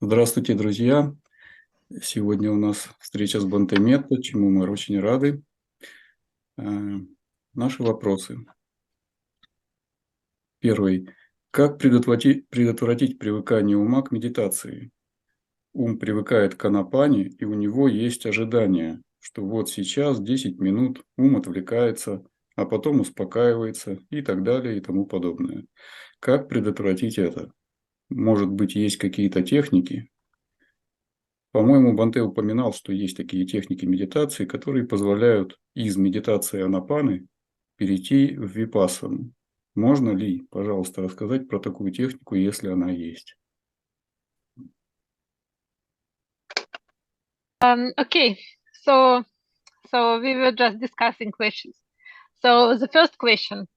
Здравствуйте, друзья! Сегодня у нас встреча с Бханте Метта, чему мы очень рады. Наши вопросы. Первый. Как предотвратить привыкание ума к медитации? Ум привыкает к анапане, и у него есть ожидание, что вот сейчас 10 минут ум отвлекается, а потом успокаивается и так далее и тому подобное. Как предотвратить это? Может быть, есть какие-то техники? По-моему, Бханте упоминал, что есть такие техники медитации, которые позволяют из медитации анапаны перейти в випассану. Можно ли, пожалуйста, рассказать про такую технику, если она есть? Okay, so we were just discussing questions. So the first question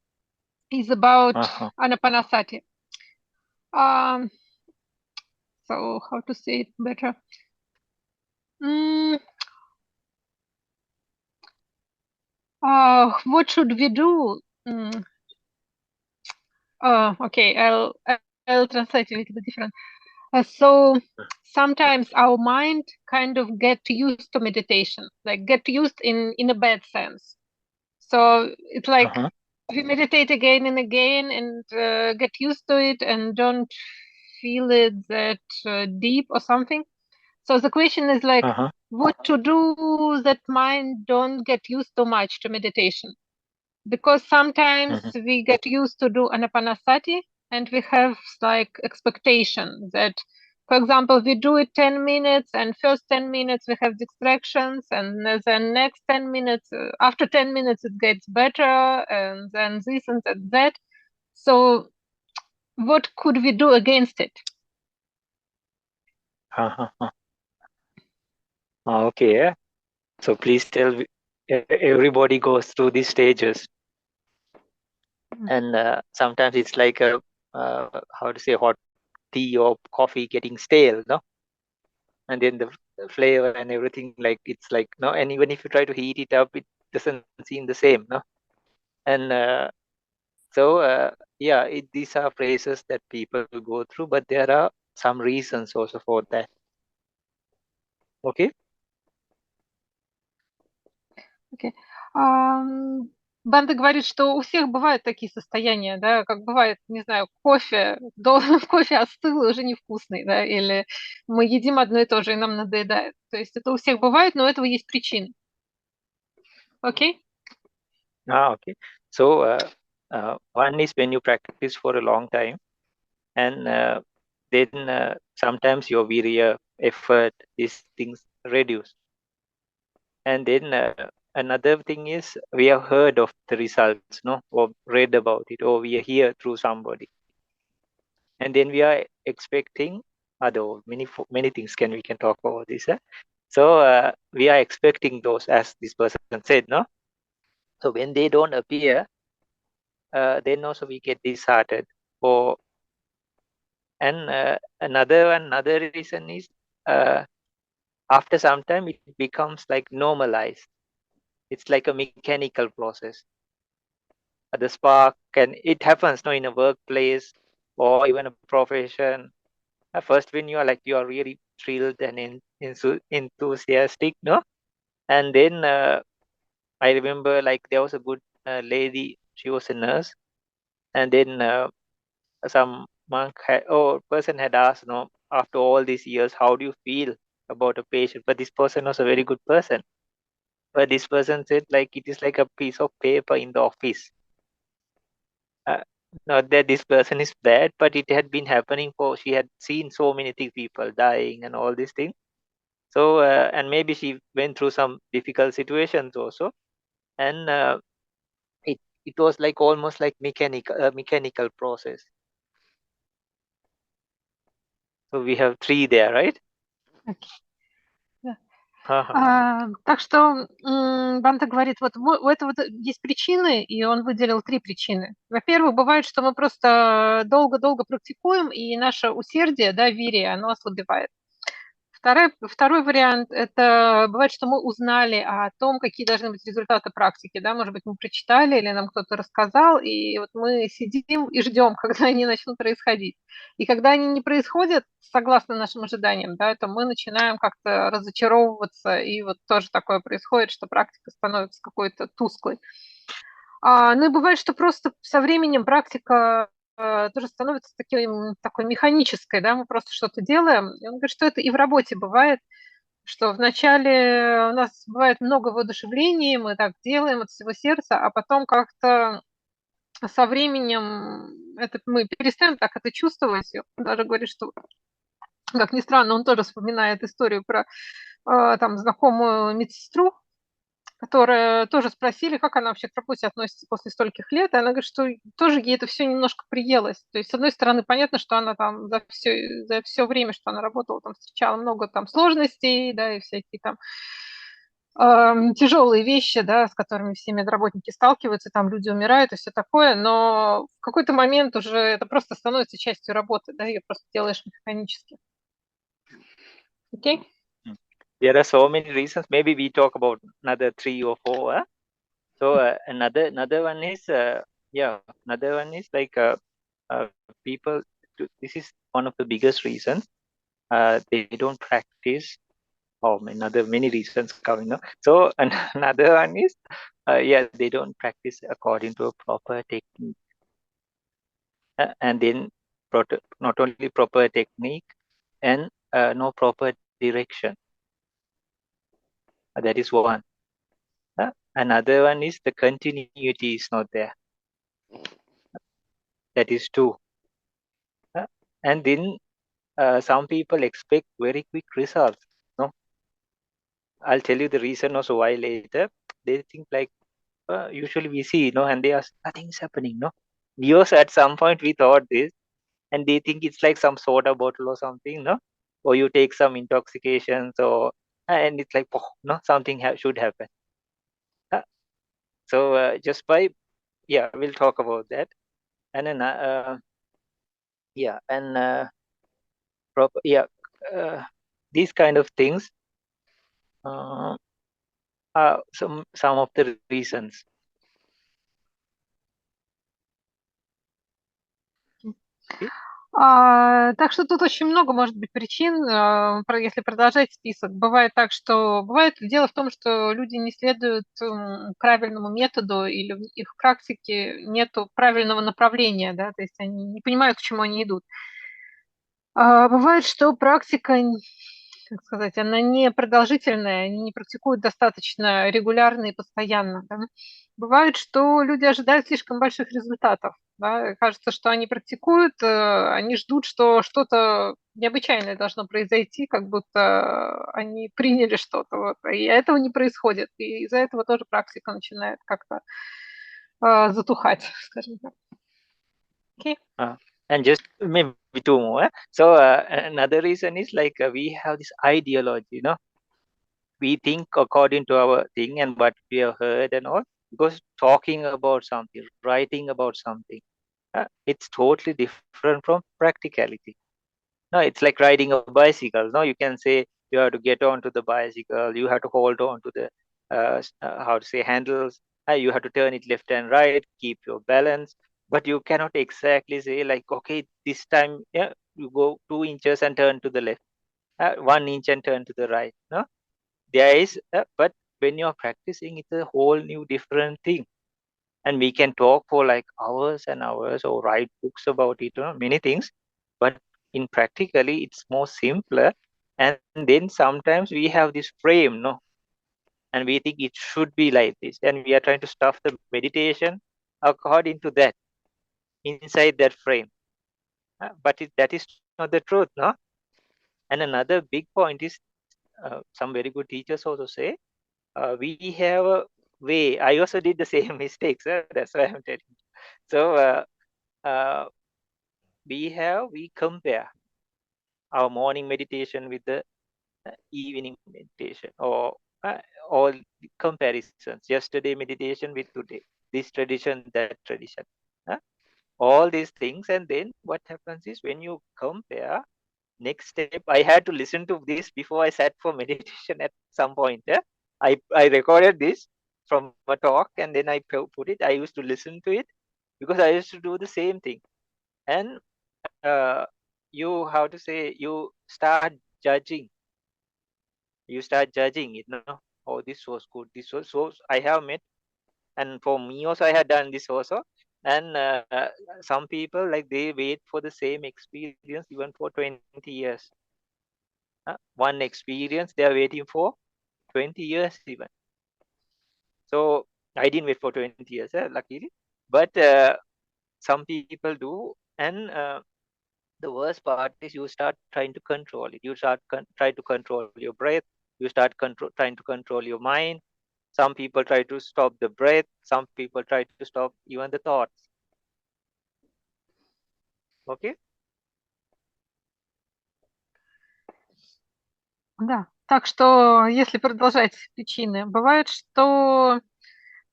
is about Uh-huh. anapanasati. Um, so how to say it better? Mm, what should we do? Okay, I'll translate a little bit different. So sometimes our mind kind of get used to meditation, like get used in a bad sense. So it's like Uh-huh. we meditate again and again and get used to it and don't feel it that deep or something. So the question is like, Uh-huh. what to do that mind don't get used too much to meditation? Because sometimes Mhm. we get used to do anapanasati and we have like expectation that, for example, we do it 10 minutes and first 10 minutes we have distractions and then next 10 minutes, after 10 minutes it gets better and then this and that. So what could we do against it? Uh-huh. Okay. So please tell everybody goes through these stages, and sometimes it's like a how to say hot tea or coffee getting stale, no? And then the flavor and everything, like it's like no. And even if you try to heat it up, it doesn't seem the same, no? And yeah, these are phrases that people go through, but there are some reasons also for that. Okay. Okay. Банда говорит, что у всех бывают такие состояния, да, как бывает, не знаю, кофе, кофе остыл и уже невкусный, да, или мы едим одно и то же, и нам надоедает. То есть это у всех бывает, но у этого есть причины. Окей? Okay. So one is when you practice for a long time, and then sometimes your virya, effort, these things reduce. And then another thing is we have heard of the results, no, or read about it, or we are here through somebody, and then we are expecting other many things. We can talk about this. So we are expecting those, as this person said, no. So when they don't appear, then also we get disheartened. Or and another reason is after some time it becomes like normalized. It's like a mechanical process. The spark, and it happens no in a workplace or even a profession. First, when you are like you are really thrilled and enthusiastic, no, and then I remember like there was a good lady. She was a nurse, and then some monk or person had asked, no, after all these years, how do you feel about a patient? But this person was a very good person. But this person said, like, it is like a piece of paper in the office. Not that this person is bad, but it had been happening for, she had seen so many people dying and all these things. So, and maybe she went through some difficult situations also. And it was like almost like mechanical process. So we have 3 there, right? Да. Uh-huh. Так что Банта говорит, вот у этого есть причины, и он выделил 3 причины. Во-первых, бывает, что мы просто долго-долго практикуем, и наше усердие, да, вирия, оно ослабевает. Второй вариант – это бывает, что мы узнали о том, какие должны быть результаты практики, да, может быть, мы прочитали или нам кто-то рассказал, и вот мы сидим и ждем, когда они начнут происходить. И когда они не происходят согласно нашим ожиданиям, да, то мы начинаем как-то разочаровываться, и вот тоже такое происходит, что практика становится какой-то тусклой. Ну и бывает, что просто со временем практика тоже становится такой механической, да, мы просто что-то делаем. И он говорит, что это и в работе бывает, что вначале у нас бывает много воодушевлений, мы так делаем от всего сердца, а потом как-то со временем мы перестаем так это чувствовать. И он даже говорит, что, как ни странно, он тоже вспоминает историю про там знакомую медсестру, которая тоже спросили, как она вообще к работе относится после стольких лет, и она говорит, что тоже ей это все немножко приелось. То есть, с одной стороны, понятно, что она там за все время, что она работала, там встречала много там сложностей, да, и всякие там тяжелые вещи, да, с которыми все медработники сталкиваются, там люди умирают и все такое, но в какой-то момент уже это просто становится частью работы, да, ее просто делаешь механически. Окей? There are so many reasons. Maybe we talk about another 3 or 4. So another one is another one is like people. This is one of the biggest reasons. They don't practice. Many reasons coming up. So another one is they don't practice according to a proper technique, and then not only proper technique and no proper direction. That is one. Another one is the continuity is not there. That is two. And then some people expect very quick results. No, I'll tell you the reason also why later. They think like usually we see, and they ask nothing's happening. No, we also at some point we thought this, and they think it's like some soda bottle or something. No, or you take some intoxications and it's like something should happen. So just by we'll talk about that. And then these kind of things are some of the reasons. Так что тут очень много может быть причин, если продолжать список. Бывает так, что дело в том, что люди не следуют правильному методу или в их практике нету правильного направления, да, то есть они не понимают, к чему они идут. Бывает, что практика, как сказать, она не продолжительная, они не практикуют достаточно регулярно и постоянно. Да. Бывает, что люди ожидают слишком больших результатов. Да. Кажется, что они практикуют, они ждут, что что-то необычайное должно произойти, как будто они приняли что-то. Вот, и этого не происходит. И из-за этого тоже практика начинает как-то затухать, скажем так. Okay. And just maybe two more. So another reason is like we have this ideology, we think according to our thing and what we have heard and all, because talking about something, writing about something, it's totally different from practicality. No, it's like riding a bicycle. No, you can say you have to get onto the bicycle, you have to hold on to the handles, you have to turn it left and right, keep your balance, but you cannot exactly say like, okay, this time you go 2 inches and turn to the left, 1 inch and turn to the right. No, there is, but when you're practicing, it's a whole new different thing. And we can talk for like hours and hours or write books about it, many things, but in practically it's more simpler. And then sometimes we have this frame, and we think it should be like this, and we are trying to stuff the meditation according to that, inside that frame, but that is not the truth. And another big point is some very good teachers also say we have a way. I also did the same mistakes, that's why I'm telling you. So we compare our morning meditation with the evening meditation, or all comparisons, yesterday meditation with today, this tradition, that tradition, all these things. And then what happens is when you compare, next step, I had to listen to this before I sat for meditation at some point. I recorded this from a talk and then I put it. I used to listen to it because I used to do the same thing. And you, how to say, you start judging. You start judging it. No, oh, this was good. This was so. I have met, and for me also, I had done this also. And some people, like, they wait for the same experience even for 20 years. One experience they are waiting for 20 years even. So I didn't wait for 20 years, luckily. But some people do. And the worst part is you start trying to control it. You start try to control your breath. You start trying to control your mind. Some people try to stop the breath. Some people try to stop even the thoughts. Okay? Да, так что, если продолжать причины, бывает, что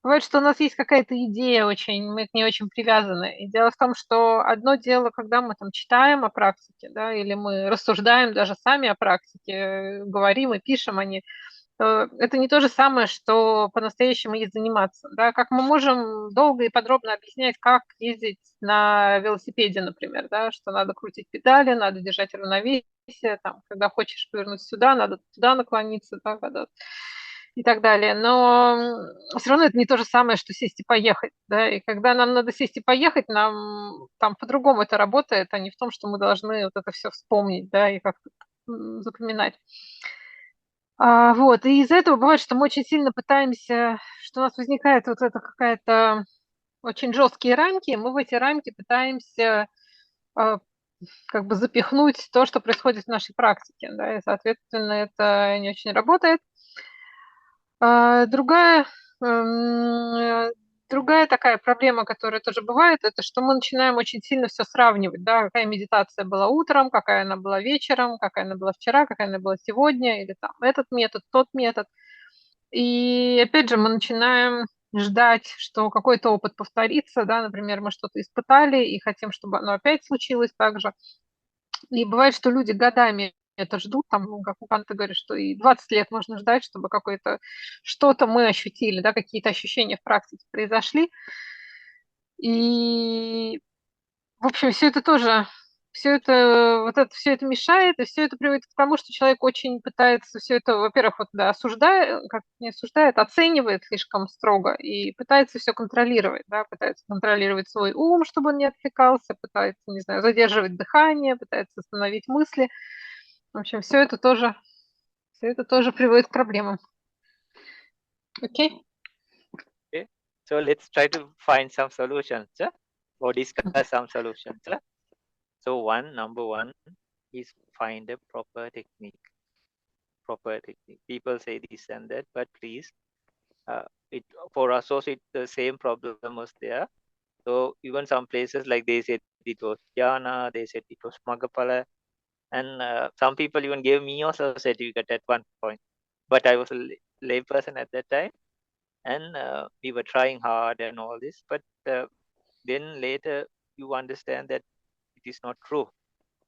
у нас есть какая-то идея очень, мы к ней очень привязаны. И дело в том, что одно дело, когда мы там читаем о практике, да, или мы рассуждаем даже сами о практике, говорим и пишем о ней, это не то же самое, что по-настоящему ей заниматься. Да? Как мы можем долго и подробно объяснять, как ездить на велосипеде, например, да? Что надо крутить педали, надо держать равновесие, там, когда хочешь повернуть сюда, надо туда наклониться, да, и так далее. Но все равно это не то же самое, что сесть и поехать. Да? И когда нам надо сесть и поехать, нам там по-другому это работает, а не в том, что мы должны вот это все вспомнить, да, и как-то запоминать. Вот, и из-за этого бывает, что мы очень сильно пытаемся, что у нас возникает вот это какая-то очень жесткие рамки, мы в эти рамки пытаемся как бы запихнуть то, что происходит в нашей практике, да, и, соответственно, это не очень работает. Другая такая проблема, которая тоже бывает, это что мы начинаем очень сильно все сравнивать, да, какая медитация была утром, какая она была вечером, какая она была вчера, какая она была сегодня, или там этот метод, тот метод. И опять же мы начинаем ждать, что какой-то опыт повторится, да, например, мы что-то испытали и хотим, чтобы оно опять случилось так же. И бывает, что люди годами это ждут, там, ну, как у Бханте говорит, что и 20 лет можно ждать, чтобы что-то мы ощутили, да, какие-то ощущения в практике произошли. И, в общем, все это мешает, и все это приводит к тому, что человек очень пытается все это, во-первых, вот, да, не осуждает, оценивает слишком строго и пытается все контролировать, да, пытается контролировать свой ум, чтобы он не отвлекался, пытается, не знаю, задерживать дыхание, пытается остановить мысли. В общем, все это тоже приводит к проблемам. Окей? Okay. So let's try to find some solutions, or discuss some solutions. So number one is find a proper technique. Proper technique. People say this and that, but please, for us also the same problem was there. So even some places, like, they said it was jhana, they said it was magapala, and some people even gave me also a certificate at one point. But I was a lay person at that time, and we were trying hard and all this. But then later you understand that it is not true,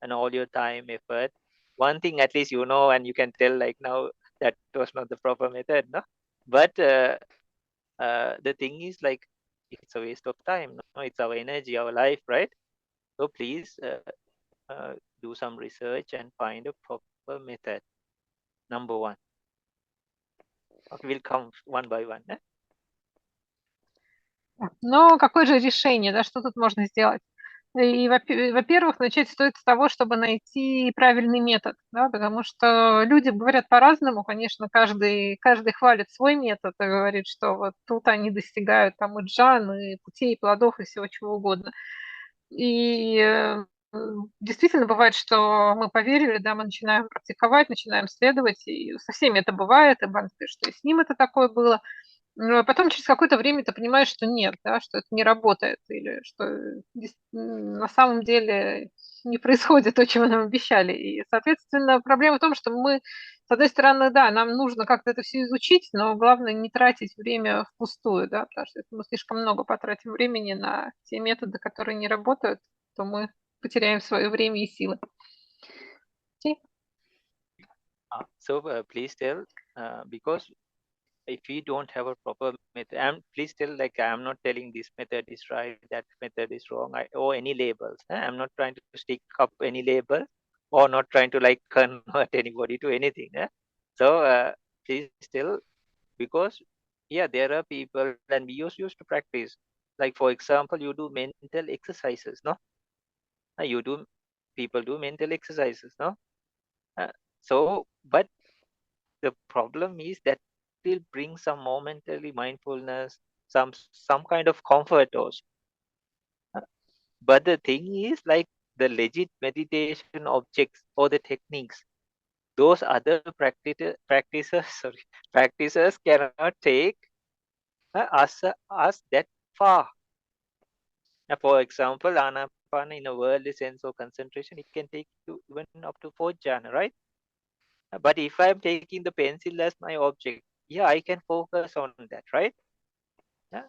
and all your time, effort. One thing at least you know, and you can tell, like, now, that was not the proper method, no? But the thing is, like, it's a waste of time, no? It's our energy, our life, right? So please do some research and find a proper method. Number one. Okay, we'll come one by one. Но какое же решение, да, что тут можно сделать? И, во-первых, начать стоит с того, чтобы найти правильный метод, да, потому что люди говорят по-разному, конечно, каждый хвалит свой метод и говорит, что вот тут они достигают там и джан, и путей, и плодов, и всего чего угодно. И действительно бывает, что мы поверили, да, мы начинаем практиковать, начинаем следовать, и со всеми это бывает, и Бханте, что и с ним это такое было. Но потом через какое-то время ты понимаешь, что нет, да, что это не работает, или что на самом деле не происходит то, чего нам обещали. И, соответственно, проблема в том, что мы, с одной стороны, да, нам нужно как-то это все изучить, но главное не тратить время впустую, да, потому что если мы слишком много потратим времени на те методы, которые не работают, то мы потеряем свое время и силы. So please tell, because if we don't have a proper method, please tell, like, I'm not telling this method is right, that method is wrong, or any labels. I'm not trying to stick up any label, or not trying to like convert anybody to anything. So please tell, because yeah, there are people, and we used to practice. Like, for example, you do mental exercises, no? People do mental exercises, no? But the problem is that will bring some momentary mindfulness, some kind of comfort also. But the thing is, like, the legit meditation objects or the techniques, those other practices sorry, practices cannot take us that far. For example, anapana, in a worldly sense of concentration, it can take you even up to 4th jhana, right? But if I'm taking the pencil as my object, yeah, I can focus on that, right? Yeah.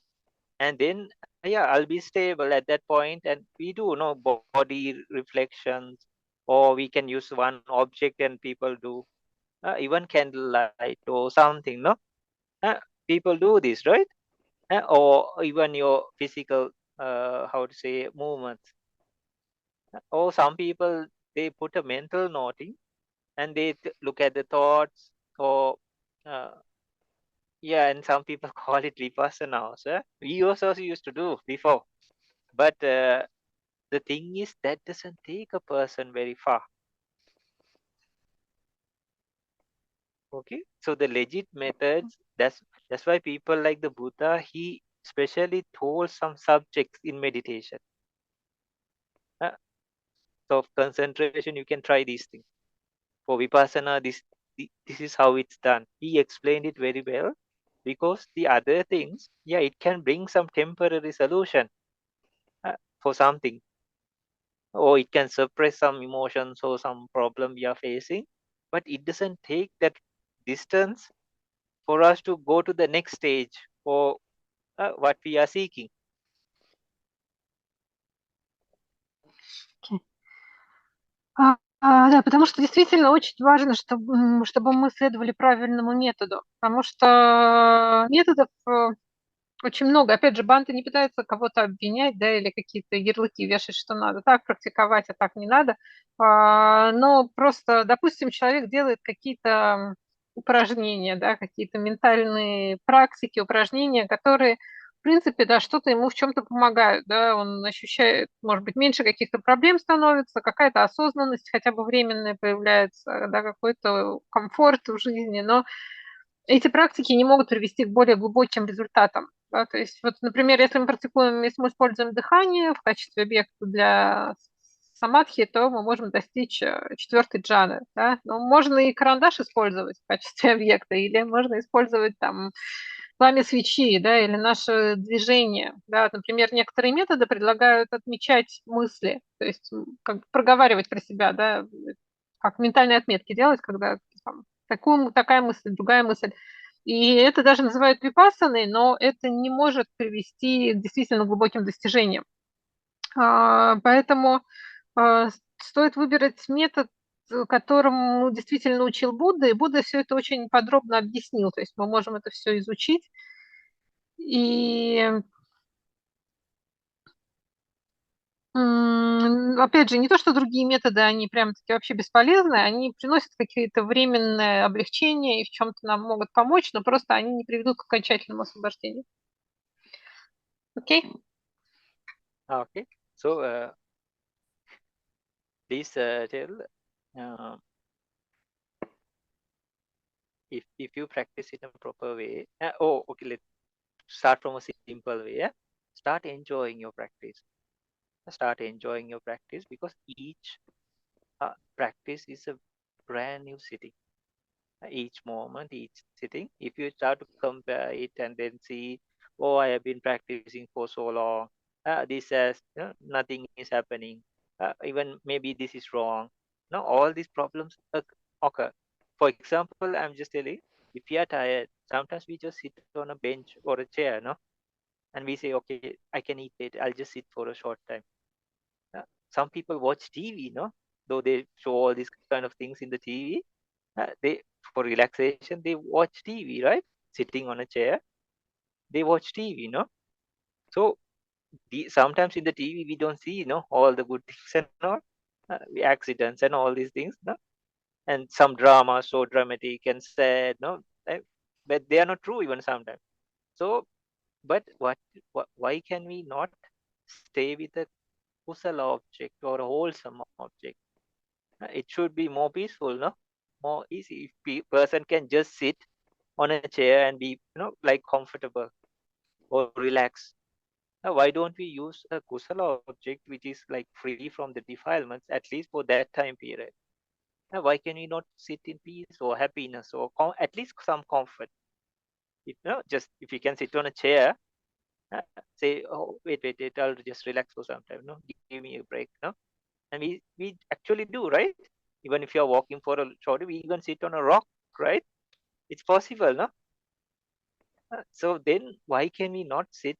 And then, yeah, I'll be stable at that point, and we do know body reflections, or we can use one object, and people do even candlelight or something, no? People do this, right? Or even your physical, how to say, movements. Or some people, they put a mental noting, and they look at the thoughts, or uh, yeah, and some people call it vipassanas. We also used to do before, but the thing is that doesn't take a person very far. Okay, so the legit methods, that's why people like the Buddha, he specially told some subjects in meditation. So concentration, you can try these things. For vipassana, this is how it's done. He explained it very well, because the other things, yeah, it can bring some temporary solution for something, or it can suppress some emotions or some problem we are facing, but it doesn't take that distance for us to go to the next stage, or what we are seeking. Да, потому что действительно очень важно, чтобы мы следовали правильному методу, потому что методов очень много. Опять же, Бханте не пытается кого-то обвинять, да, или какие-то ярлыки вешать, что надо так практиковать, а так не надо. Но просто, допустим, человек делает какие-то упражнения, да, какие-то ментальные практики, упражнения, которые, в принципе, да, что-то ему в чем-то помогают, да, он ощущает, может быть, меньше каких-то проблем становится, какая-то осознанность хотя бы временная появляется, да, какой-то комфорт в жизни, но эти практики не могут привести к более глубоким результатам. Да? То есть, вот, например, если мы практикуем, если мы используем дыхание в качестве объекта для самадхи, то мы можем достичь 4-й джаны. Да? Но можно и карандаш использовать в качестве объекта, или можно использовать там пламя свечи, да, или наше движение. Да? Например, некоторые методы предлагают отмечать мысли, то есть как проговаривать про себя, да, как ментальные отметки делать, когда там, такая мысль, другая мысль. И это даже называют випассаной, но это не может привести к действительно глубоким достижениям. Поэтому стоит выбирать метод, которому действительно учил Будда, и Будда все это очень подробно объяснил. То есть мы можем это все изучить. И опять же, не то, что другие методы, они прям-таки вообще бесполезны, они приносят какие-то временные облегчения и в чем-то нам могут помочь, но просто они не приведут к окончательному освобождению. Окей? Okay, so please tell, if you practice in a proper way. Okay, let's start from a simple way. Start enjoying your practice. Start enjoying your practice, because each practice is a brand new sitting. Each moment, each sitting, if you start to compare it and then see, oh, I have been practicing for so long, this has nothing is happening, even maybe this is wrong. Now all these problems occur. For example, I'm just telling, if you are tired, sometimes we just sit on a bench or a chair, no, and we say, okay, I can eat it, I'll just sit for a short time. Some people watch TV, no, though they show all these kind of things in the TV, they for relaxation they watch TV, right? Sitting on a chair, they watch TV, no? So sometimes in the TV we don't see, all the good things and all, accidents and all these things, no? And some drama so dramatic and sad, no? But they are not true even sometimes. So, but why can we not stay with a kusala object or a wholesome object? It should be more peaceful, no? More easy. If person can just sit on a chair and be, like comfortable or relax. Why don't we use a kusala object which is like free from the defilements, at least for that time period? Why can we not sit in peace or happiness or at least some comfort? Just if you can sit on a chair, say, oh, wait, I'll just relax for some time, no? Give me a break, no? And we actually do, right? Even if you're walking for a short, we even sit on a rock, right? It's possible, no? So then why can we not sit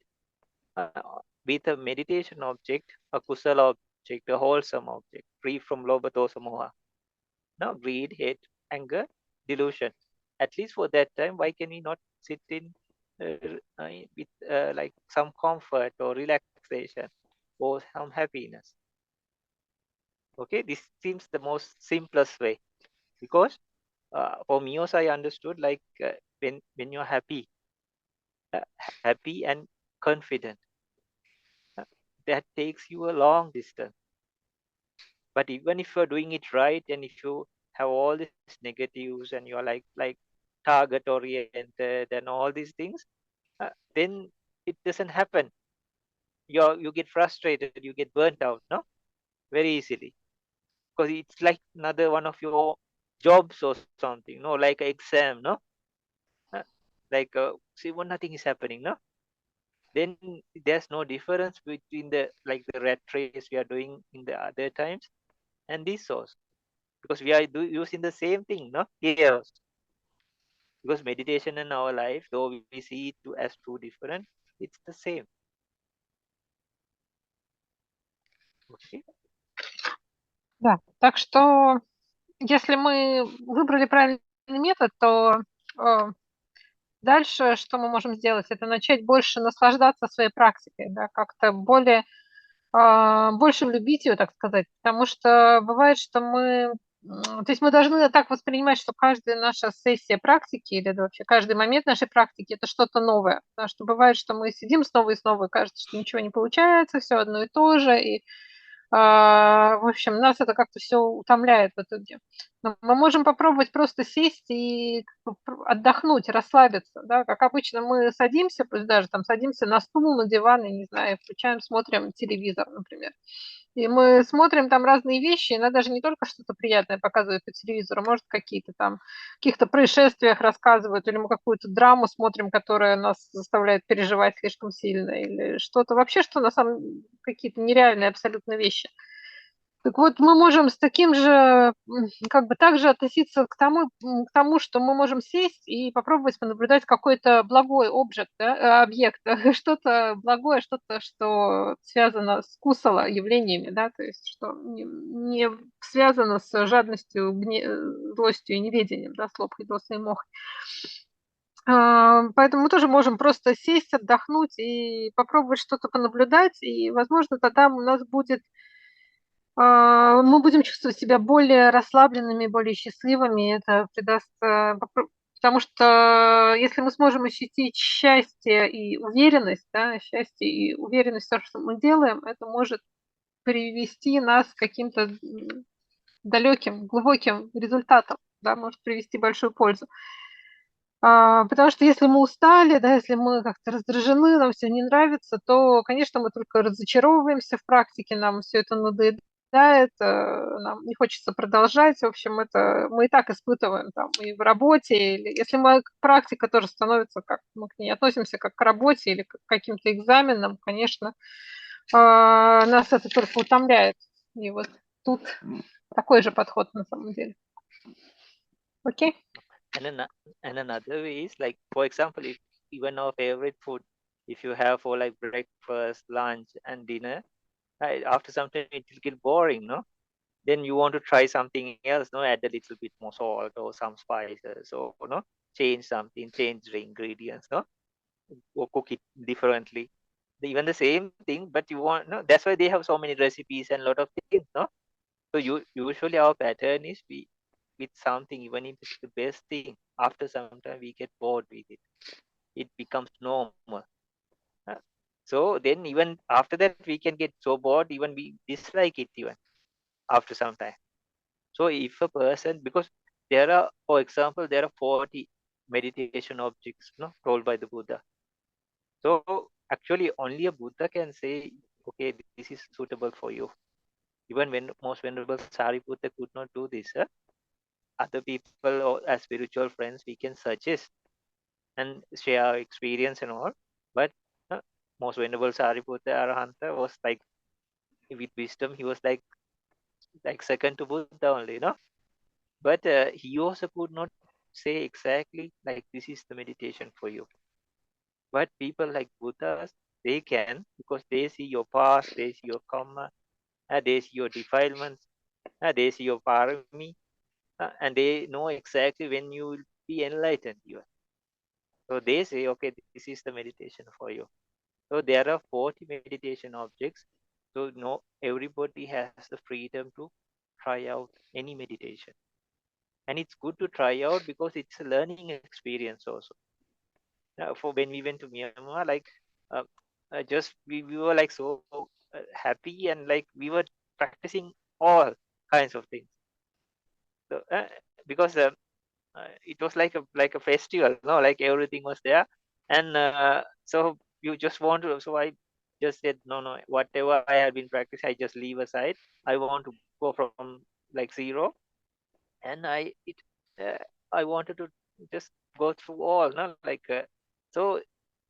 with a meditation object, a kusala object, a wholesome object, free from lobha, dosa, moha, no? Greed, hate, anger, delusion. At least for that time, why can we not sit in with like some comfort or relaxation or some happiness? Okay, this seems the most simplest way, because for me also I understood, like when you're happy and confident, that takes you a long distance. But even if you're doing it right, and if you have all these negatives and you're like target oriented and all these things, then it doesn't happen. You get frustrated, you get burnt out, no? Very easily, because it's like another one of your jobs or something, no? Like an exam, no? Like see, when nothing is happening, no? Then there's no difference between the rat race we are doing in the other times and this source, because we are using the same thing, no? Here also. Because meditation in our life, though we see it as two different, it's the same. Okay. Да, так что если мы выбрали правильный метод, то дальше что мы можем сделать? Это начать больше наслаждаться своей практикой, да, как-то больше любить ее, так сказать, потому что бывает, что то есть мы должны так воспринимать, что каждая наша сессия практики или вообще каждый момент нашей практики – это что-то новое, потому что бывает, что мы сидим снова и снова, и кажется, что ничего не получается, все одно и то же, и в общем, нас это как-то все утомляет в итоге. Но мы можем попробовать просто сесть и отдохнуть, расслабиться, да, как обычно мы садимся, пусть даже там садимся на стул, на диван, и, не знаю, включаем, смотрим телевизор, например. И мы смотрим там разные вещи, иногда даже не только что-то приятное показывают по телевизору, может, какие-то там, каких-то происшествиях рассказывают, или мы какую-то драму смотрим, которая нас заставляет переживать слишком сильно, или что-то вообще, что на самом какие-то нереальные абсолютно вещи. Так вот, мы можем с таким же, как бы так же относиться к тому, что мы можем сесть и попробовать понаблюдать какой-то благой объект, да, что-то благое, что-то, что связано с кусала явлениями, да, то есть что не связано с жадностью, злостью и неведением, да, с лобхой, досой и мохой. Поэтому мы тоже можем просто сесть, отдохнуть и попробовать что-то понаблюдать, и, возможно, тогда у нас будет мы будем чувствовать себя более расслабленными, более счастливыми. Это придаст, потому что если мы сможем ощутить счастье и уверенность, да, счастье и уверенность в том, что мы делаем, это может привести нас к каким-то далеким, глубоким результатам, да, может привести большую пользу. Потому что если мы устали, да, если мы как-то раздражены, нам все не нравится, то, конечно, мы только разочаровываемся в практике, нам все это надоедает, нам не хочется продолжать. В общем, это мы и так испытываем там и в работе, или если практика тоже становится, как мы к ней относимся, как к работе или к каким-то экзаменам, конечно, нас это только утомляет. И вот тут такой же подход на самом деле. Окей? And another way is like, for example, if even our favorite food, if you have for like breakfast, lunch, and dinner, right, after some time it will get boring, no? then you want to try something else, no, add a little bit more salt or some spices, or no, change something, change the ingredients, no, or cook it differently. Even the same thing, but you want, no, that's why they have so many recipes and a lot of things, no. So usually our pattern is we with something, even if it's the best thing, after some time we get bored with it. It becomes normal. Uh, So then even after that we can get so bored, even we dislike it even after some time. So if a person, because there are, for example, there are 40 meditation objects, no, told by the Buddha. So actually only a Buddha can say, okay, this is suitable for you. Even when most venerable Sariputta could not do this, other people or as spiritual friends we can suggest and share our experience and all. But most venerable Sariputta Arahanta was like, with wisdom, he was like second to Buddha only, no? But he also could not say exactly like this is the meditation for you. But people like Buddhas, they can, because they see your past, they see your karma, they see your defilements, they see your parami, and they know exactly when you will be enlightened. So they say, okay, this is the meditation for you. So there are 40 meditation objects. So no, everybody has the freedom to try out any meditation. And it's good to try out because it's a learning experience also. For when we went to Myanmar, like uh, just we were like so happy, and like we were practicing all kinds of things. So because it was like a festival, no, like everything was there, and so you just want to. So I just said, no, whatever I had been practicing, I just leave aside. I want to go from like zero, and uh, I wanted to just go through all, no, like so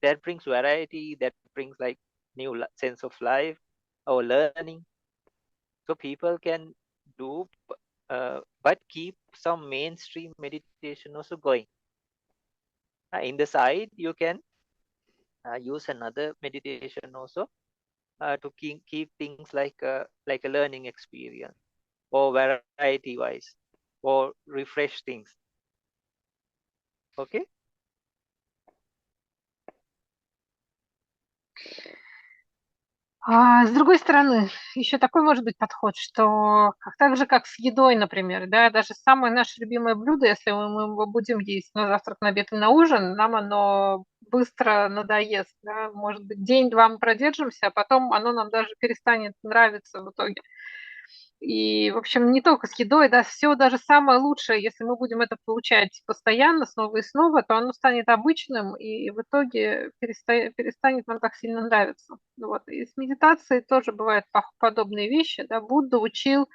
that brings variety, that brings like new sense of life or learning. So people can do, but keep some mainstream meditation also going. In the side, you can use another meditation also to keep things like a learning experience or variety wise or refresh things. Okay. С другой стороны, еще такой может быть подход, что так же, как с едой, например, да, даже самое наше любимое блюдо, если мы его будем есть на завтрак, на обед и на ужин, нам оно быстро надоест, да, может быть, день-два мы продержимся, а потом оно нам даже перестанет нравиться в итоге. И, в общем, не только с едой, да, все даже самое лучшее, если мы будем это получать постоянно, снова и снова, то оно станет обычным и в итоге перестанет нам так сильно нравиться. Вот. И с медитацией тоже бывают подобные вещи. Да. Будда учил,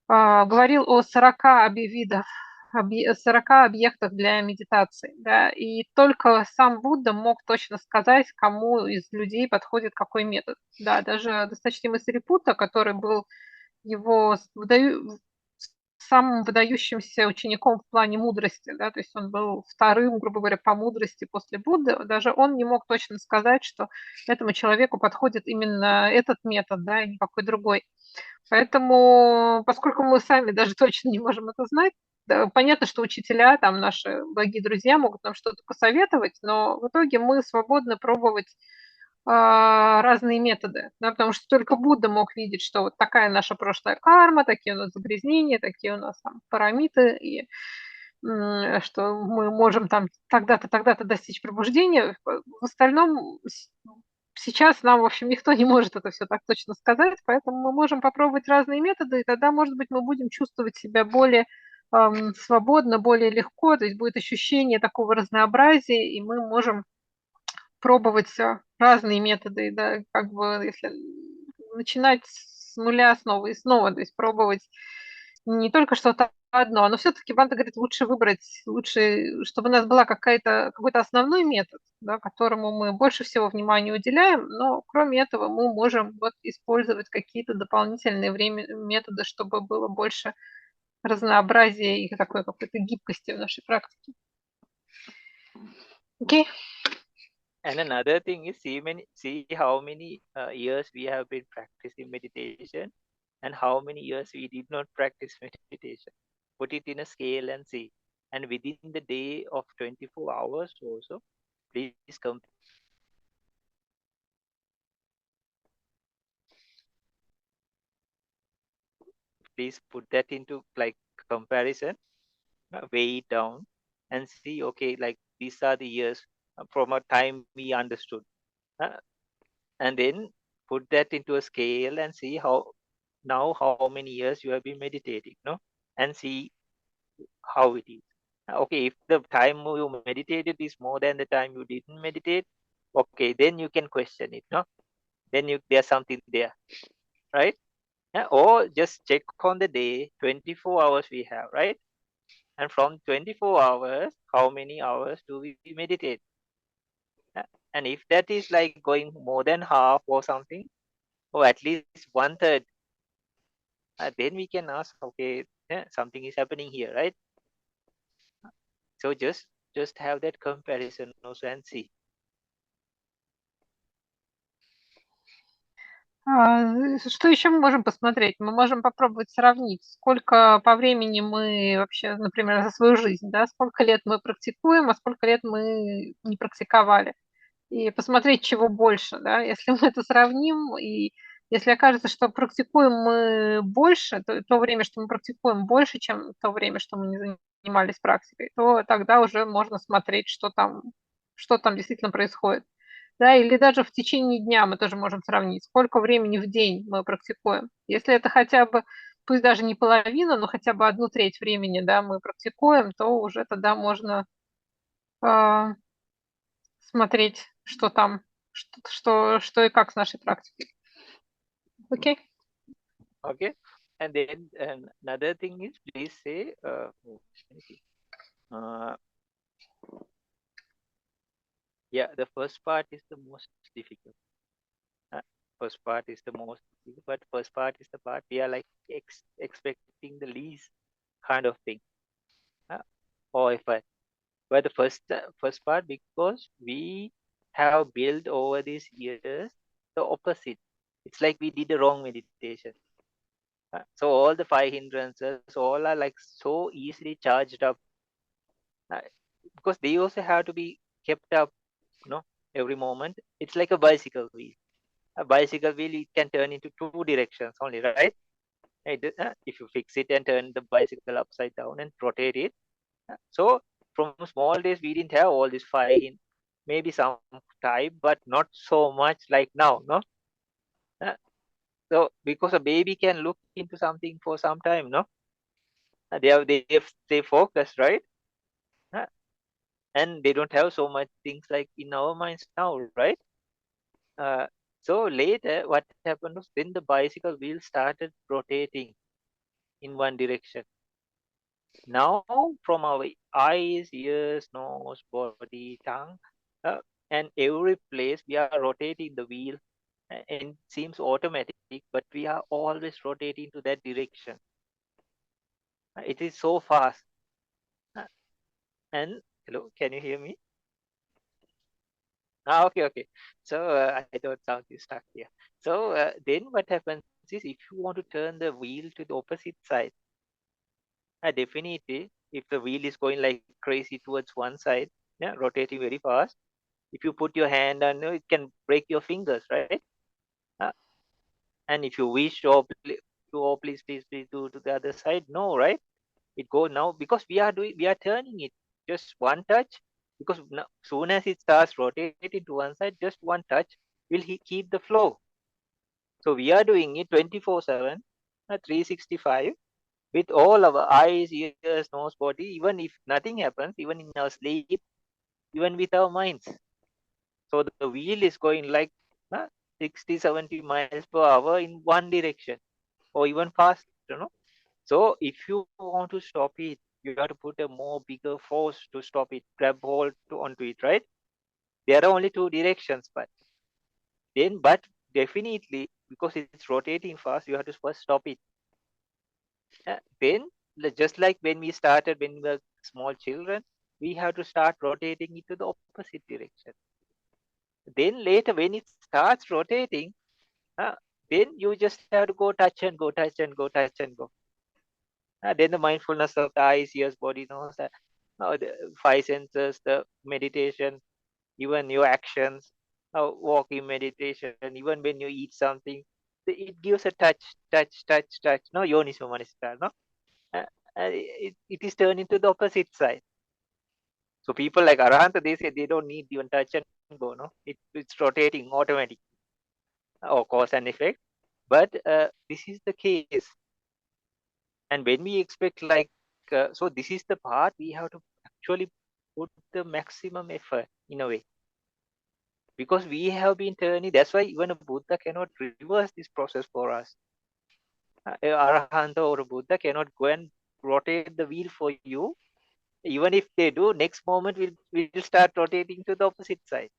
говорил о 40 видах, 40 объектах для медитации. Да, и только сам Будда мог точно сказать, кому из людей подходит какой метод. Да, даже досточтимый Сарипутта, который был его самым выдающимся учеником в плане мудрости, да, то есть он был вторым, грубо говоря, по мудрости после Будды, даже он не мог точно сказать, что этому человеку подходит именно этот метод, да, и никакой другой. Поэтому, поскольку мы сами даже точно не можем это знать, да, понятно, что учителя, там наши благие друзья могут нам что-то посоветовать, но в итоге мы свободны пробовать разные методы, да, потому что только Будда мог видеть, что вот такая наша прошлая карма, такие у нас загрязнения, такие у нас там парамиты, и что мы можем там тогда-то, тогда-то достичь пробуждения. В остальном сейчас нам, в общем, никто не может это все так точно сказать, поэтому мы можем попробовать разные методы, и тогда, может быть, мы будем чувствовать себя более свободно, более легко, то есть будет ощущение такого разнообразия, и мы можем пробовать разные методы, да, как бы если начинать с нуля снова и снова, то есть пробовать не только что-то одно, но все-таки Бханте говорит, лучше, чтобы у нас была какой-то основной метод, да, которому мы больше всего внимания уделяем, но кроме этого мы можем вот использовать какие-то дополнительные методы, чтобы было больше разнообразия и такой какой-то гибкости в нашей практике. Окей? And another thing is see how many years we have been practicing meditation. and how many years we did not practice meditation. Put it in a scale and see. And within the day of 24 hours also, please put that into like comparison, weigh it down and see, okay, like these are the years from a time we understood. And then put that into a scale and see how many years you have been meditating, no? And see how it is. Okay, if the time you meditated is more than the time you didn't meditate, okay, then you can question it, no? Then there's something there, right? Or just check on the day, 24 hours we have, right? And from 24 hours, how many hours do we meditate? And if that is like going more than half or something, or at least 1/3, then we can ask, okay, something is happening here, right? So just have that comparison also and see. Что еще мы можем посмотреть? Мы можем попробовать сравнить, сколько по времени мы вообще, например, за свою жизнь, да, сколько лет мы практикуем, а сколько лет мы не практиковали. И посмотреть, чего больше, да. Если мы это сравним, и если окажется, что практикуем мы больше, то время, что мы практикуем больше, чем то время, что мы не занимались практикой, то тогда уже можно смотреть, что там действительно происходит. Да, или даже в течение дня мы тоже можем сравнить, сколько времени в день мы практикуем. Если это хотя бы, пусть даже не половина, но хотя бы 1/3 времени, да, мы практикуем, то уже тогда можно смотреть, что там, что и как с нашей практикой. Окей? Okay. And then another thing is, please say, yeah, the first part is the most difficult. First part is the most difficult, but first part is the part we are like expecting the least kind of thing, or effort. But the first part, because we have built over these years the opposite. It's like we did the wrong meditation. So all the 5 hindrances, all are like so easily charged up, because they also have to be kept up, every moment. It's like a bicycle wheel. A bicycle wheel, it can turn into 2 directions only, right? If you fix it and turn the bicycle upside down and rotate it. So from small days, we didn't have all this 5, maybe some type, but not so much like now, no? So because a baby can look into something for some time, no? They stay focused, right? And they don't have so much things like in our minds now, right? So later, what happened was then the bicycle wheel started rotating in one direction. Now, from our eyes, ears, nose, body, tongue, and every place we are rotating the wheel, and it seems automatic, but we are always rotating to that direction. It is so fast. And hello, can you hear me? Okay. So I thought sound is stuck here. So then what happens is, if you want to turn the wheel to the opposite side, definitely, if the wheel is going like crazy towards one side, rotating very fast, if you put your hand on it, can break your fingers, right? And if you wish, please do to the other side, no, right? It go now, because we are turning it just one touch, because now, soon as it starts rotating to one side, just one touch will keep the flow. So we are doing it 24/7, 365, with all our eyes, ears, nose, body, even if nothing happens, even in our sleep, even with our minds. So the wheel is going like 60, 70 miles per hour in one direction, or even faster, So if you want to stop it, you have to put a more bigger force to stop it, grab hold onto it, right? There are only 2 directions, but definitely, because it's rotating fast, you have to first stop it. Then, just like when we were small children, we have to start rotating it to the opposite direction. Then later, when it starts rotating, then you just have to go touch and go, touch and go, touch and go. Then the mindfulness of the eyes, ears, body, nose, the five senses, the meditation, even your actions, walking meditation, even when you eat something, it gives a touch, touch, touch, touch. No, yoniso manasikara, no? It is turned into the opposite side. So people like Arahanta, they say they don't need even touch and go, no? It's rotating automatically, or cause and effect. But this is the case. And when we expect like, so this is the part we have to actually put the maximum effort in a way. Because we have been turning, that's why even a Buddha cannot reverse this process for us. Arahanta or a Buddha cannot go and rotate the wheel for you. Even if they do, next moment we'll start rotating to the opposite side.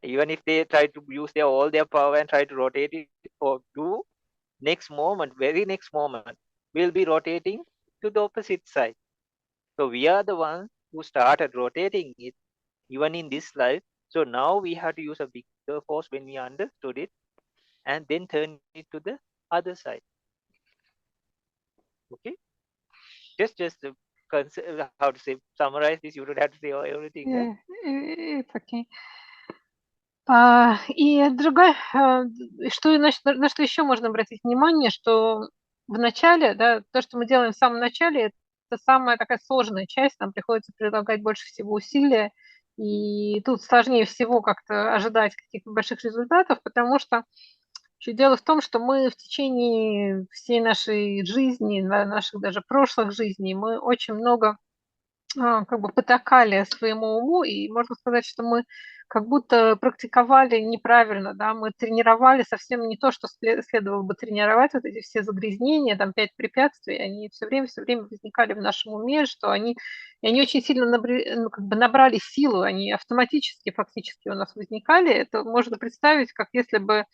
Even if they try to use all their power and try to rotate it or do, next moment, very next moment, we'll be rotating to the opposite side. So we are the ones who started rotating it even in this life. So now we have to use a bigger force when we understood it and then turn it to the other side. Okay? Just to how to say, summarize this, you don't have to say everything. Yeah, it's okay. И другая, что, на что еще можно обратить внимание, что в начале, да, то, что мы делаем в самом начале, это самая такая сложная часть, нам приходится прилагать больше всего усилия, и тут сложнее всего как-то ожидать каких-то больших результатов, потому что еще дело в том, что мы в течение всей нашей жизни, наших даже прошлых жизней, мы очень много как бы потакали своему уму, и можно сказать, что мы как будто практиковали неправильно, да, мы тренировали совсем не то, что следовало бы тренировать, вот эти все загрязнения, там 5 препятствий, они все время возникали в нашем уме, что они очень сильно как бы набрали силу, они автоматически фактически у нас возникали. Это можно представить, как если бы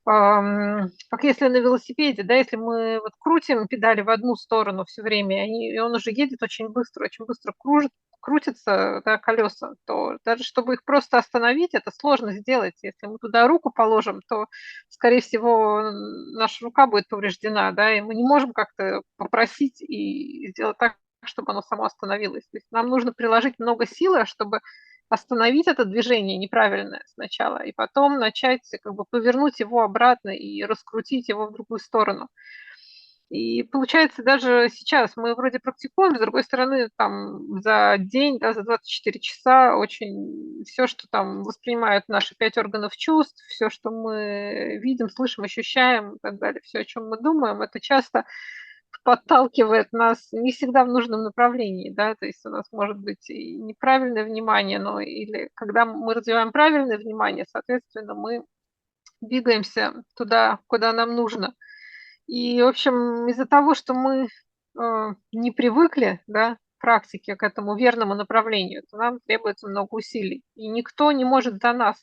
как если на велосипеде, да, если мы вот крутим педали в одну сторону все время, и он уже едет очень быстро крутятся, да, колеса, то даже чтобы их просто остановить, это сложно сделать. Если мы туда руку положим, то, скорее всего, наша рука будет повреждена, да, и мы не можем как-то попросить и сделать так, чтобы оно само остановилось. То есть нам нужно приложить много силы, чтобы остановить это движение неправильное сначала, и потом начать как бы повернуть его обратно и раскрутить его в другую сторону. И получается, даже сейчас мы вроде практикуем, с другой стороны, там за день, да, за 24 часа очень все, что там воспринимают наши 5 органов чувств, все, что мы видим, слышим, ощущаем и так далее, все, о чем мы думаем, это часто подталкивает нас не всегда в нужном направлении, да, то есть у нас может быть и неправильное внимание, но или когда мы развиваем правильное внимание, соответственно, мы двигаемся туда, куда нам нужно. И, в общем, из-за того, что мы не привыкли, да, к практике, к этому верному направлению, то нам требуется много усилий. И никто не может за нас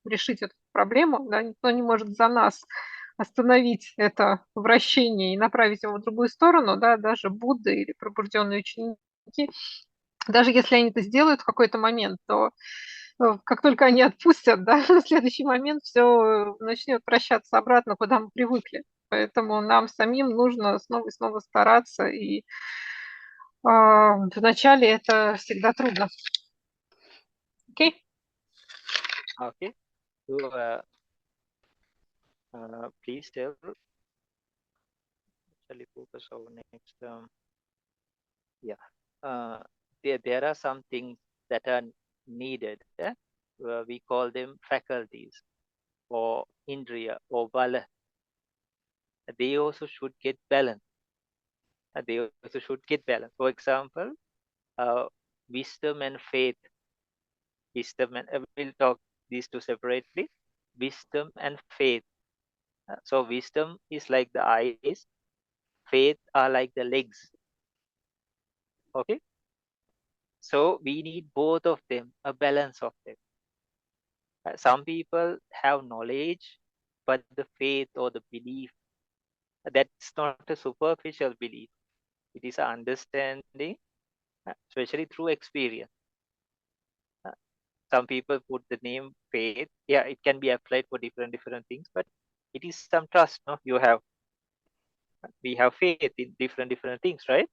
решить эту проблему, да, никто не может за нас остановить это вращение и направить его в другую сторону, да, даже Будда или пробужденные ученики, даже если они это сделают в какой-то момент, то как только они отпустят, да, в следующий момент все начнет вращаться обратно, куда мы привыкли. Поэтому нам самим нужно снова и снова стараться, и вначале это всегда трудно. Окей? Okay. So please tell. Shall we focus on next? There are some things that are needed. We call them faculties or indriya or bala. They also should get balanced. For example, wisdom and faith. Wisdom and we'll talk these two separately. Wisdom and faith. So wisdom is like the eyes, faith are like the legs. Okay. So we need both of them, a balance of them. Some people have knowledge, but the faith or the belief, that's not a superficial belief. It is an understanding, especially through experience. Some people put the name faith. Yeah, it can be applied for different things, but it is some trust. No, we have faith in different things, right?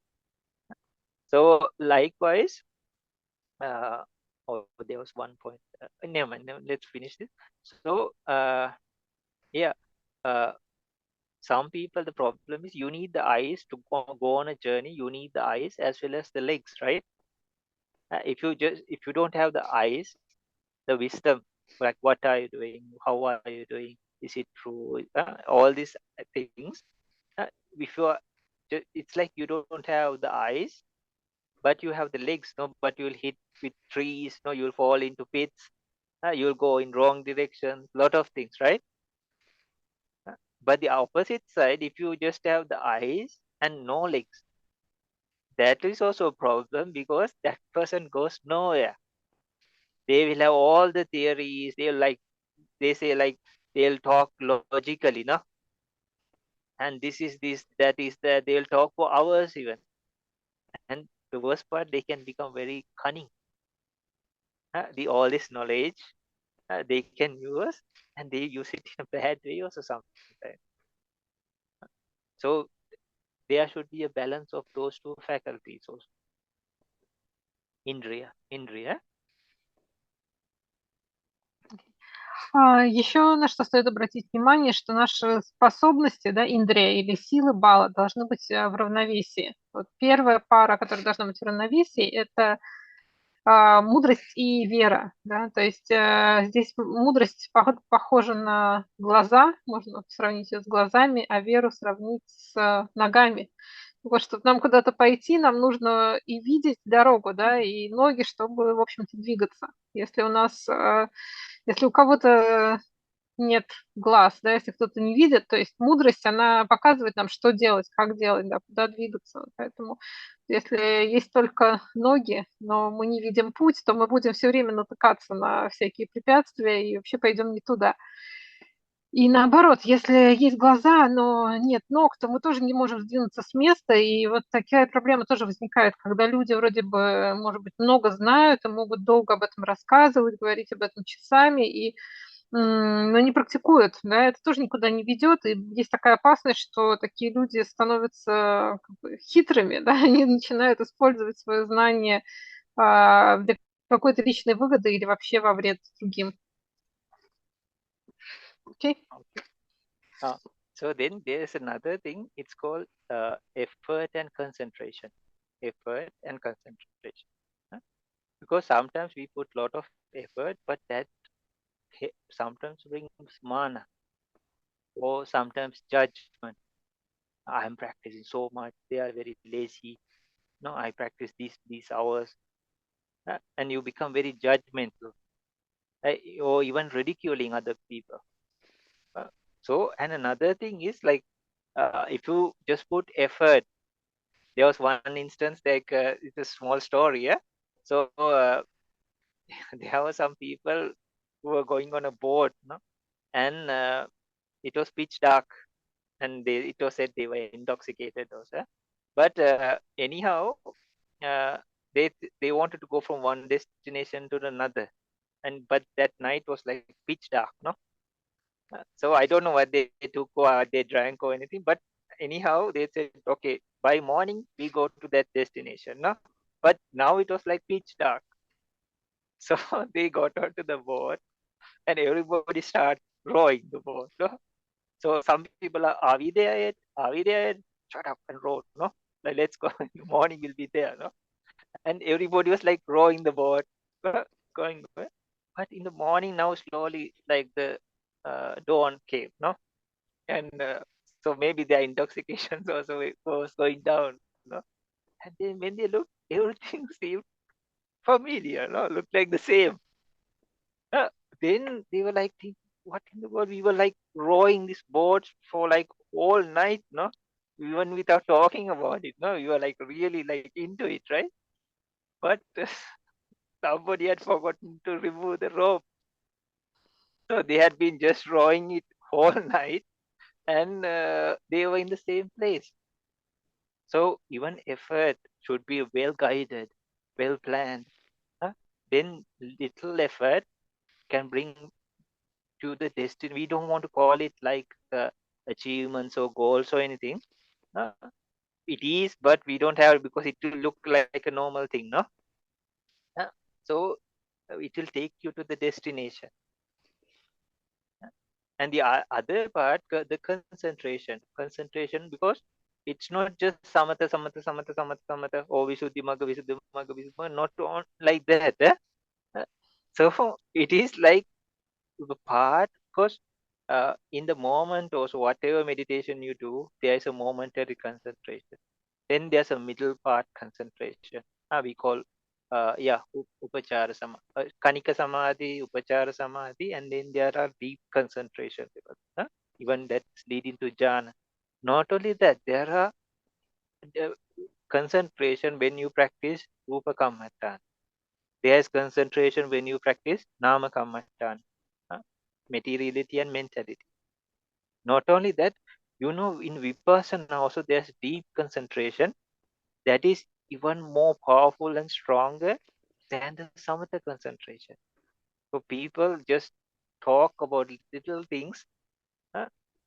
So likewise, oh, there was one point. Never mind. Let's finish this. So yeah, some people, the problem is you need the eyes to go on a journey. You need the eyes as well as the legs, right? If you don't have the eyes, the wisdom, like what are you doing, how are you doing, is it true, all these things, if you are, it's like you don't have the eyes, but you have the legs, no, but you'll hit with trees, no, you'll fall into pits, you'll go in wrong direction, lot of things, right? But the opposite side, if you just have the eyes and no legs, that is also a problem, because that person goes nowhere. They will have all the theories, they say like they'll talk logically, no, and this is this, that is that, they'll talk for hours even, and the worst part, they can become very cunning. The all this knowledge, they can use, and they use it in a bad way also sometimes. So there should be a balance of those two faculties also. Indriya. Еще на что стоит обратить внимание, что наши способности, да, индрия или силы бала должны быть в равновесии. Вот первая пара, которая должна быть в равновесии, это мудрость и вера, да, то есть здесь мудрость похожа на глаза, можно сравнить ее с глазами, а веру сравнить с ногами. Вот, чтобы нам куда-то пойти, нам нужно и видеть дорогу, да, и ноги, чтобы, в общем-то, двигаться. Если у кого-то нет глаз, да, если кто-то не видит, то есть мудрость, она показывает нам, что делать, как делать, да, куда двигаться. Поэтому если есть только ноги, но мы не видим путь, то мы будем все время натыкаться на всякие препятствия и вообще пойдем не туда. И наоборот, если есть глаза, но нет ног, то мы тоже не можем сдвинуться с места. И вот такая проблема тоже возникает, когда люди вроде бы, может быть, много знают и могут долго об этом рассказывать, говорить об этом часами, но не практикуют, да, это тоже никуда не ведет, и есть такая опасность, что такие люди становятся как бы хитрыми, да, они начинают использовать свое знание для какой-то личной выгоды или вообще во вред другим. Okay? So then there's another thing, it's called effort and concentration. Effort and concentration. Because sometimes we put a lot of effort, but that sometimes brings mana, or sometimes judgment. I'm practicing so much, they are very lazy. No, I practice these hours. And you become very judgmental, or even ridiculing other people. So, and another thing is like, if you just put effort, there was one instance, like it's a small story, yeah. So there were some people who were going on a boat, no, and it was pitch dark, and it was said they were intoxicated also. But anyhow, they wanted to go from one destination to another, but that night was like pitch dark, no. So I don't know what they took or they drank or anything, but anyhow they said, okay, by morning we go to that destination, no. But now it was like pitch dark, so they got onto the boat and everybody started rowing the boat, no? So some people are we there yet? Are we there yet? Shut up and row, no? Like, let's go. In the morning we'll be there, no? And everybody was like rowing the boat, going. But in the morning now, slowly, like the dawn came, no? And so maybe their intoxications also was going down, no? And then when they looked, everything seemed familiar, no? Looked like the same. Then they were like, what in the world? We were like rowing this boat for like all night, no? Even without talking about it, no? We were like really like into it, right? But somebody had forgotten to remove the rope. So they had been just rowing it all night, and they were in the same place. So even effort should be well guided, well planned. Then little effort can bring to the destiny. We don't want to call it like achievements or goals or anything. It is, but we don't have it because it will look like a normal thing, no? So it will take you to the destination. And the other part, the concentration, because it's not just samatha, or visuddhi magga, not on like that. So it is like the part, because in the moment also, whatever meditation you do, there is a momentary concentration. Then there's a middle part concentration. We call upachara samadhi, kanika samadhi, upachara samadhi, and then there are deep concentration. Even that's leading to jhana. Not only that, there are concentration when you practice rupa kammatthana. There is concentration when you practice nama kammatthana, materiality and mentality. Not only that, in vipassana also there's deep concentration that is even more powerful and stronger than the samatha concentration. So people just talk about little things,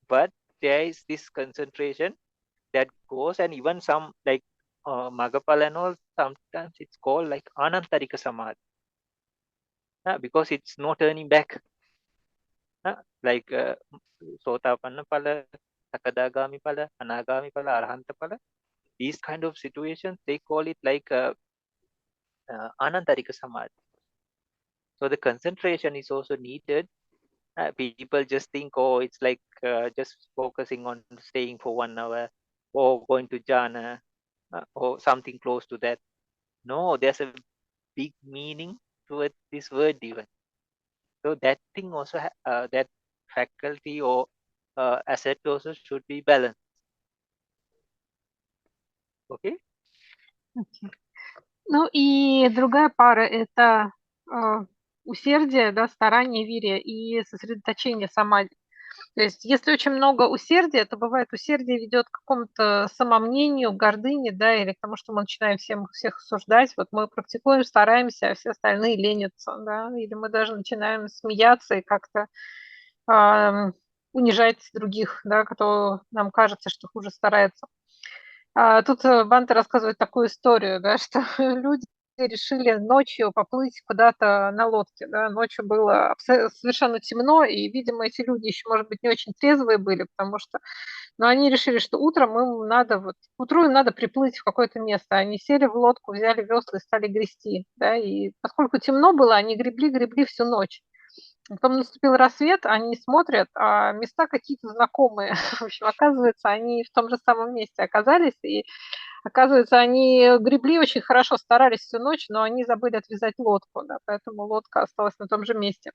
but there is this concentration that goes, and even some like Magapala and all, sometimes it's called like Anantarika Samadhi, because it's no turning back. Like Sotapanna Pala, Sakadagami Pala, Anagami Pala, Arhanta Pala, these kind of situations, they call it like Anantarika Samadhi. So the concentration is also needed. People just think, oh, it's like just focusing on staying for 1 hour or going to jhana or something close to that. No, there's a big meaning towards this word even. So that thing also, that faculty or asset also should be balanced. Okay? Ну и другая пара – это усердие, да, старание, вирья и сосредоточение самади. То есть если очень много усердия, то бывает усердие ведет к какому-то самомнению, гордыне, да, или к тому, что мы начинаем всех осуждать. Вот мы практикуем, стараемся, а все остальные ленятся, да, или мы даже начинаем смеяться и как-то унижать других, да, кто нам кажется, что хуже старается. Тут Бханте рассказывает такую историю, да, что люди решили ночью поплыть куда-то на лодке. Да. Ночью было совершенно темно, и, видимо, эти люди еще, может быть, не очень трезвые были, потому что, но они решили, что утром им надо, к утру им надо приплыть в какое-то место. Они сели в лодку, взяли весла и стали грести. Да, и поскольку темно было, они гребли всю ночь. Потом наступил рассвет, они смотрят, а места какие-то знакомые. В общем, оказывается, они в том же самом месте оказались, и оказывается, они гребли очень хорошо, старались всю ночь, но они забыли отвязать лодку, да, поэтому лодка осталась на том же месте.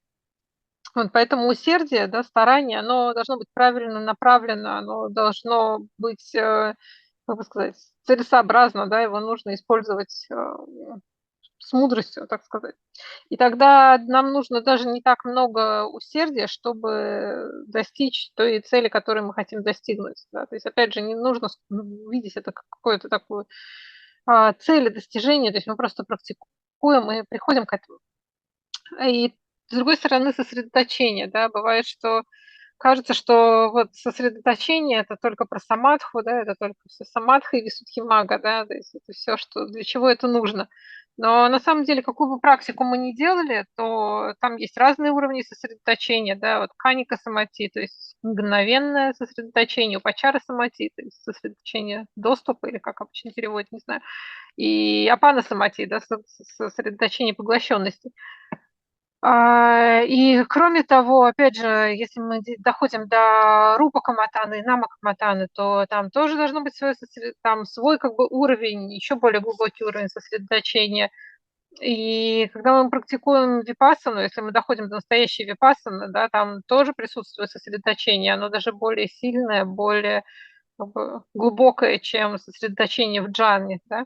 Вот, поэтому усердие, да, старание, оно должно быть правильно направлено, оно должно быть, как бы сказать, целесообразно, да, его нужно использовать с мудростью, так сказать. И тогда нам нужно даже не так много усердия, чтобы достичь той цели, которую мы хотим достигнуть. Да. То есть, опять же, не нужно видеть это как какую-то такую цель и достижение, то есть мы просто практикуем и приходим к этому. И с другой стороны, сосредоточение. Да. Бывает, что кажется, что вот сосредоточение – это только про самадху, да, это только все самадха и висудхимага, да, то есть это все, что, для чего это нужно. Но на самом деле, какую бы практику мы ни делали, то там есть разные уровни сосредоточения, да, вот каника самати, то есть мгновенное сосредоточение, упачара самати, то есть сосредоточение доступа, или как обычно переводят, не знаю, и апана самати, да, сосредоточение поглощенности. И кроме того, опять же, если мы доходим до рупа каматаны и нама каматаны, то там тоже должно быть свой как бы уровень, еще более глубокий уровень сосредоточения. И когда мы практикуем випассану, если мы доходим до настоящей випассаны, да, там тоже присутствует сосредоточение, оно даже более сильное, более как бы глубокое, чем сосредоточение в джане. Да.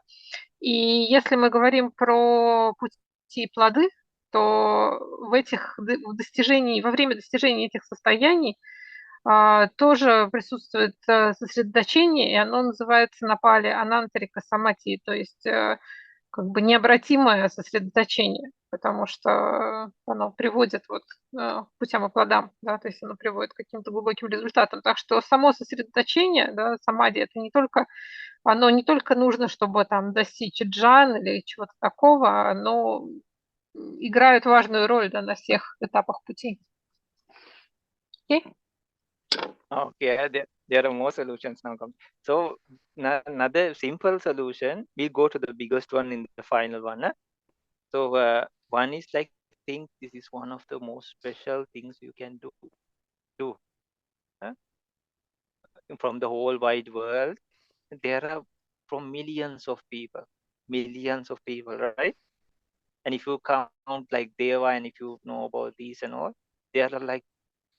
И если мы говорим про пути и плоды, то во время достижения этих состояний тоже присутствует сосредоточение, и оно называется на пали анантарика самати, то есть как бы необратимое сосредоточение, потому что оно приводит вот к путям и плодам, да, то есть оно приводит к каким-то глубоким результатам. Так что само сосредоточение, да, самади, это не только, оно не только нужно, чтобы там достичь джан или чего-то такого, оно играет важную роль, да, на всех этапах пути. Окей? Okay, there are more solutions now. So another simple solution, we'll go to the biggest one in the final one. So one is like, think this is one of the most special things you can do. From the whole wide world, there are from millions of people, right? And if you count like Deva, and if you know about these and all, there are like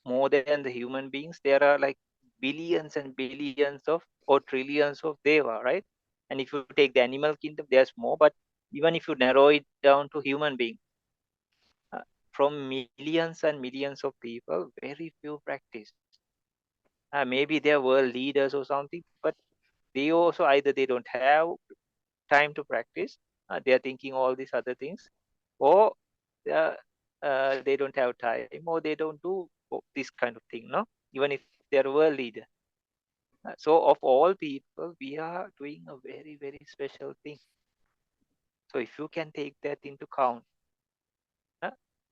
more than the human beings, there are like billions and billions of or trillions of Deva, right? And if you take the animal kingdom, there's more, but even if you narrow it down to human beings, from millions and millions of people, very few practice. Maybe they're world leaders or something, but they also either they don't have time to practice, they are thinking all these other things, or they don't have time, or they don't do this kind of thing, no? Even if they're a world leader. So of all people, we are doing a very, very special thing. So if you can take that into account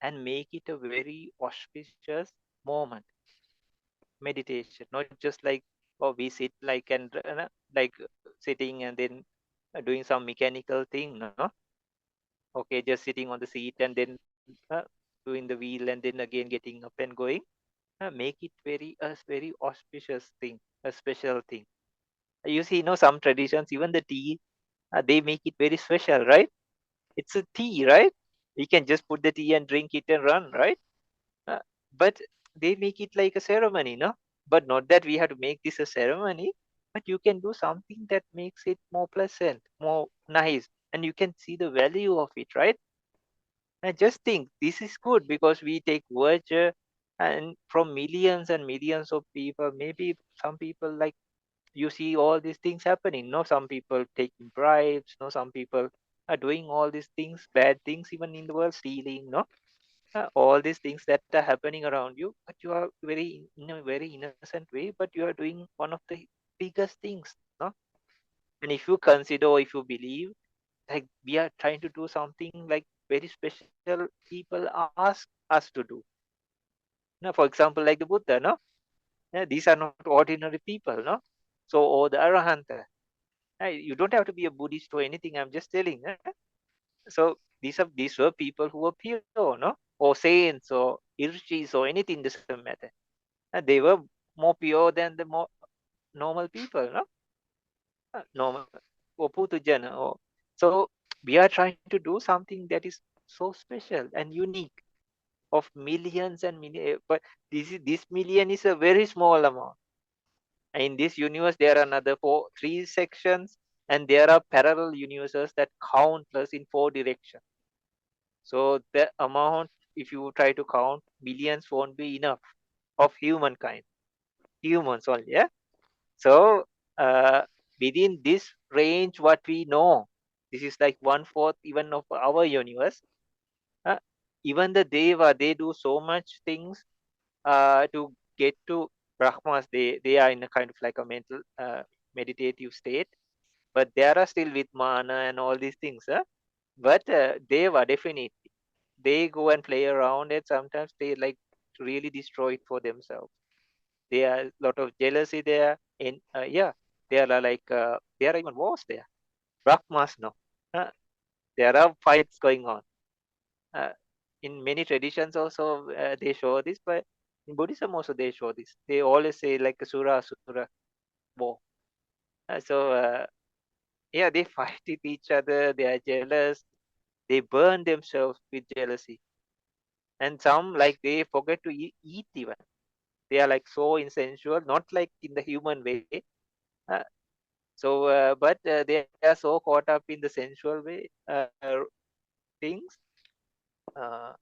and make it a very auspicious moment, meditation, not just like, oh, we sit like and like sitting and then doing some mechanical thing, no? Okay, just sitting on the seat and then doing the wheel and then again getting up and going. Make it very auspicious thing, a special thing. You see, some traditions, even the tea, they make it very special, right? It's a tea, right? You can just put the tea and drink it and run, right? But they make it like a ceremony, no? But not that we have to make this a ceremony, but you can do something that makes it more pleasant, more nice, and you can see the value of it, right? I just think this is good because we take virtue and from millions and millions of people, maybe some people like you see all these things happening. No, some people taking bribes, no, some people are doing all these things, bad things, even in the world, stealing, no, all these things that are happening around you, but you are very in a very innocent way, but you are doing one of the biggest things, no. And if you consider, or if you believe, like we are trying to do something like very special, people ask us to do. Now, for example, like the Buddha, no, these are not ordinary people, no. So, or the Arahanta, you don't have to be a Buddhist or anything. I'm just telling. So these were people who were pure, no, or saints or rishis or anything doesn't matter. They were more pure than the more normal people, no, normal or putujana. Or so we are trying to do something that is so special and unique, of millions and millions. But this million is a very small amount. In this universe, there are another three sections, and there are parallel universes that countless in 4 directions. So the amount, if you try to count, millions won't be enough of humankind, humans only. Yeah. So within this range, what we know, this is like 1/4 even of our universe. Uh, Even the Deva, they do so much things to get to Brahmas. They are in a kind of like a mental meditative state, but they are still with mana and all these things. But Deva, definitely, they go and play around, and sometimes they like really destroy it for themselves. There are a lot of jealousy there, and yeah, there are like there are even wars there. Brahmas, no, there are fights going on. In many traditions also they show this, but in Buddhism also they show this. They always say like Asura war. So yeah, they fight with each other. They are jealous. They burn themselves with jealousy, and some like they forget to eat even. They are like so insensual, not like in the human way. Uh, but they are so caught up in the sensual way things, uh,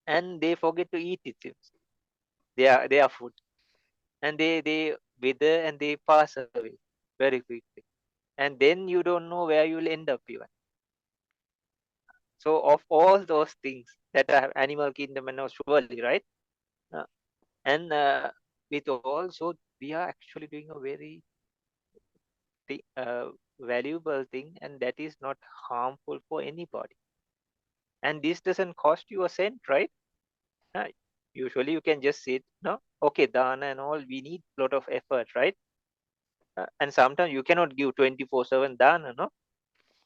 and they forget to eat. It seems they are food, and they wither and they pass away very quickly, and then you don't know where you'll end up even. So of all those things that are animal kingdom and all, surely, right? And with all, so we are actually doing a very valuable thing, and that is not harmful for anybody. And this doesn't cost you a cent, right? Usually you can just sit, no? Okay, dana and all, we need a lot of effort, right? And sometimes you cannot give 24/7 dana, no?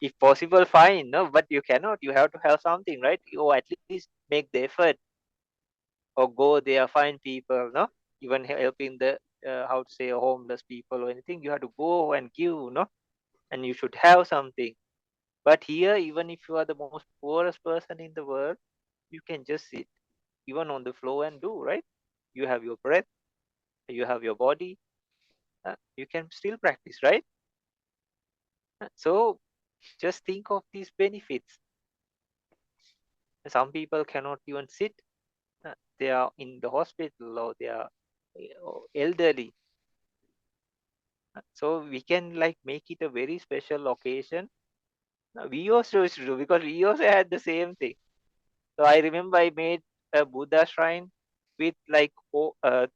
If possible, fine, no? But you cannot. You have to have something, right? You at least make the effort, or go there, find people, no? Even helping the how to say homeless people or anything, you have to go and give, no? And you should have something. But here, even if you are the most poorest person in the world, you can just sit, even on the floor, and do, right? You have your breath, you have your body, you can still practice, right? So just think of these benefits. Some people cannot even sit. They are in the hospital, or they are elderly. So we can like make it a very special occasion. We also used to do, because we also had the same thing. So I remember I made a Buddha shrine with like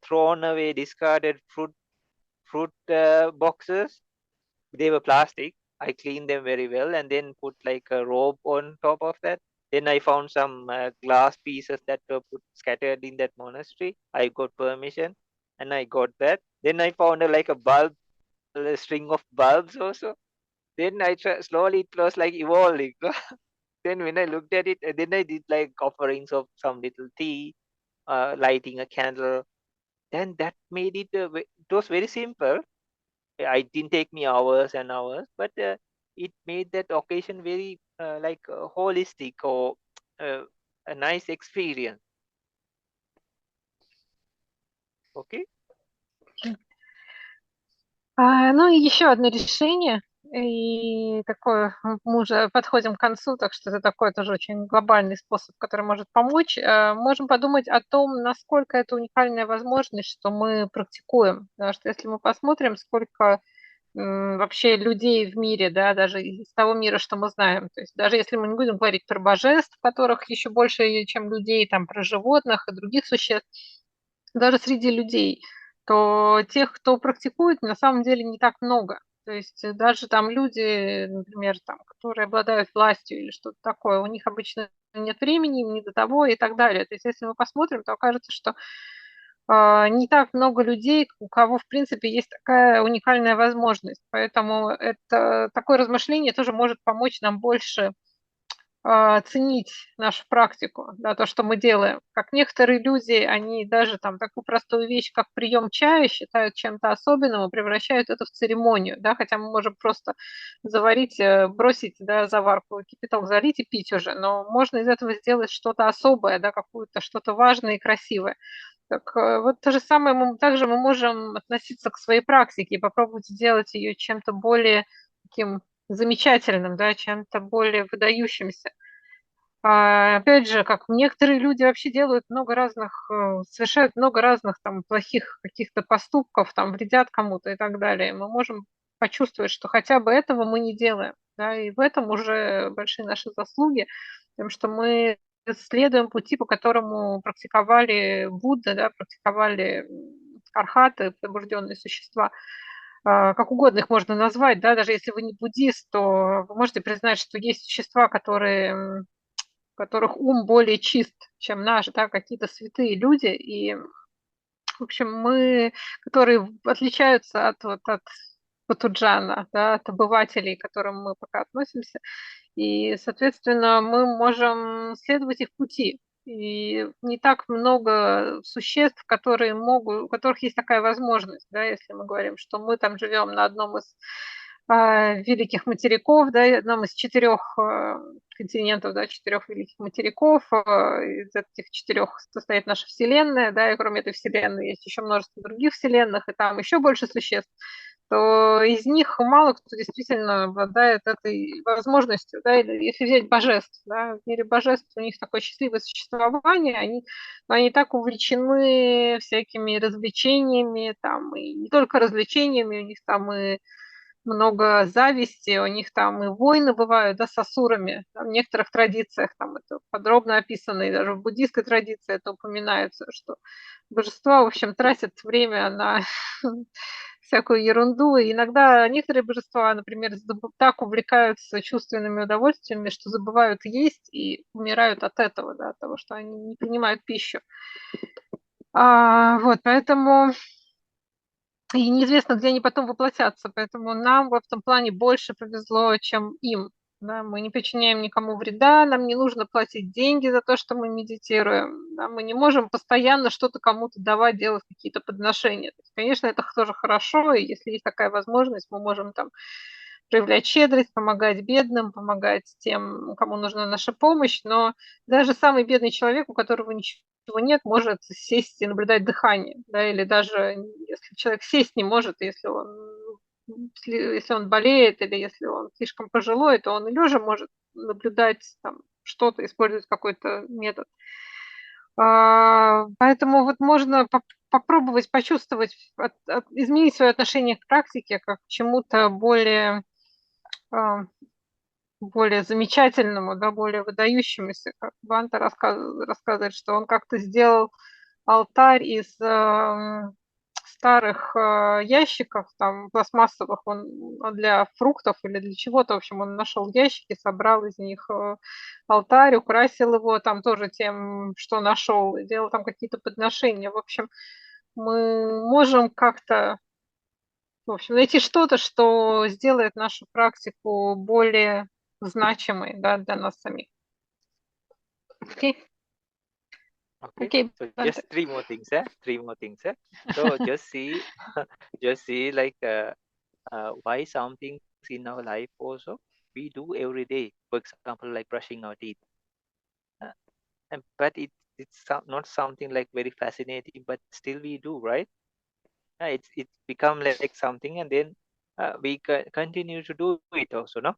thrown away discarded fruit boxes. They were plastic. I cleaned them very well and then put like a robe on top of that. Then I found some glass pieces that were scattered in that monastery. I got permission and I got that. Then I found like a bulb, a string of bulbs also. Then I slowly it was like evolving. Then when I looked at it, then I did like offerings of some little tea, lighting a candle. Then that made it. It was very simple. It didn't take me hours and hours, but it made that occasion very holistic, or a nice experience. Okay. Ну и еще одно решение, и такое, мы уже подходим к концу, так что это такой тоже очень глобальный способ, который может помочь. Можем подумать о том, насколько это уникальная возможность, что мы практикуем. Потому что если мы посмотрим, сколько вообще людей в мире, да, даже из того мира, что мы знаем. То есть даже если мы не будем говорить про божеств, которых еще больше, чем людей, там, про животных и других существ, даже среди людей, то тех, кто практикует, на самом деле не так много. То есть даже там люди, например, там, которые обладают властью или что-то такое, у них обычно нет времени, им не до того и так далее. То есть если мы посмотрим, то окажется, что не так много людей, у кого, в принципе, есть такая уникальная возможность. Поэтому это такое размышление тоже может помочь нам больше ценить нашу практику, да, то, что мы делаем. Как некоторые люди, они даже там такую простую вещь, как прием чая, считают чем-то особенным и превращают это в церемонию, да, хотя мы можем просто заварить, бросить, да, заварку, кипяток залить и пить уже, но можно из этого сделать что-то особое, да, какое-то что-то важное и красивое. Так вот то же самое также мы можем относиться к своей практике и попробовать сделать ее чем-то более таким замечательным, да, чем-то более выдающимся. Опять же, как некоторые люди вообще делают много разных, совершают много разных там плохих каких-то поступков, там вредят кому-то и так далее. Мы можем почувствовать, что хотя бы этого мы не делаем, да, и в этом уже большие наши заслуги, потому что мы следуем пути, по которому практиковали Будда, да, практиковали архаты, пробужденные существа. Как угодно их можно назвать, да, даже если вы не буддист, то вы можете признать, что есть существа, у которых ум более чист, чем наш, да, какие-то святые люди, и, в общем, мы, которые отличаются от патуджана, да, от обывателей, к которым мы пока относимся, и, соответственно, мы можем следовать их пути. И не так много существ, у которых есть такая возможность, да, если мы говорим, что мы там живем на одном из великих материков, да, одном из 4 континентов, да, 4 великих материков. Из этих 4 состоит наша Вселенная, да, и кроме этой Вселенной есть еще множество других вселенных, и там еще больше существ, то из них мало кто действительно обладает этой возможностью, да, или если взять божеств, да, в мире божеств у них такое счастливое существование, они так увлечены всякими развлечениями, там, и не только развлечениями, у них там и много зависти, у них там и войны бывают, да, с асурами. Там в некоторых традициях там это подробно описано, и даже в буддийской традиции это упоминается, что божества, в общем, тратят время на всякую ерунду. И иногда некоторые божества, например, так увлекаются чувственными удовольствиями, что забывают есть и умирают от этого, да, от того, что они не принимают пищу. Вот, поэтому и неизвестно, где они потом воплотятся, поэтому нам в этом плане больше повезло, чем им. Да, мы не причиняем никому вреда, нам не нужно платить деньги за то, что мы медитируем. Да, мы не можем постоянно что-то кому-то давать, делать какие-то подношения. То есть, конечно, это тоже хорошо, и если есть такая возможность, мы можем там проявлять щедрость, помогать бедным, помогать тем, кому нужна наша помощь, но даже самый бедный человек, у которого ничего нет, может сесть и наблюдать дыхание, да, или даже если человек сесть не может, если он болеет или если он слишком пожилой, то он и лежа может наблюдать там что-то, использовать какой-то метод. Поэтому вот можно попробовать почувствовать, изменить свое отношение к практике как к чему-то более замечательному, да, более выдающемуся. Как Бханте рассказывает, что он как-то сделал алтарь из старых ящиков, там, пластмассовых, он для фруктов или для чего-то, в общем, он нашел ящики, собрал из них алтарь, украсил его там тоже тем, что нашел, и делал там какие-то подношения. В общем, мы можем как-то, в общем, найти что-то, что сделает нашу практику более значимой, да, для нас самих. Окей? Okay, Окей, so Бханте. just three more things, eh? Three more things, eh? So just see like why some things in our life also we do every day. For example, like brushing our teeth, but it's not something like very fascinating, but still we do, right? It's become like something, and then we continue to do it also, no?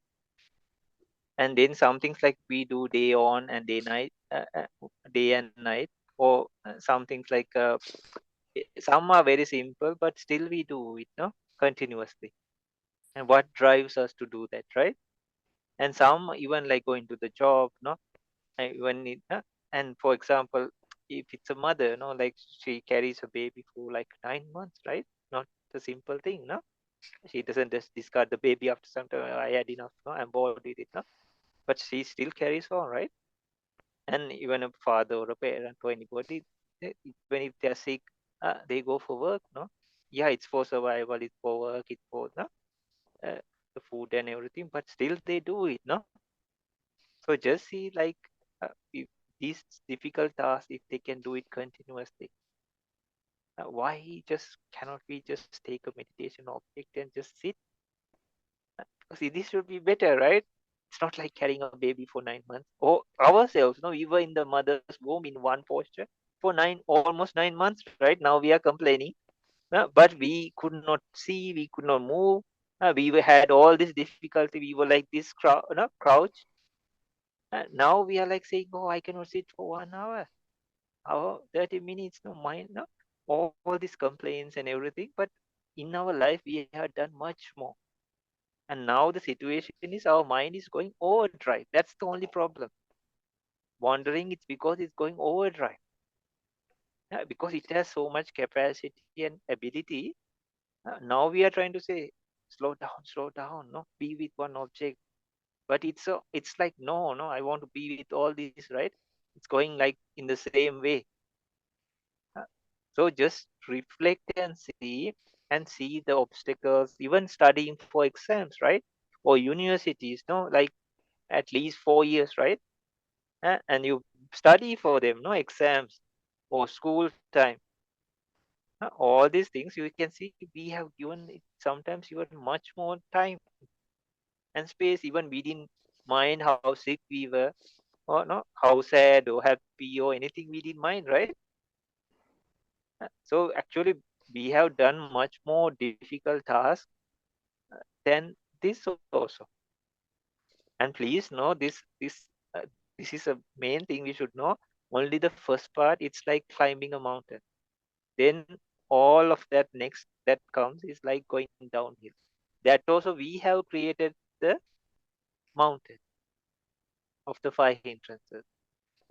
And then some things like we do day on and day and night, or some things like some are very simple, but still we do it, no, continuously. And what drives us to do that, right? And some even like going to the job, no, and for example, if it's a mother, no, like she carries a baby for like 9 months, right? Not a simple thing, no. She doesn't just discard the baby after some time. I had enough, no, I'm bored with it, no. But she still carries on, right? And even a father or a parent or anybody, even if they're sick, they go for work, no? Yeah, it's for survival, it's for work, it's for no? The food and everything, but still they do it, no? So just see like if these difficult tasks, if they can do it continuously, why just cannot we just take a meditation object and just sit? See, this should be better, right? It's not like carrying a baby for 9 months. Or ourselves, no, we were in the mother's womb in one posture for almost 9 months, right? Now we are complaining, but we could not see, we could not move. Had all this difficulty. We were like this crouch. Now we are like saying, "Oh, I cannot sit for 1 hour, 30 minutes." No mind, no, all these complaints and everything. But in our life, we have done much more. And now the situation is our mind is going overdrive. That's the only problem. Wandering, it's because it's going overdrive. Because it has so much capacity and ability. Now we are trying to say, slow down, no, be with one object. But it's like, no, I want to be with all these, right? It's going like in the same way. So just reflect and see the obstacles, even studying for exams, right? Or universities, no, like at least 4 years, right? And you study for them, no, exams or school time. All these things you can see we have given it sometimes even much more time and space. Even we didn't mind how sick we were, or no, how sad or happy or anything we didn't mind, right? So actually we have done much more difficult tasks than this also. And please know this is a main thing we should know. Only the first part, it's like climbing a mountain. Then all of that next that comes is like going downhill. that also we have created the mountain of the 5 hindrances.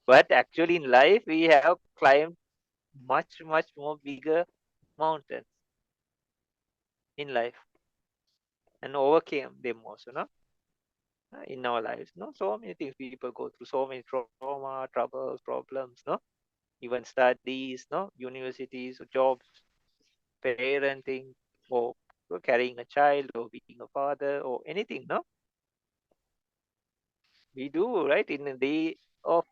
But actually in life, we have climbed much more bigger mountains in life and overcame them also, no? In our lives, no? So many things people go through, so many trauma, troubles, problems, no? Even studies, no? Universities, jobs, parenting, or carrying a child, or being a father, or anything, no? We do, right? In a day of,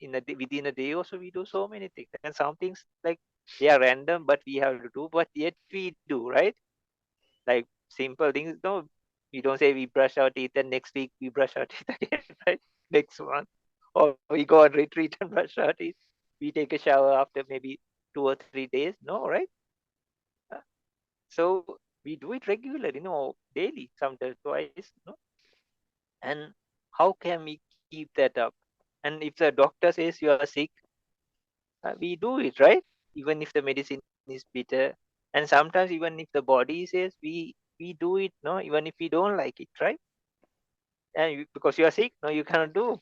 within a day also, we do so many things. And some things, like, they are random, but we have to do, but yet we do, right? Like simple things, no? We don't say we brush our teeth and next week we brush our teeth again, right? Next month. Or we go on retreat and brush our teeth. We take a shower after maybe 2 or 3 days. No, right? So we do it regularly, daily, sometimes twice, no? And how can we keep that up? And if the doctor says you are sick, we do it, right? Even if the medicine is bitter. And sometimes even if the body says, we do it, no, even if we don't like it, right? And because you are sick, no, you cannot do.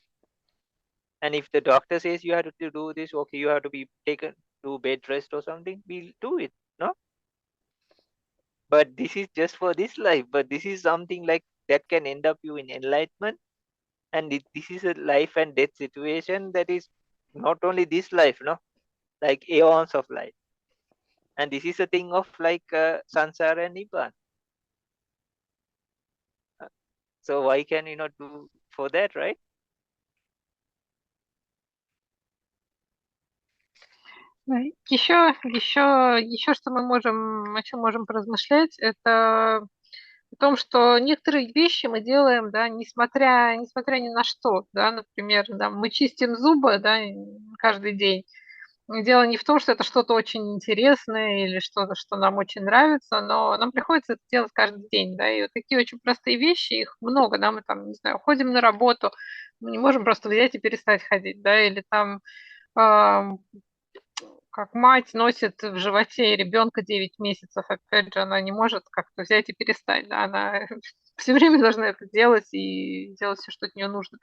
And if the doctor says you have to do this, okay, you have to be taken to bed rest or something, we'll do it, no? But this is just for this life. But this is something like that can end up you in enlightenment. And this is a life and death situation that is not only this life, no, like aeons of life. And this is a thing of like sansara and nibbana. So why can we not do for that, right? Еще что мы можем, о чем можем поразмышлять, это о том, что некоторые вещи мы делаем, да, несмотря ни на что, да, например, да, мы чистим зубы, да, каждый день. Дело не в том, что это что-то очень интересное или что-то, что нам очень нравится, но нам приходится это делать каждый день, да, и вот такие очень простые вещи, их много, да, мы там, не знаю, ходим на работу, мы не можем просто взять и перестать ходить, да, или там как мать носит в животе ребенка 9 месяцев, опять же, она не может как-то взять и перестать, да, она все время должна это делать и делать все, что от нее нужно.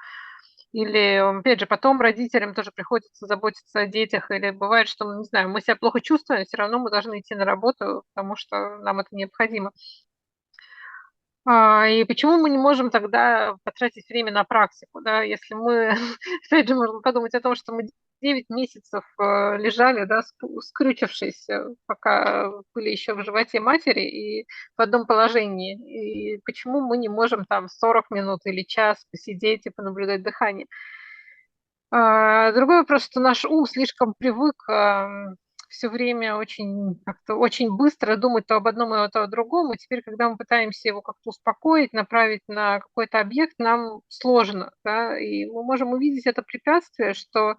Или, опять же, потом родителям тоже приходится заботиться о детях, или бывает, что, не знаю, мы себя плохо чувствуем, все равно мы должны идти на работу, потому что нам это необходимо. И почему мы не можем тогда потратить время на практику, да, если мы, опять же, можно подумать о том, что мы 9 месяцев лежали, да, скрючившись, пока были еще в животе матери и в одном положении. И почему мы не можем там 40 минут или час посидеть и понаблюдать дыхание? Другой вопрос, что наш ум слишком привык все время очень быстро думать то об одном, то о другом. И теперь, когда мы пытаемся его как-то успокоить, направить на какой-то объект, нам сложно. Да? И мы можем увидеть это препятствие, что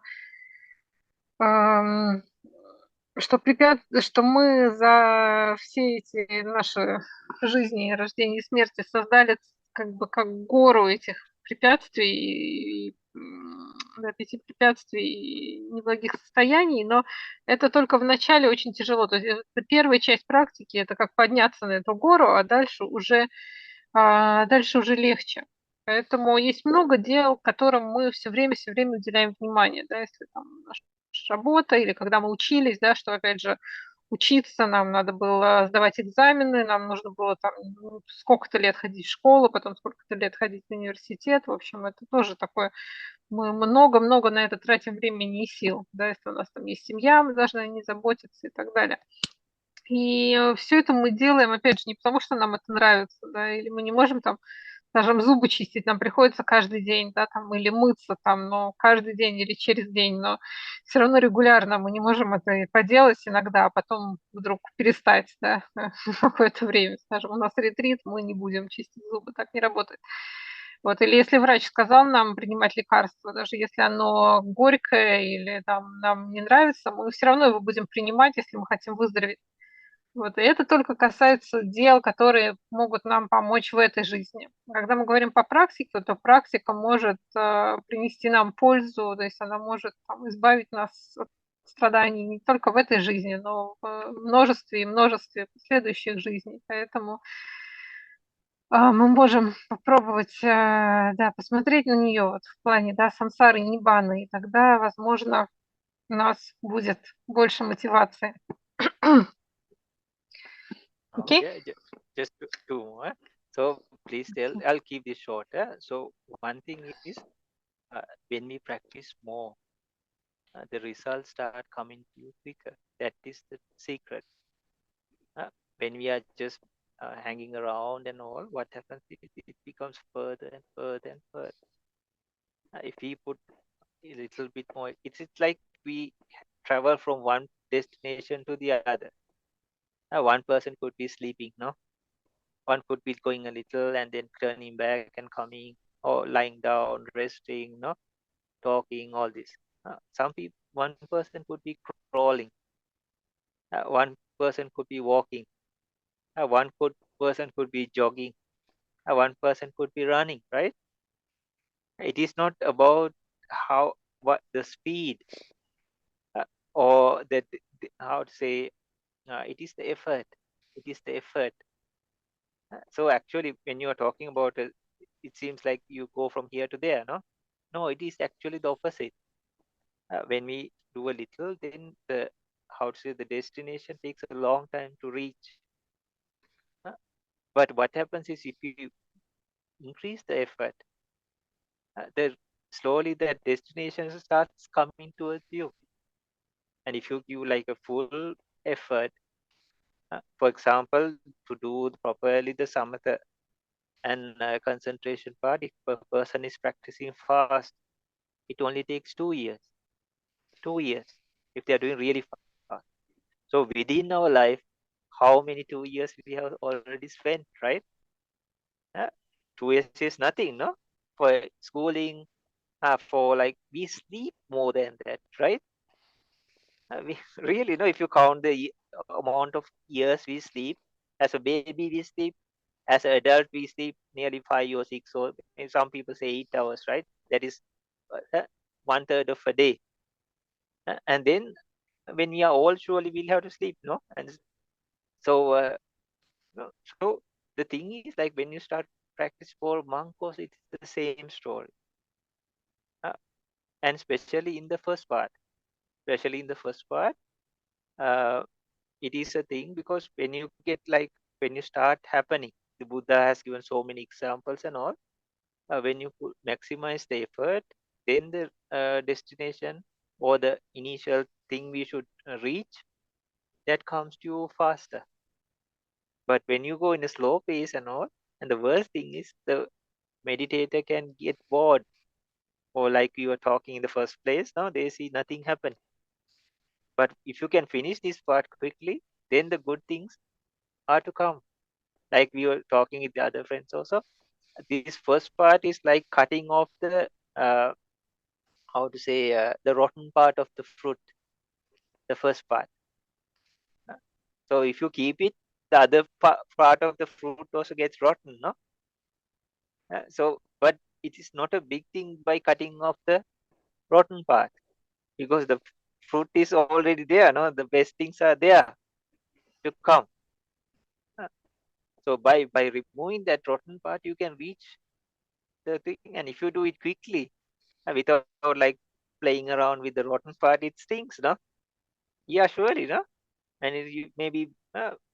мы за все эти наши жизни, рождения и смерти создали как гору этих препятствий, да, 5 препятствий и неблагих состояний, но это только в начале очень тяжело. То есть это первая часть практики, это как подняться на эту гору, а дальше уже легче. Поэтому есть много дел, которым мы все время уделяем внимание. Да, если там наша работа или когда мы учились, да, что, опять же, учиться, нам надо было сдавать экзамены, нам нужно было там сколько-то лет ходить в школу, потом сколько-то лет ходить в университет. В общем, это тоже такое, мы много-много на это тратим времени и сил. Да, если у нас там есть семья, мы должны о ней заботиться и так далее. И все это мы делаем, опять же, не потому, что нам это нравится, да, или мы не можем там, скажем, зубы чистить, нам приходится каждый день, да, там, или мыться там, но каждый день или через день, но все равно регулярно мы не можем это поделать иногда, а потом вдруг перестать, да, на какое-то время, скажем, у нас ретрит, мы не будем чистить зубы, так не работает. Вот, или если врач сказал нам принимать лекарство, даже если оно горькое или там нам не нравится, мы все равно его будем принимать, если мы хотим выздороветь. Вот, и это только касается дел, которые могут нам помочь в этой жизни. Когда мы говорим по практике, то практика может принести нам пользу, то есть она может там, избавить нас от страданий не только в этой жизни, но в множестве и множестве последующих жизней. Поэтому мы можем попробовать, да, посмотреть на нее вот в плане, да, сансары, ниббаны, и тогда, возможно, у нас будет больше мотивации. Окей? Okay, just two more. So please tell, I'll keep this short. So one thing is, when we practice more, the results start coming to you quicker. That is the secret. When we are just hanging around and all, what happens is it becomes further and further and further. If we put a little bit more, it's like we travel from one destination to the other. One person could be sleeping, no? One could be going a little and then turning back and coming, or lying down, resting, no, talking, all this. Some people, one person could be crawling, one person could be walking, person could be jogging, one person could be running, right? It is not about what the speed, or that, how to say, it is the effort. It is the effort. So actually, when you are talking about it, it seems like you go from here to there, no? No, it is actually the opposite. When we do a little, then the, how to say, the destination takes a long time to reach. But what happens is, if you increase the effort, the slowly that destination starts coming towards you. And if you give like a full effort, for example, to do properly the samatha and concentration part, if a person is practicing fast, it only takes 2 years. 2 years if they are doing really fast. So within our life, how many 2 years we have already spent, right? 2 years is nothing, no? For schooling, for like, we sleep more than that, right? We really, if you count the amount of years we sleep, as a baby we sleep, as an adult we sleep nearly 5 or 6, or some people say 8 hours, right? That is 1/3 of a day. And then when we are old, surely we'll have to sleep, no? And so, so the thing is, like, when you start practice for monk course, it's the same story. And especially in the first part, it is a thing, because when you get, like, when you start happening, the Buddha has given so many examples and all. When you maximize the effort, then the destination or the initial thing we should reach, that comes to you faster. But when you go in a slow pace and all, and the worst thing is, the meditator can get bored, or like you were talking in the first place, now they see nothing happen. But if you can finish this part quickly, then the good things are to come. Like we were talking with the other friends also, this first part is like cutting off the, how to say, the rotten part of the fruit, the first part. So if you keep it, the other part of the fruit also gets rotten, no? But it is not a big thing by cutting off the rotten part, because the fruit is already there, no? The best things are there to come. So by removing that rotten part, you can reach the thing. And if you do it quickly, without like playing around with the rotten part, it stinks, no? Yeah, surely, no? And you maybe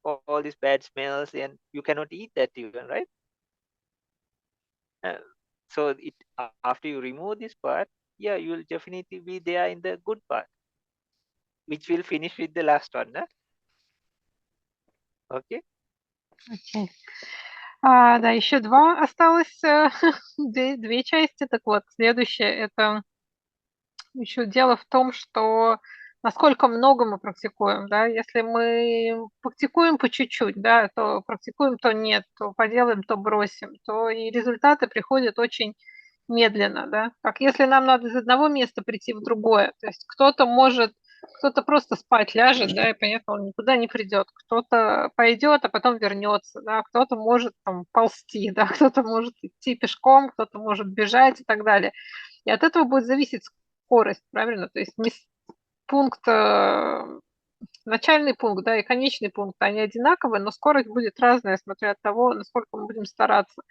all these bad smells, and you cannot eat that even, right? So after you remove this part, yeah, you will definitely be there in the good part, which will finish with the last one, no? Okay. Окей. Да, еще два осталось, две части. Так вот, следующее – это еще дело в том, что насколько много мы практикуем, да. Если мы практикуем по чуть-чуть, да, то практикуем, то нет, то поделаем, то бросим, то и результаты приходят очень медленно, да. Как если нам надо из одного места прийти в другое. То есть кто-то просто спать ляжет, да, и понятно, он никуда не придет. Кто-то пойдет, а потом вернется, да, кто-то может там ползти, да, кто-то может идти пешком, кто-то может бежать и так далее. И от этого будет зависеть скорость, правильно? То есть пункт начальный пункт, да, и конечный пункт, они одинаковые, но скорость будет разная, смотря от того, насколько мы будем стараться.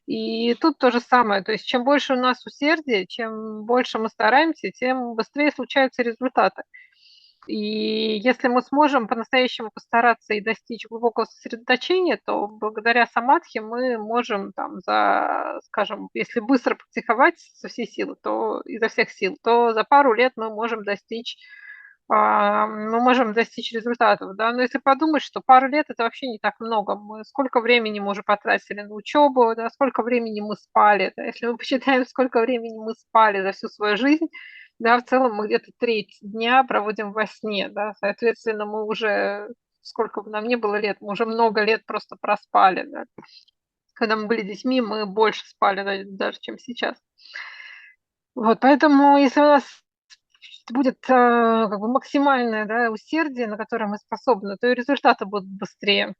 И тут то же самое, то есть чем больше у нас усердия, чем больше мы стараемся, тем быстрее случаются результаты. И если мы сможем по-настоящему постараться и достичь глубокого сосредоточения, то благодаря самадхи мы можем там скажем, если быстро практиковать со всей силы, то изо всех сил, то за пару лет мы можем достичь результатов, да. Но если подумать, что пару лет это вообще не так много, мы сколько времени мы уже потратили на учебу, да, сколько времени мы спали, да, если мы посчитаем, сколько времени мы спали за всю свою жизнь, да, в целом мы где-то треть дня проводим во сне, да, соответственно, мы уже, сколько бы нам ни было лет, мы уже много лет просто проспали, да. Когда мы были детьми, мы больше спали даже, чем сейчас. Вот, поэтому если у нас будет как бы максимальное, да, усердие, на которое мы способны, то и результаты будут быстрее.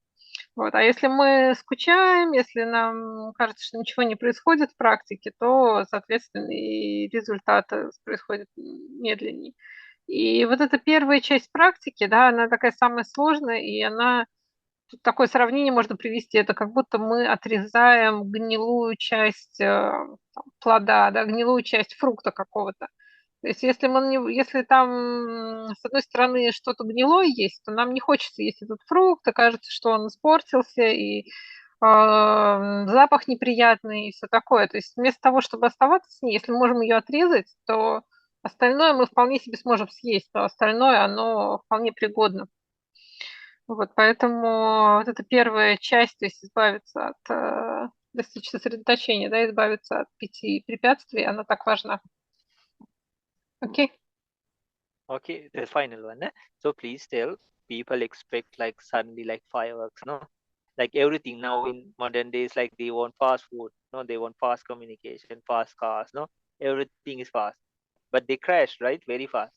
Вот. А если мы скучаем, если нам кажется, что ничего не происходит в практике, то, соответственно, и результаты происходят медленнее. И вот эта первая часть практики, да, она такая самая сложная, и тут такое сравнение можно привести, это как будто мы отрезаем гнилую часть плода, да, гнилую часть фрукта какого-то. То есть если там с одной стороны что-то гнилое есть, то нам не хочется есть этот фрукт, и кажется, что он испортился, и запах неприятный, и все такое. То есть вместо того, чтобы оставаться с ней, если мы можем ее отрезать, то остальное мы вполне себе сможем съесть, то остальное, оно вполне пригодно. Вот, поэтому вот эта первая часть, то есть избавиться от достичь сосредоточения, да, избавиться от 5 препятствий, она так важна. Окей? Okay, the final one. So please tell, people expect like suddenly like fireworks, no? Like everything now in modern days, like they want fast food, no? They want fast communication, fast cars, no? Everything is fast, but they crash, right? Very fast.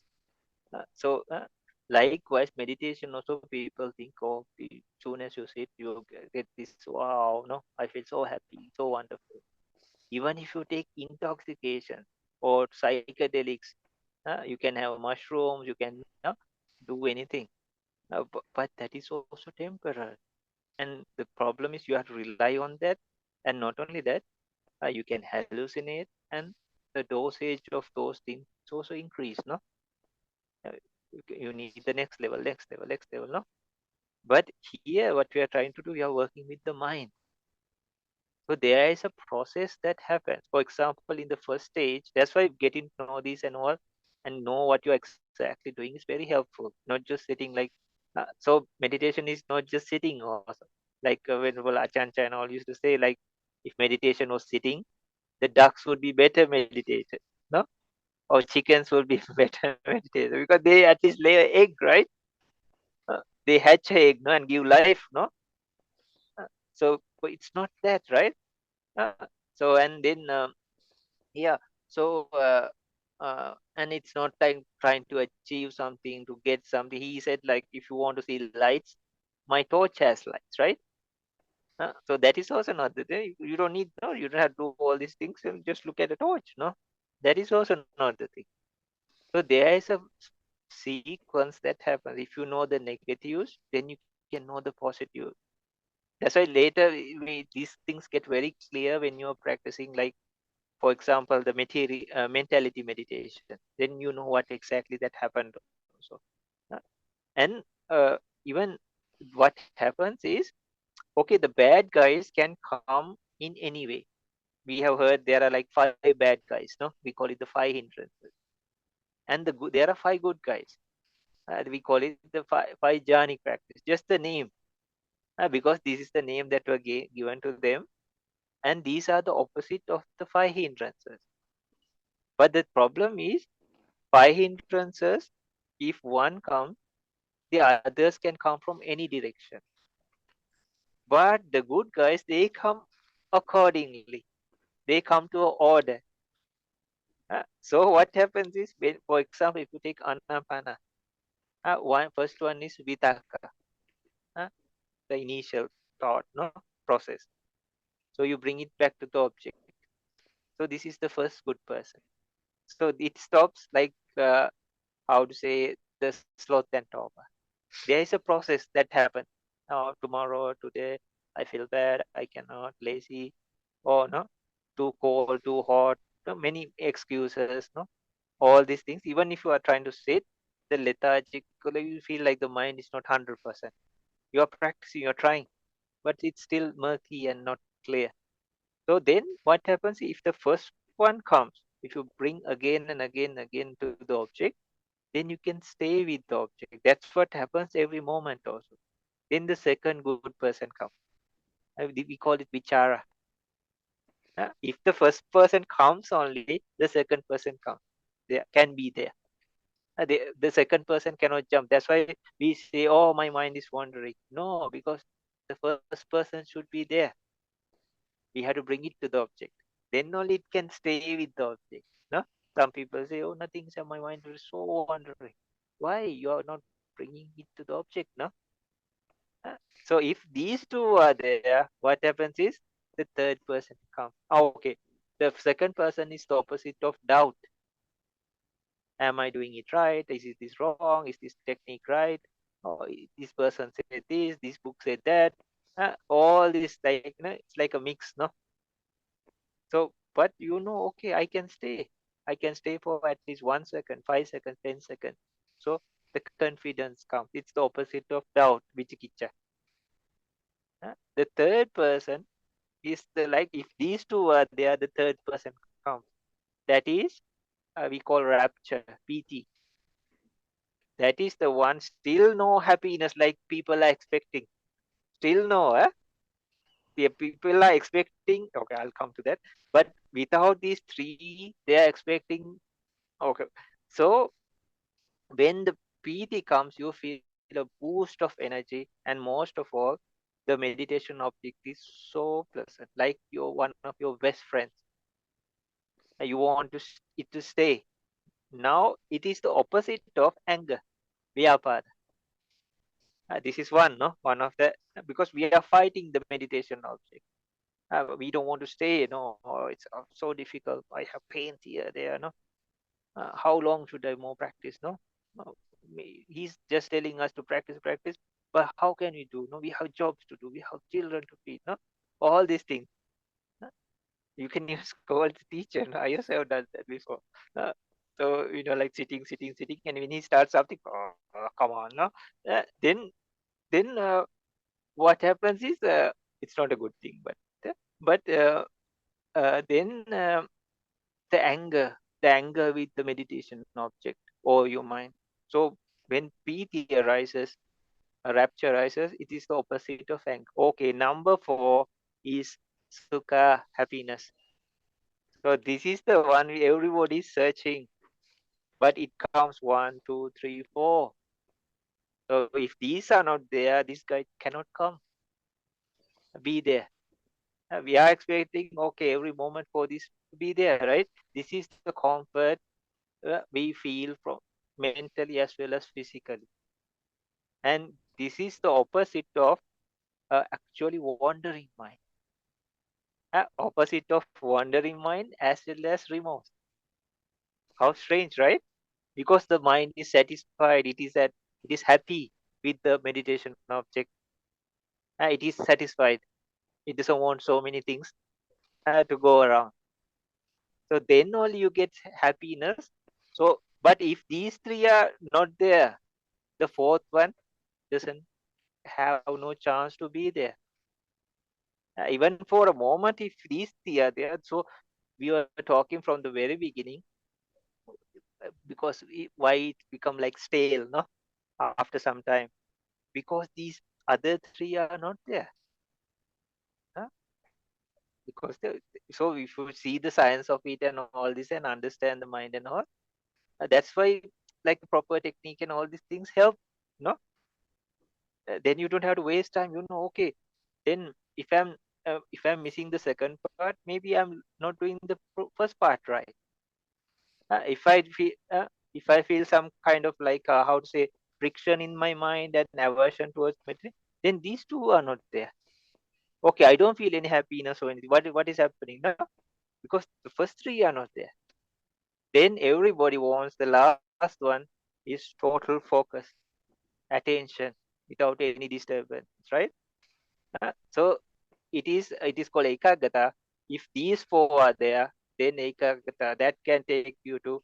Likewise, meditation also people think, oh, soon as you sit, you get this, wow, no? I feel so happy, so wonderful. Even if you take intoxication or psychedelics, you can have mushrooms, you can do anything, but that is also temporary. And the problem is you have to rely on that, and not only that, you can hallucinate, and the dosage of those things also increase, no? You need the next level, no? But here, what we are trying to do, we are working with the mind. So there is a process that happens. For example, in the first stage, that's why getting to know this and all, and know what you're exactly doing is very helpful. Not just sitting like, so meditation is not just sitting also. Like when Achancha and all used to say, like if meditation was sitting, the ducks would be better meditated, no? Or chickens would be better meditated because they at least lay an egg, right? They hatch an egg, no, and give life, no? So but it's not that, right? So and then yeah, so and it's not like trying to achieve something to get something. He said like if you want to see lights, my torch has lights, right? So that is also not the thing. You don't need, no, you don't have to do all these things and just look at the torch, no? That is also not the thing. So there is a sequence that happens. If you know the negatives, then you can know the positive. That's why later these things get very clear when you're practicing, like for example, the mentality meditation. Then you know what exactly that happened also. And even what happens is, okay, the bad guys can come in any way. We have heard there are like 5 bad guys, no? We call it the 5 hindrances. And there are 5 good guys. We call it the 5 jhanic practice. Just the name, because this is the name that were given to them. And these are the opposite of the 5 hindrances. But the problem is, 5 hindrances, if one comes, the others can come from any direction. But the good guys, they come accordingly. They come to an order. So what happens is, for example, if you take anapana, first one is vitaka, the initial thought, no, process. So you bring it back to the object. So this is the first good person. So it stops like how to say the sloth and torpor. There is a process that happens. Oh, tomorrow, today, I feel bad, I cannot, lazy, or no, too cold, too hot, no, many excuses, no, all these things. Even if you are trying to sit, the lethargic, you feel like the mind is not 100%. You are practicing, you are trying, but it's still murky and not clear. So then what happens if the first one comes, if you bring again and again to the object, then you can stay with the object. That's what happens every moment also. Then the second good person comes. We call it vichara. If the first person comes only, the second person comes. There can be there. The second person cannot jump. That's why we say, oh, my mind is wandering. No, because the first person should be there. We have to bring it to the object. Then only it can stay with the object. No? Some people say, oh, nothing, so my mind is so wandering. Why? You are not bringing it to the object, no? So if these two are there, what happens is the third person comes. Oh, okay. The second person is the opposite of doubt. Am I doing it right? Is this wrong? Is this technique right? Oh, this person said this book said that. All this, like, it's like a mix, no? So, but okay, I can stay. I can stay for at least 1 second, 5 seconds, 10 seconds. So the confidence comes. It's the opposite of doubt, vichikicha. The third person is like, if these two are there, the third person comes. That is, we call rapture, PT. That is the one, still no happiness like people are expecting. Still no, the people are expecting, okay, I'll come to that. But without these three, they are expecting, okay. So when the PT comes, you feel a boost of energy, and most of all, the meditation object is so pleasant, like you're one of your best friends. You want it to stay. Now it is the opposite of anger, vyapada. This is one of the, because we are fighting the meditation object. We don't want to stay, no, it's so difficult, I have pain here, there, no. How long should I more practice, no? He's just telling us to practice, but how can we do, no? We have jobs to do, we have children to feed, no? All these things. You can even scold the teacher, no? I also have done that before. So, like sitting, and when he starts something, oh, come on, no? Then what happens is, it's not a good thing, but then the anger with the meditation object or your mind. So when PT arises, a rapture arises, it is the opposite of anger. Okay, number 4 is sukha, happiness. So this is the one everybody is searching, but it comes 1, 2, 3, 4. So if these are not there, this guy cannot come, be there. We are expecting, okay, every moment for this to be there, right? This is the comfort we feel from mentally as well as physically. And this is the opposite of actually wandering mind. Opposite of wandering mind as well as remorse. How strange, right? Because the mind is satisfied, it is happy with the meditation object. It is satisfied. It doesn't want so many things to go around. So then only you get happiness. So, but if these three are not there, the fourth one doesn't have no chance to be there. Even for a moment, if these three are there, so we were talking from the very beginning, because why it become like stale, no? After some time, because these other three are not there. Because so if you see the science of it and all this and understand the mind and all, that's why like the proper technique and all these things help, no? Then you don't have to waste time, okay, then if I'm missing the second part, maybe I'm not doing the first part right. If I feel some kind of like how to say, friction in my mind and aversion towards meditation, then these two are not there. Okay, I don't feel any happiness or anything. What is happening? No, because the first three are not there. Then everybody wants the last one is total focus. attention without any disturbance, right? So it is called ekagata. If these four are there, then ekagata, that can take you to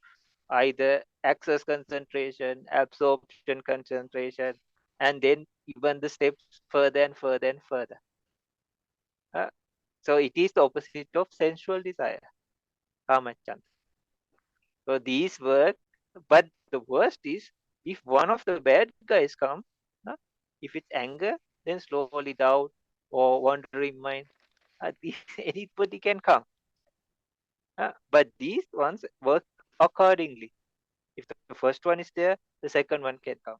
either access concentration, absorption concentration, and then even the steps further and further and further. So it is the opposite of sensual desire, kamacchanda. So these work, but the worst is if one of the bad guys come, if it's anger, then slowly doubt or wandering mind, anybody can come. But these ones work accordingly. If the first one is there, the second one can come.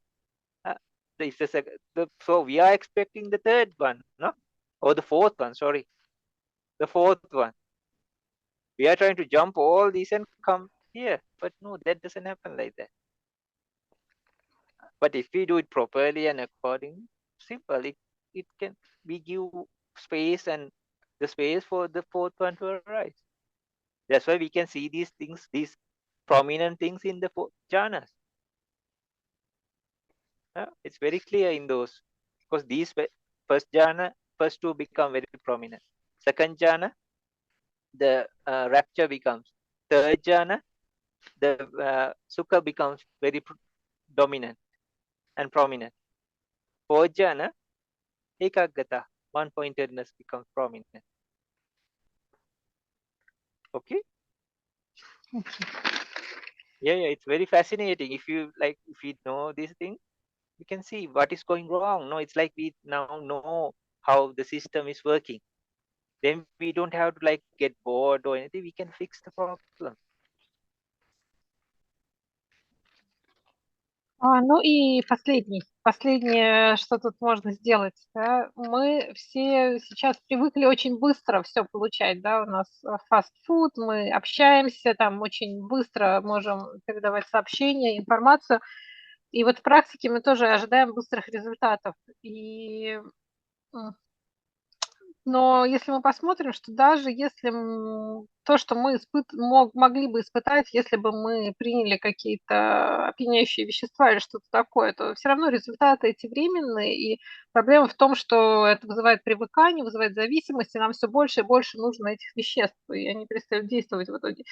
So we are expecting the third one, no? Or the fourth one, sorry. The fourth one. We are trying to jump all these and come here. But no, that doesn't happen like that. But if we do it properly and according, simple, it can, we give space and the space for the fourth one to arise. That's why we can see these things, these prominent things in the jhanas. It's very clear in those, because these first jhana, first two become very prominent. Second jhana, the rapture becomes. Third jhana, the sukha becomes very dominant and prominent. Fourth jhana, ekagata, one-pointedness becomes prominent. Okay? Yeah, it's very fascinating. If you know this thing, you can see what is going wrong. No, it's like we now know how the system is working. Then we don't have to get bored or anything. We can fix the problem. Ну и последнее, что тут можно сделать, да, мы все сейчас привыкли очень быстро все получать, да, у нас фастфуд, мы общаемся, там очень быстро можем передавать сообщения, информацию, и вот в практике мы тоже ожидаем быстрых результатов, но если мы посмотрим, что даже если то, что мы могли бы испытать, если бы мы приняли какие-то опьяняющие вещества или что-то такое, то все равно результаты эти временные, и проблема в том, что это вызывает привыкание, вызывает зависимость, и нам все больше и больше нужно этих веществ, и они перестают действовать в итоге.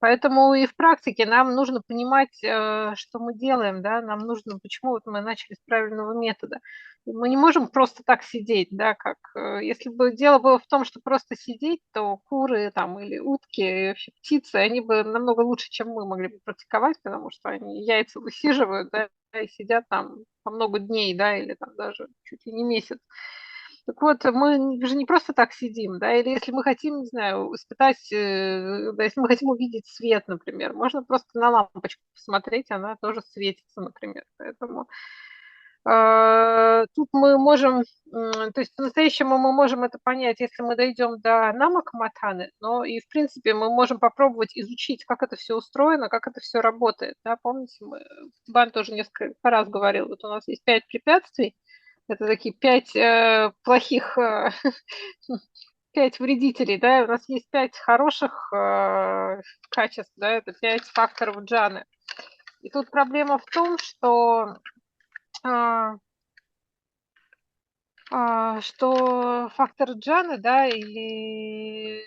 Поэтому и в практике нам нужно понимать, что мы делаем, да, нам нужно, почему вот мы начали с правильного метода. Мы не можем просто так сидеть, да, как если бы дело было в том, что просто сидеть, то куры там или утки, и вообще птицы, они бы намного лучше, чем мы могли бы практиковать, потому что они яйца высиживают, да, и сидят там по много дней, да, или там даже чуть ли не месяц. Так вот, мы же не просто так сидим, да, или если мы хотим, не знаю, испытать, да, если мы хотим увидеть свет, например, можно просто на лампочку посмотреть, она тоже светится, например. Поэтому тут мы можем, то есть по-настоящему мы можем это понять, если мы дойдем до намакаматаны, но и, в принципе, мы можем попробовать изучить, как это все устроено, как это все работает. Да? Помните, Бан тоже несколько раз говорил, вот у нас есть 5 препятствий, это такие 5 плохих, 5 вредителей, да, у нас есть 5 хороших качеств, да, это 5 факторов джаны. И тут проблема в том, что фактор джаны, да, или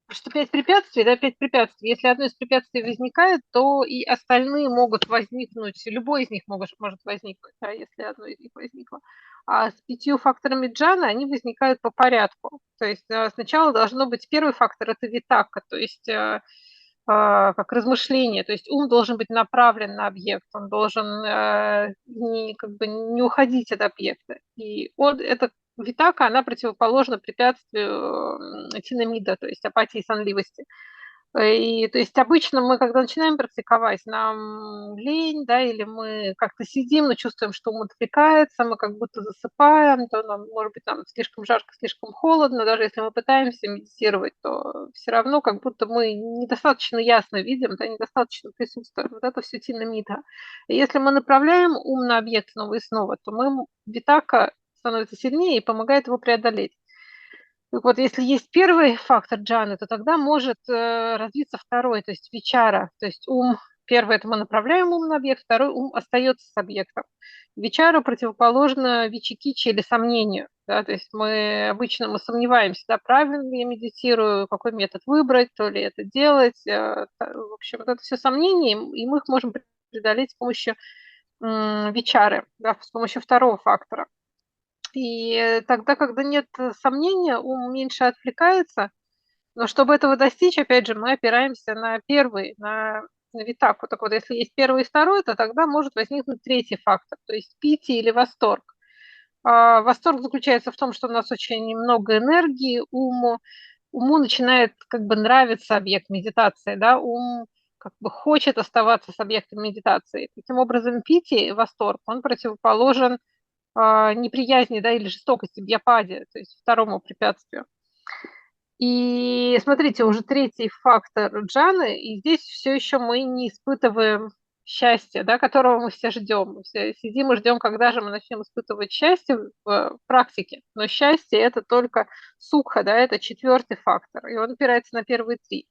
что 5 препятствий, да, 5 препятствий. Если одно из препятствий возникает, то и остальные могут возникнуть, любой из них может возникнуть, да, если одно из них возникло. А с 5 факторами джаны они возникают по порядку. То есть сначала должно быть первый фактор – это витакка, то есть как размышление, то есть ум должен быть направлен на объект, он должен не уходить от объекта. И эта витака, она противоположна препятствию тинамида, то есть апатии и сонливости. И, то есть обычно мы, когда начинаем практиковать, нам лень, да, или мы как-то сидим, но чувствуем, что ум отвлекается, мы как будто засыпаем, то нам, может быть, нам слишком жарко, слишком холодно, даже если мы пытаемся медитировать, то все равно как будто мы недостаточно ясно видим, да, недостаточно присутствуем. Вот это все тинамида. И если мы направляем ум на объект снова и снова, то витака становится сильнее и помогает его преодолеть. Так вот, если есть первый фактор джаны, то тогда может развиться второй, то есть вичара, то есть ум первый – это мы направляем ум на объект, второй – ум остается с объектом. Вичара противоположно вичикиче или сомнению. Да, то есть мы сомневаемся, да, правильно ли я медитирую, какой метод выбрать, то ли это делать. В общем, вот это все сомнения, и мы их можем преодолеть с помощью вичары, да, с помощью второго фактора. И тогда, когда нет сомнения, ум меньше отвлекается, но чтобы этого достичь, опять же, мы опираемся на первый, на витаку. Так вот, если есть первый и второй, то тогда может возникнуть третий фактор, то есть пити или восторг. Восторг заключается в том, что у нас очень много энергии, уму начинает как бы нравиться объект медитации, да, ум как бы хочет оставаться с объектом медитации. Таким образом, пити, восторг, он противоположен неприязни, да, или жестокости, бьяпаде, то есть второму препятствию. И смотрите, уже третий фактор джаны, и здесь все еще мы не испытываем счастья, да, которого мы все ждем. Мы все сидим и ждем, когда же мы начнем испытывать счастье в практике. Но счастье – это только сукха, да, это четвертый фактор, и он опирается на первые три.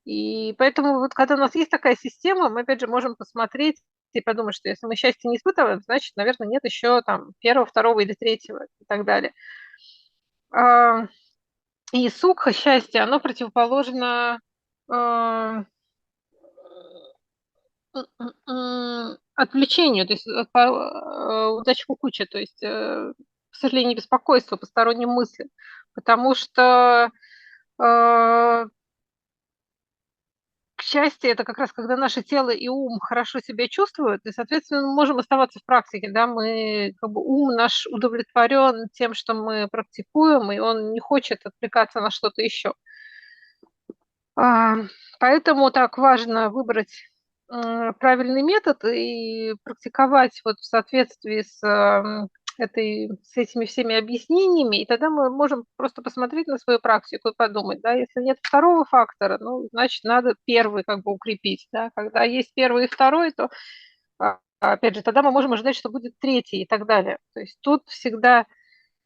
И поэтому вот когда у нас есть такая система, мы опять же можем посмотреть и подумать, что если мы счастье не испытываем, значит, наверное, нет еще там первого, второго или третьего и так далее. И сукха, счастье, оно противоположно отвлечению, то есть удача куча, то есть, к сожалению, беспокойство, посторонним мыслям, потому что счастье – это как раз когда наше тело и ум хорошо себя чувствуют, и, соответственно, мы можем оставаться в практике, да, мы, как бы, ум наш удовлетворен тем, что мы практикуем, и он не хочет отвлекаться на что-то еще. Поэтому так важно выбрать правильный метод и практиковать вот в соответствии с этими всеми объяснениями, и тогда мы можем просто посмотреть на свою практику и подумать, да, если нет второго фактора, ну, значит, надо первый как бы укрепить, да, когда есть первый и второй, то, опять же, тогда мы можем ожидать, что будет третий и так далее. То есть тут всегда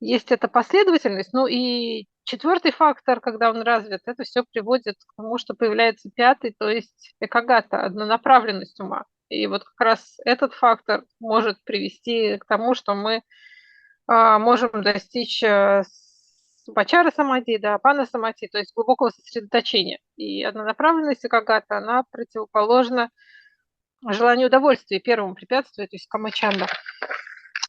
есть эта последовательность, ну и четвертый фактор, когда он развит, это все приводит к тому, что появляется пятый, то есть экагата, однонаправленность ума. И вот как раз этот фактор может привести к тому, что мы можем достичь вачара самадхи, да, апана самадхи, то есть глубокого сосредоточения. И однонаправленность экагата, она противоположна желанию удовольствия, первому препятствию, то есть камачанда.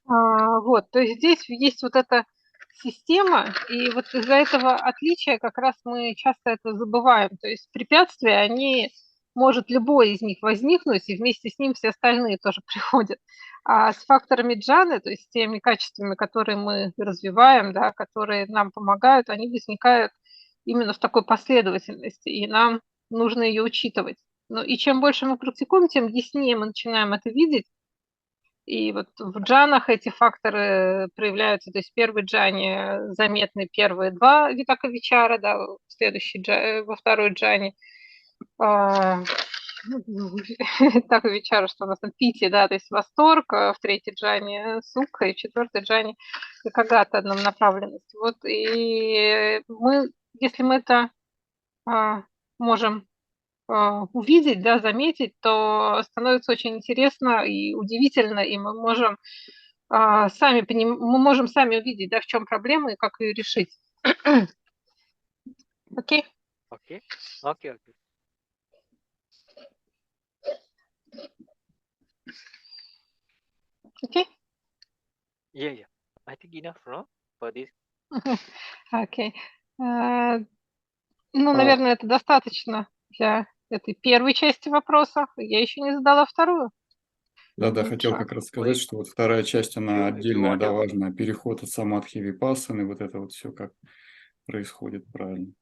Вот, то есть здесь есть вот эта система, и вот из-за этого отличия как раз мы часто это забываем. То есть препятствия, они, может любой из них возникнуть, и вместе с ним все остальные тоже приходят. А с факторами джаны, то есть с теми качествами, которые мы развиваем, да, которые нам помогают, они возникают именно в такой последовательности, и нам нужно ее учитывать. Ну и чем больше мы практикуем, тем яснее мы начинаем это видеть. И вот в джанах эти факторы проявляются, то есть в первой джане заметны первые два витака вичара, да, во второй джане так вичара, что у нас там пити, да, то есть восторг, в третьей джане сукха, и в четвертой джане какагата, однонаправленность. Вот, и если мы это можем увидеть, да, заметить, то становится очень интересно и удивительно, и мы можем мы можем сами увидеть, да, в чем проблема и как ее решить. Окей? Okay. Okay. Okay. Окей? Yeah. Yeah. I think enough, no, for this. Окей. Ну, А, наверное, это достаточно для этой первой части вопроса. Я еще не задала вторую. Да, Ну, хотел как раз сказать, Wait, что вот вторая часть, она if you отдельная, want да, to. важная. Переход от самадхи випассаны, вот это вот все как происходит правильно.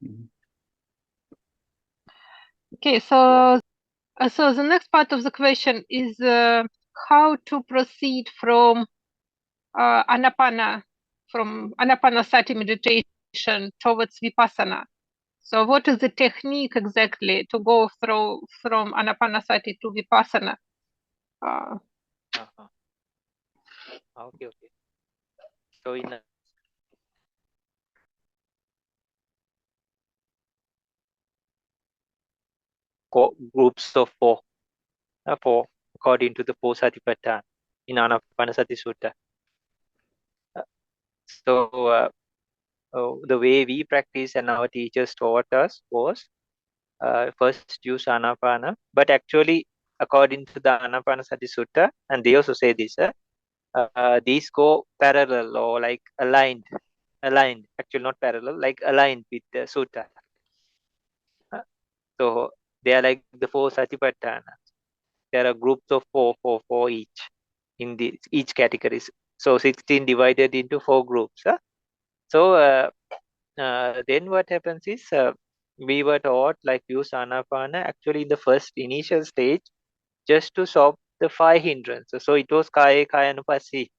Okay, so the next part of the question is how to proceed from anapanasati meditation towards vipassana. So what is the technique exactly to go through from anapanasati to vipassana? Okay. Okay. So in groups of four, 4 according to the 4 Satipatthana in Anapanasati Sutta. So the way we practice and our teachers taught us was first use Anapana, but actually according to the Anapanasati Sutta, and they also say this, these go parallel or like aligned, actually not parallel, like aligned with the Sutta. So they are like the 4 Satipatthana. There are groups of four each in the each categories. So 16 divided into 4 groups. So then what happens is we were taught like use Anapana actually in the first initial stage just to stop the 5 hindrances. So it was Kaya Kayanupasi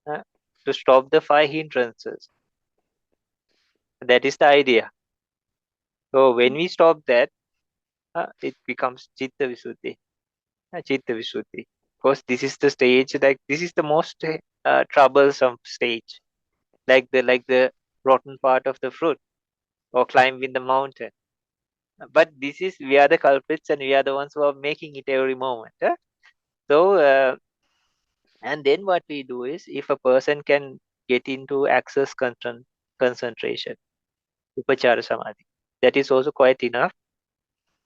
to stop the 5 hindrances. That is the idea. So when we stop that, it becomes Chitta Visuddhi. Chitta Visuddhi. Because this is the stage, like this is the most troublesome stage, like the rotten part of the fruit or climbing the mountain. But this is, we are the culprits and we are the ones who are making it every moment. So and then what we do is, if a person can get into access concentration, upachara samadhi, that is also quite enough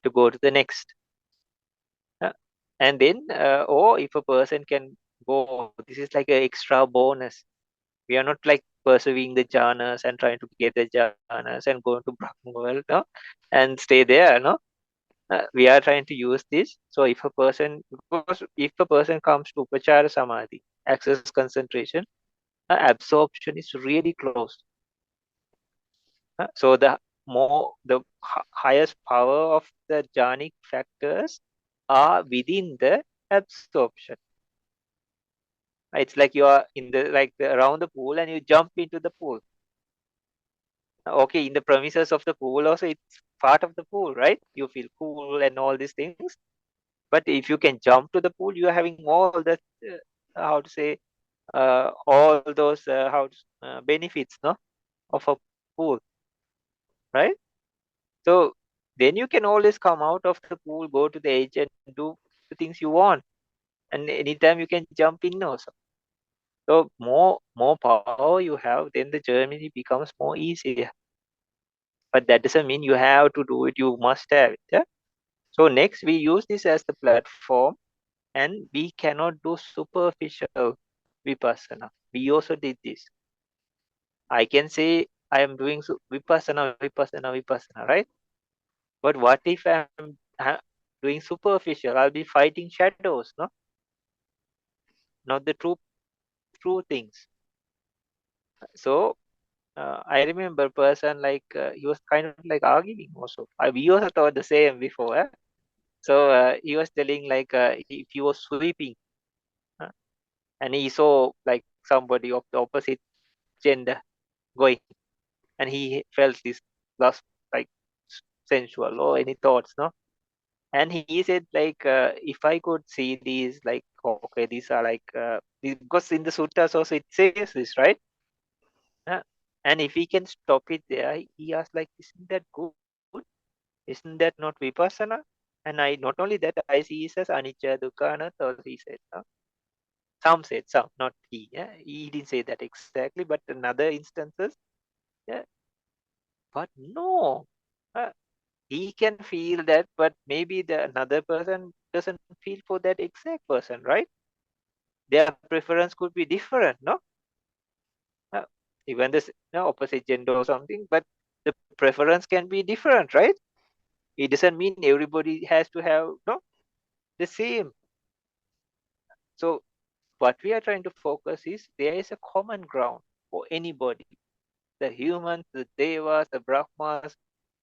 to go to the next. And then or if a person can go, this is like an extra bonus. We are not like pursuing the jhanas and trying to get the jhanas and go to Brahma world, no? And stay there, no? We are trying to use this. So if a person comes to upachara samadhi, access concentration, absorption is really close. So the highest power of the jhanic factors are within the absorption. It's like you are in around the pool and you jump into the pool. Okay, in the premises of the pool also, it's part of the pool, right? You feel cool and all these things. But if you can jump to the pool, you are having all the all those benefits, no, of a pool, right? So then you can always come out of the pool, go to the edge and do the things you want, and anytime you can jump in also. So more power you have, then the journey becomes more easier. But that doesn't mean you have to do it, you must have it. Yeah? So next we use this as the platform, and we cannot do superficial vipassana. We also did this. I can say I am doing vipassana, right? But what if I'm doing superficial? I'll be fighting shadows, no? Not the true things. So I remember a person like he was kind of like arguing also. We also thought the same before. So he was telling like if he was sweeping and he saw like somebody of the opposite gender going, and he felt this lust, like sensual or any thoughts, no? And he said like if I could see these, like okay, these are like because in the suttas also it says this, right? And if he can stop it there, he asked like, isn't that good? Isn't that not vipassana? And I not only that, I see it as anicca, dukkha, anatta, he said. Some said, some, not he. Yeah? He didn't say that exactly, but in other instances, yeah. But no, he can feel that, but maybe the another person doesn't feel for that exact person, right? Their preference could be different, no? Even the opposite gender or something, but the preference can be different, right? It doesn't mean everybody has to have the same. So what we are trying to focus is there is a common ground for anybody. The humans, the devas, the brahmas,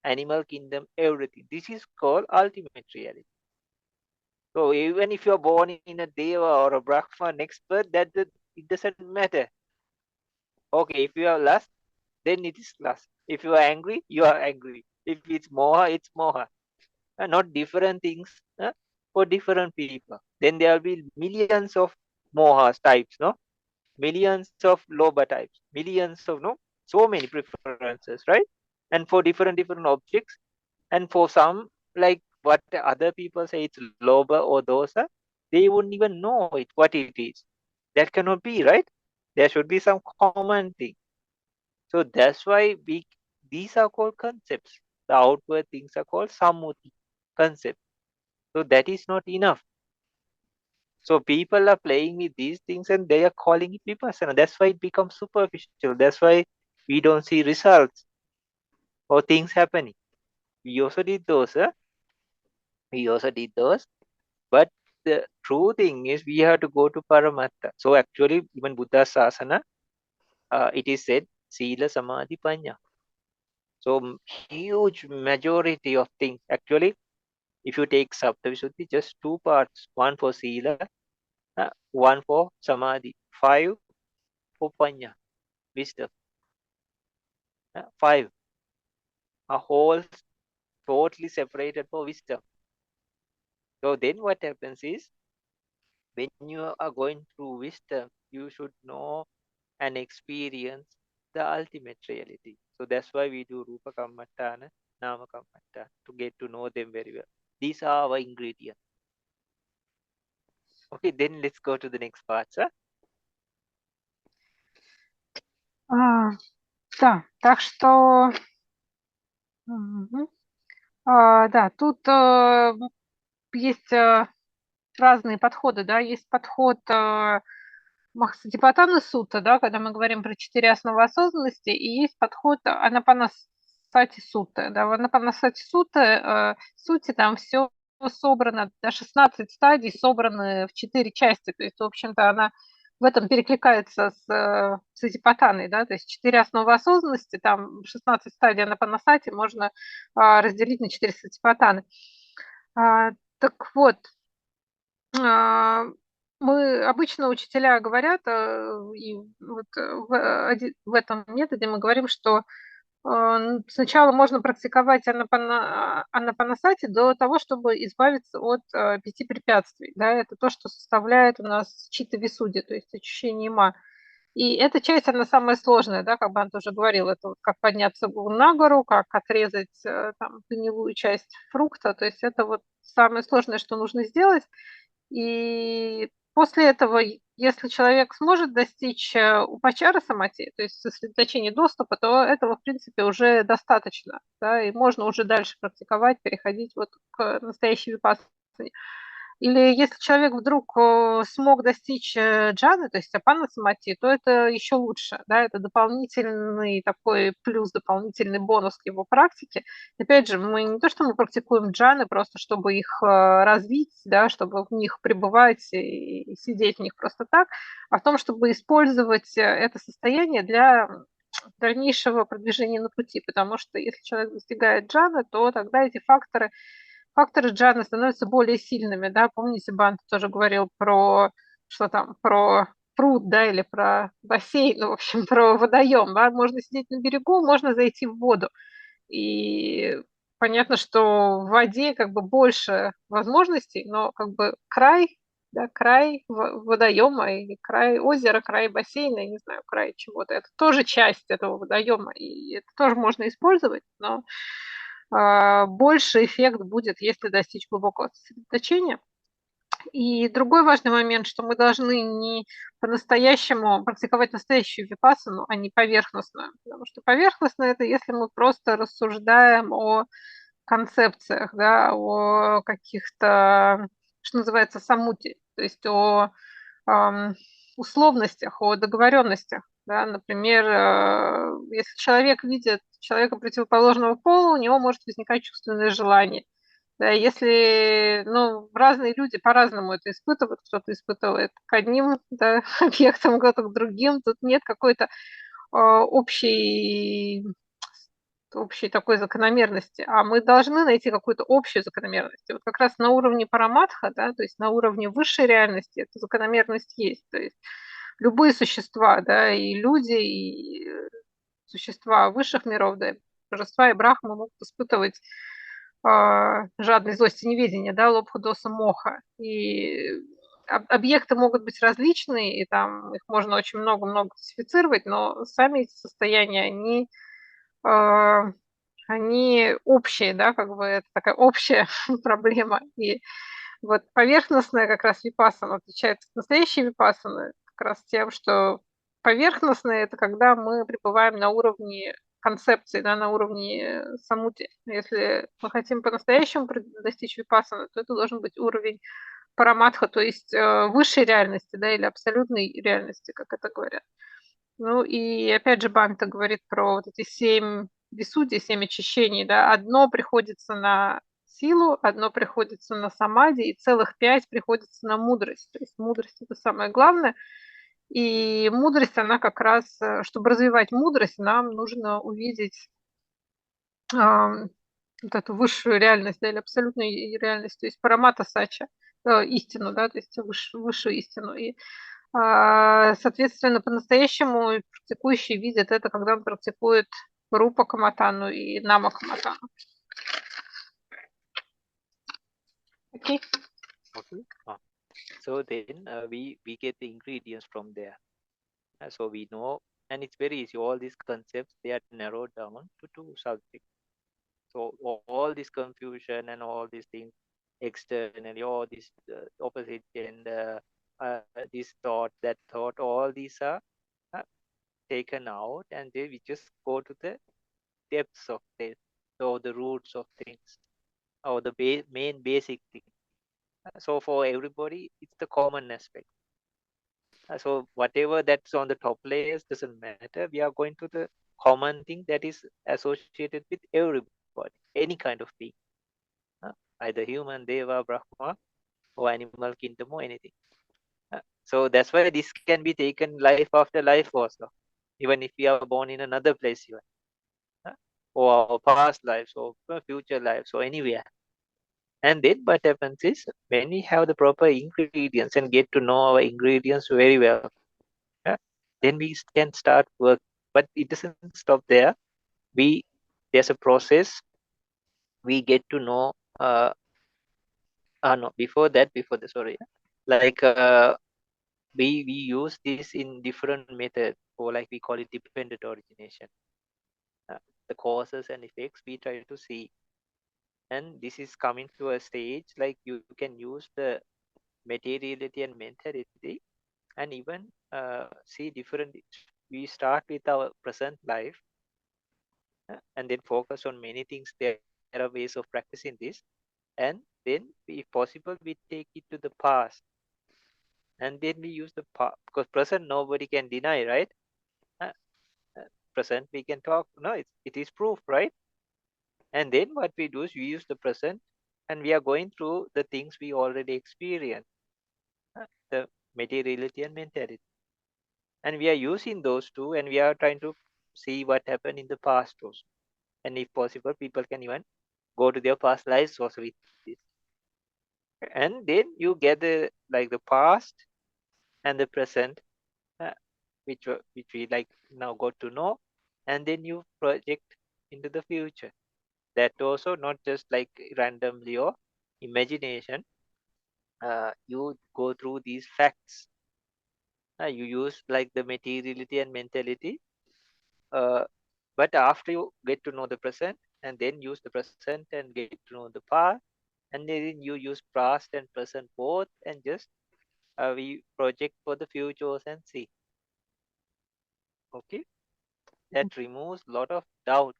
animal kingdom, everything. This is called ultimate reality. So even if you're born in a deva or a brahman expert, it doesn't matter. Okay, if you are lust, then it is lust. If you are angry, you are angry. If it's moha, it's moha. Not different things for different people. Then there will be millions of mohas types, no? Millions of loba types, millions of so many preferences, right? And for different objects, and for some, like what other people say it's lobha or dosa, they wouldn't even know what it is. That cannot be, right? There should be some common thing. So that's why these are called concepts. The outward things are called sammuti, concept. So that is not enough. So people are playing with these things and they are calling it vipassana. That's why it becomes superficial. That's why we don't see results or things happening. We also did those. We also did those. But the true thing is we have to go to Paramatta. So actually, even Buddha Sasana, it is said, Sila Samadhi Panya. So huge majority of things. Actually, if you take Saptavisuddhi, just two parts. One for Sila, one for Samadhi. 5 for Panya, wisdom. 5. A whole totally separated for wisdom. So then what happens is, when you are going through wisdom, you should know and experience the ultimate reality. So that's why we do Rupa Kammatthana, Nama Kammatthana, to get to know them very well. These are our ingredients. Okay, then let's go to the next part, sir. Да, так что, да, тут есть разные подходы, да, есть подход Махасатипатthana сутта, да, когда мы говорим про 4 основы осознанности, и есть подход Анапанасати сутта, да, в Анапанасати сутте там все собрано, да, 16 стадий собраны в 4 части, то есть, в общем-то, она в этом перекликается с Сатипатthаной, да, то есть 4 основы осознанности, там 16 стадий Анапанасати можно разделить на 4 Сатипатthаны. Так вот, мы обычно учителя говорят, и вот в этом методе мы говорим, что сначала можно практиковать анапанасати до того, чтобы избавиться от 5 препятствий. Да, это то, что составляет у нас чита-висудди, то есть ощущение ума. И эта часть, она самая сложная, да, как Бханте уже говорил, это вот как подняться на гору, как отрезать там гнилую часть фрукта, то есть это вот самое сложное, что нужно сделать. И после этого, если человек сможет достичь упачара самати, то есть сосредоточения доступа, то этого, в принципе, уже достаточно, да, и можно уже дальше практиковать, переходить вот к настоящей випассане. Или если человек вдруг смог достичь джаны, то есть апанна самати, то это еще лучше, да, это дополнительный такой плюс, дополнительный бонус к его практике. Опять же, мы не то, что мы практикуем джаны просто, чтобы их развить, да, чтобы в них пребывать и сидеть в них просто так, а в том, чтобы использовать это состояние для дальнейшего продвижения на пути, потому что если человек достигает джаны, то тогда эти факторы джаны становятся более сильными, да, помните, Бханте тоже говорил про, что там, про пруд, да, или про бассейн, ну, в общем, про водоем, да, можно сидеть на берегу, можно зайти в воду, и понятно, что в воде как бы больше возможностей, но как бы край, да, край водоема или край озера, край бассейна, я не знаю, край чего-то, это тоже часть этого водоема, и это тоже можно использовать, но больше эффект будет, если достичь глубокого сосредоточения. И другой важный момент, что мы должны не по-настоящему практиковать настоящую випассану, а не поверхностную. Потому что поверхностно это если мы просто рассуждаем о концепциях, да, о каких-то, что называется, саммути, то есть о условностях, о договоренностях. Да? Например, если человек видит человека противоположного пола, у него может возникать чувственное желание. Да, если, ну, разные люди по-разному это испытывают, кто-то испытывает к одним, да, объектам, кто-то к другим, тут нет какой-то общей такой закономерности, а мы должны найти какую-то общую закономерность. И вот как раз на уровне параматха, да, то есть на уровне высшей реальности эта закономерность есть. То есть любые существа, да, и люди, и существа высших миров, да, божества и брахмы могут испытывать жадность, злость и неведение, да, лобха, доса, моха. И объекты могут быть различные, и там их можно очень много-много классифицировать, но сами эти состояния, они они общие, да, как бы это такая общая проблема. И вот поверхностная как раз випассана отличается от настоящей випассаны как раз тем, что поверхностная – это когда мы пребываем на уровне концепции, да, на уровне самути. Если мы хотим по-настоящему достичь випассаны, то это должен быть уровень параматха, то есть высшей реальности, да, или абсолютной реальности, как это говорят. Ну и опять же Бханте говорит про вот эти 7 висудий, 7 очищений, да. Одно приходится на силу, одно приходится на самади, и целых 5 приходится на мудрость. То есть мудрость – это самое главное. И мудрость, она как раз, чтобы развивать мудрость, нам нужно увидеть вот эту высшую реальность, да, или абсолютную реальность, то есть парамата сача, истину, да, то есть высшую истину. И соответственно, по-настоящему практикующий видит это, когда он практикует рупа каматану и нама каматану. Okay. Okay. So then we get the ingredients from there. So we know, and it's very easy. All these concepts, they are narrowed down to 2 subjects. So all this confusion and all these things externally, all this opposite gender, this thought, that thought, all these are taken out, and then we just go to the depths of this, so the roots of things, or the main basic thing. So for everybody, it's the common aspect. So whatever that's on the top layers doesn't matter. We are going to the common thing that is associated with everybody, any kind of being, either human, deva, brahma, or animal kingdom, or anything. So that's why this can be taken life after life also, even if we are born in another place even, or our past lives, or future lives, or anywhere. And then what happens is, when we have the proper ingredients and get to know our ingredients very well, then we can start work. But it doesn't stop there. There's a process. We get to know. No, before that, sorry. Like we use this in different methods, or like we call it dependent origination. The causes and effects we try to see. And this is coming to a stage like you can use the materiality and mentality, and even see different. We start with our present life, and then focus on many things. There are ways of practicing this, and then if possible we take it to the past, and then we use the past, because present nobody can deny, right? Present we can talk, no, it is proof, right? And then what we do is we use the present, and we are going through the things we already experienced, the materiality and mentality, and we are using those two, and we are trying to see what happened in the past also. And if possible, people can even go to their past lives also with this. And then you get the past and the present, which we like now got to know, and then you project into the future. That also not just like randomly or imagination. You go through these facts. You use like the materiality and mentality, but after you get to know the present, and then use the present and get to know the past, and then you use past and present both, and just we project for the futures and see. Okay, that removes lot of doubt.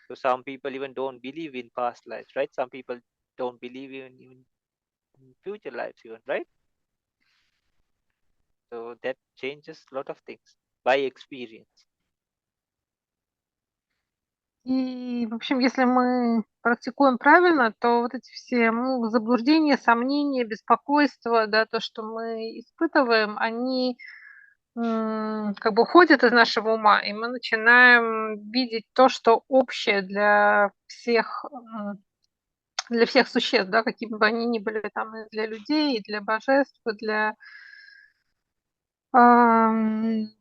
So some people even don't believe in past lives, right? Some people don't believe even in future lives even, right? So that changes a lot of things by experience. И, в общем, если мы практикуем правильно, то вот эти все заблуждения, сомнения, беспокойства, да, то, что мы испытываем, они как бы уходят из нашего ума, и мы начинаем видеть то, что общее для всех существ, да, какими бы они ни были, там, и для людей, и для божеств, и для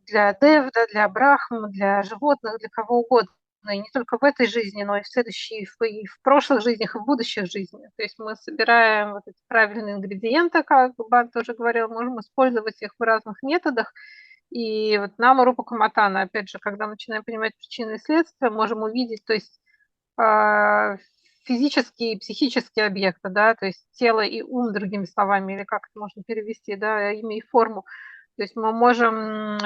дев, да, для брахм, для животных, для кого угодно. И не только в этой жизни, но и в следующей, и в прошлых жизнях, и в будущих жизнях. То есть мы собираем вот эти правильные ингредиенты, как Бханте уже говорил, можем использовать их в разных методах, И вот нама рупа каматана, опять же, когда мы начинаем понимать причины и следствия, можем увидеть, то есть физические и психические объекты, да, то есть тело и ум, другими словами, или как это можно перевести, да, имя и форму. То есть мы можем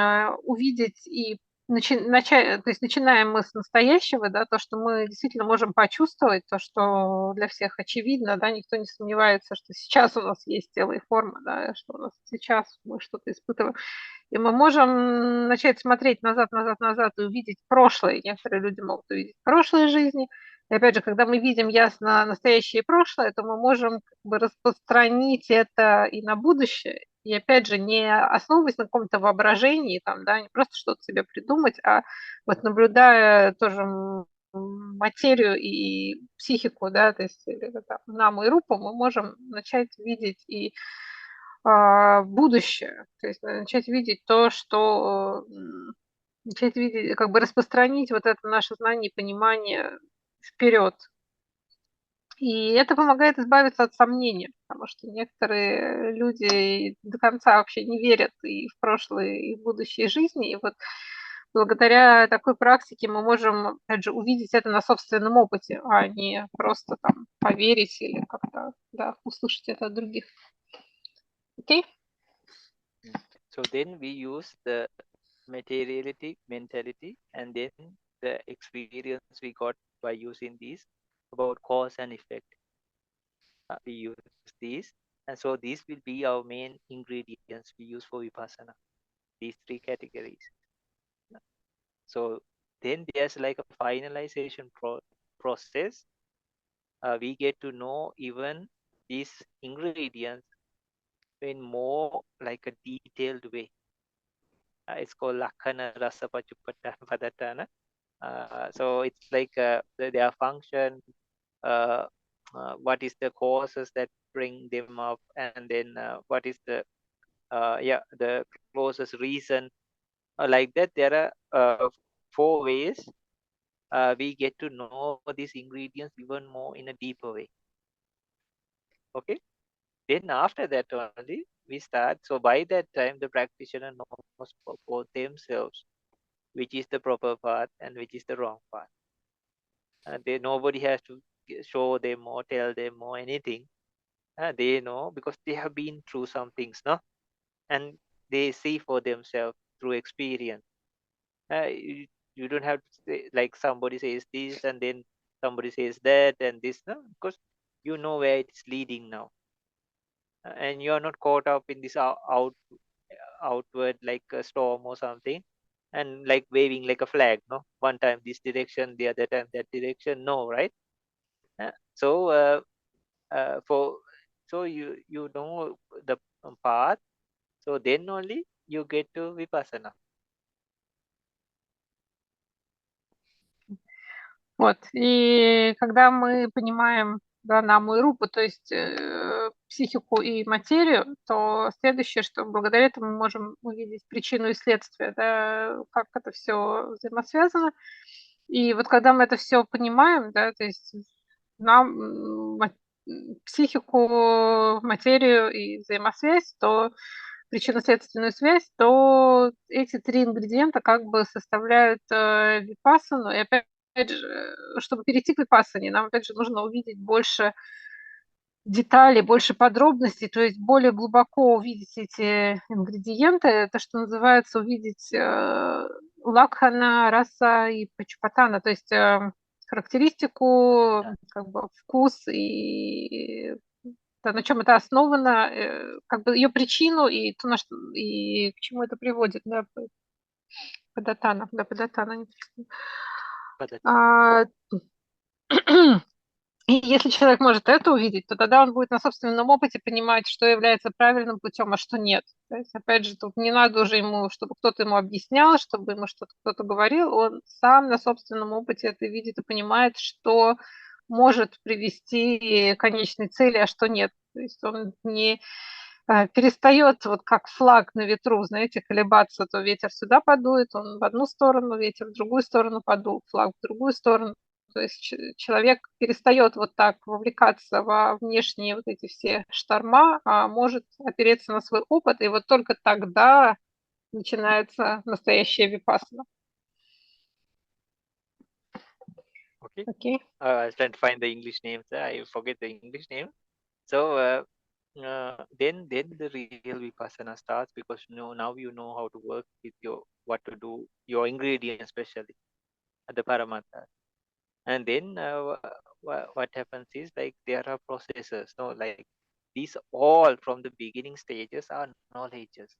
увидеть и начать, то есть начинаем мы с настоящего, да, то, что мы действительно можем почувствовать, то, что для всех очевидно, да, никто не сомневается, что сейчас у нас есть тело и форма, да, что у нас сейчас мы что-то испытываем. И мы можем начать смотреть назад, назад, назад и увидеть прошлое. Некоторые люди могут увидеть прошлые жизни. И опять же, когда мы видим ясно настоящее и прошлое, то мы можем как бы распространить это и на будущее. И опять же, не основываясь на каком-то воображении, там, да, не просто что-то себе придумать, а вот наблюдая тоже материю и психику, да, то есть наму и рупу, мы можем начать видеть и будущее, то есть начать видеть то, что начать видеть, как бы распространить вот это наше знание и понимание вперед. И это помогает избавиться от сомнений, потому что некоторые люди до конца вообще не верят и в прошлые, и в будущие жизни. И вот благодаря такой практике мы можем, опять же, увидеть это на собственном опыте, а не просто там поверить или как-то, да, услышать это от других. Окей? So then we use the materiality mentality and then the experience we got by using these about cause and effect. We use these, and so these will be our main ingredients we use for vipassana, these three categories. So then there's like a finalization process. We get to know even these ingredients in more like a detailed way. It's called Lakhana Rasa Padatana. So it's like their function, what is the causes that bring them up, and then what is the the closest reason. Like that, there are 4 ways we get to know these ingredients even more in a deeper way. Okay. Then after that only we start. So by that time, the practitioner knows for themselves which is the proper path and which is the wrong path. Nobody has to show them or tell them or anything. They know because they have been through some things, no? And they see for themselves through experience. You don't have to say, like somebody says this and then somebody says that and this, no? Because you know where it's leading now. And you're not caught up in this outward like a storm or something and like waving like a flag, no? One time this direction, the other time that direction, no, right? So you know the path, so then only you get to vipassana. Вот. И когда мы понимаем, да, наму и рупу, то есть психику и материю, то следующее, что благодаря этому мы можем увидеть причину и следствие, да, как это все взаимосвязано. И вот когда мы это все понимаем, да, то есть нам психику, материю и взаимосвязь, то причинно-следственную связь, то эти 3 ингредиента как бы составляют випассану. И опять же, чтобы перейти к випассане, нам опять же нужно увидеть больше деталей, больше подробностей, то есть более глубоко увидеть эти ингредиенты. Это, что называется, увидеть лакхана, раса и пачупатана, то есть характеристику, как бы вкус и да, на чем это основано, как бы ее причину и то, на что, и к чему это приводит, да, Падатана, да, Падатана. Не И если человек может это увидеть, то тогда он будет на собственном опыте понимать, что является правильным путем, а что нет. То есть, опять же, тут не надо уже ему, чтобы кто-то ему объяснял, чтобы ему что-то кто-то говорил. Он сам на собственном опыте это видит и понимает, что может привести к конечной цели, а что нет. То есть он не перестает, вот как флаг на ветру, знаете, колебаться, то ветер сюда подует, он в одну сторону, ветер в другую сторону подул, флаг в другую сторону. То есть человек перестает вот так вовлекаться во внешние вот эти все шторма, а может опереться на свой опыт, и вот только тогда начинается настоящая випассана. Okay. Okay. I was trying to find the English names. I forget the English name. So then the real vipassana starts, because now you know how to work with what to do, your ingredients especially, the paramatta. And then what happens is, like, there are processes. Like, these all from the beginning stages are knowledges.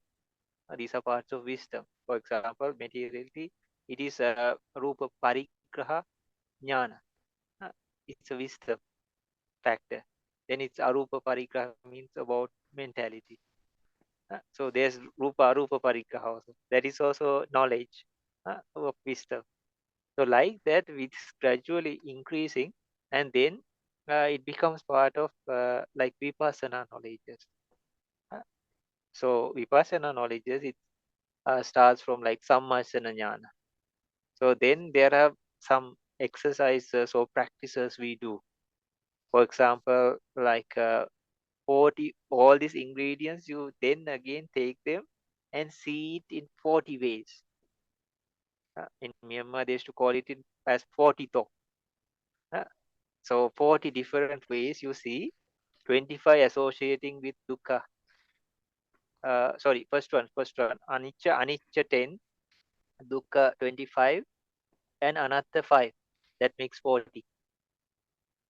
These are parts of wisdom. For example, materiality, it is rupa parigraha jnana. It's a wisdom factor. Then it's arupa parigraha, means about mentality. So there's rupa arupa parigraha also. That is also knowledge of wisdom. So like that, it's gradually increasing, and then it becomes part of like vipassana knowledges. So vipassana knowledges, it starts from like sammasana jnana. So then there are some exercises or practices we do. For example, like 40, all these ingredients, you then again take them and see it in 40 ways. In Myanmar, they used to call it as 40 to. So 40 different ways you see, 25 associating with dukkha. Sorry, first one, anicca 10, dukkha 25, and anatta 5. That makes 40.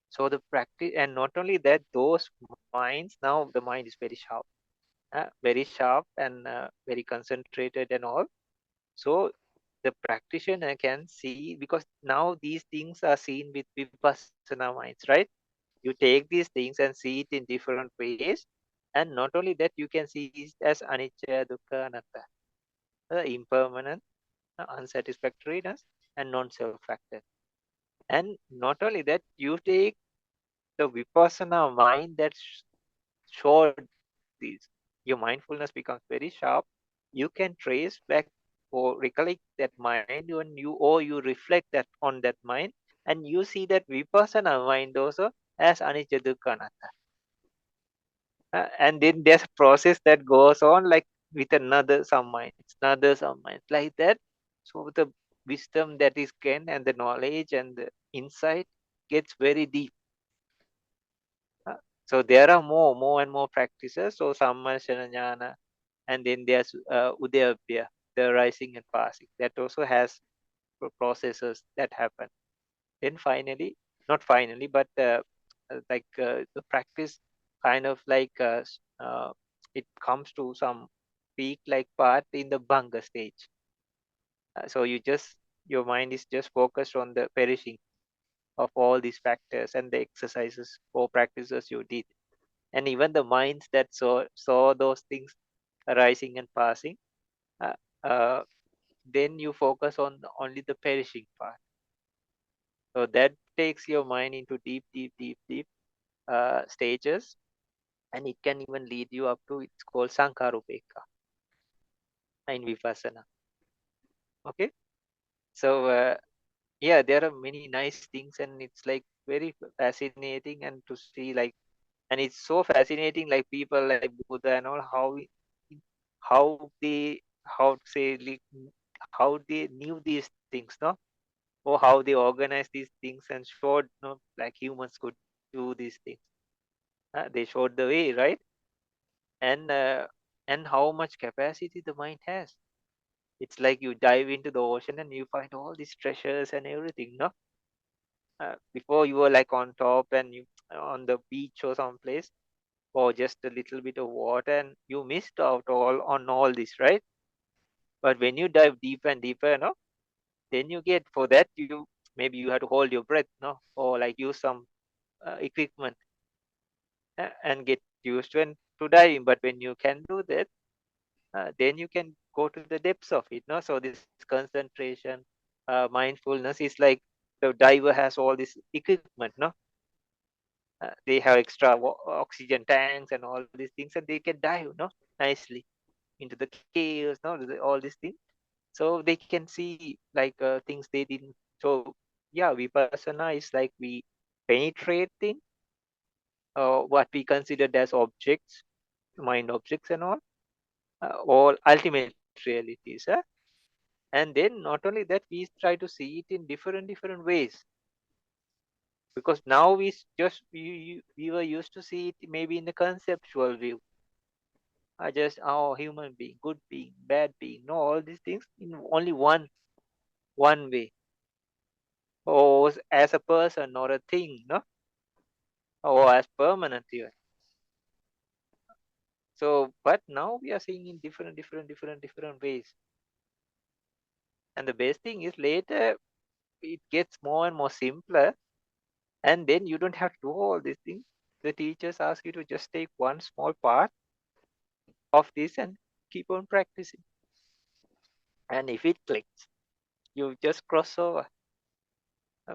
So the practice, and not only that, those minds, now the mind is very sharp and very concentrated and all. So the practitioner can see, because now these things are seen with vipassana minds, right? You take these things and see it in different ways, and not only that, you can see it as anicca, dukkha, anatta, impermanent, unsatisfactoriness, and non-self factor. And not only that, you take the vipassana mind that showed these. Your mindfulness becomes very sharp. You can trace back or recollect that mind, or you reflect that on that mind, and you see that vipassana mind also as anicca, dukkha, anatta. And then there's a process that goes on, like with some minds, like that. So the wisdom that is gained, and the knowledge and the insight gets very deep. So there are more and more practices. So sammasana jnana, and then there's udayabhya, the rising and passing. That also has processes that happen. Then finally, not finally, but like the practice kind of like it comes to some peak like part in the bhanga stage. So your mind is just focused on the perishing of all these factors and the exercises or practices you did. And even the minds that saw those things arising and passing, uh, uh, then you focus on only the perishing part. So that takes your mind into deep stages, and it can even lead you up to, it's called sankarupeka in vipassana. Okay, so yeah, there are many nice things, and it's like very fascinating, and to see, like, and it's so fascinating, like people like Buddha and all, how to say, like, how they knew these things, no, or how they organized these things and showed, no, like humans could do these things. They showed the way, right? And how much capacity the mind has. It's like you dive into the ocean and you find all these treasures and everything, no? Before you were like on top and you on the beach or someplace, or just a little bit of water, and you missed out on all this, right? But when you dive deeper and deeper, no, then you get, for that, maybe you have to hold your breath, no, or like use some equipment and get used to diving. But when you can do that, then you can go to the depths of it, no. So this concentration, mindfulness is like the diver has all this equipment, no. They have extra oxygen tanks and all these things, and they can dive, no, nicely into the caves, no, all these things. So they can see like things they didn't. So yeah, vipassana is like we penetrate things, what we considered as objects, mind objects and all, or ultimately reality is. And then not only that, we try to see it in different ways. Because now we were used to see it maybe in the conceptual view. Just human being, good being, bad being, no, all these things in only one way, or as a person or a thing, no, or as permanent even. So, but now we are seeing in different ways. And the best thing is later it gets more and more simpler, and then you don't have to do all these things. The teachers ask you to just take one small part of this and keep on practicing. And if it clicks, you just cross over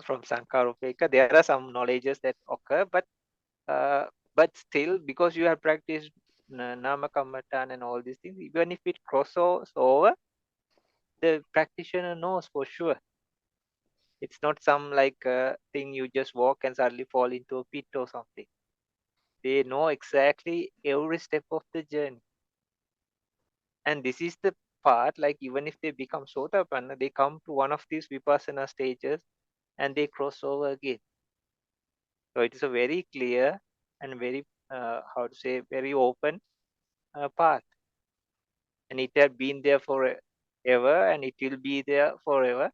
from Sankarupeka. There are some knowledges that occur, but still, because you have practiced Nama Kamatan and all these things, even if it crosses over, the practitioner knows for sure. It's not some like thing you just walk and suddenly fall into a pit or something. They know exactly every step of the journey. And this is the part, like even if they become Sotapanna, they come to one of these Vipassana stages and they cross over again. So it is a very clear and very, very open path. And it had been there forever and it will be there forever.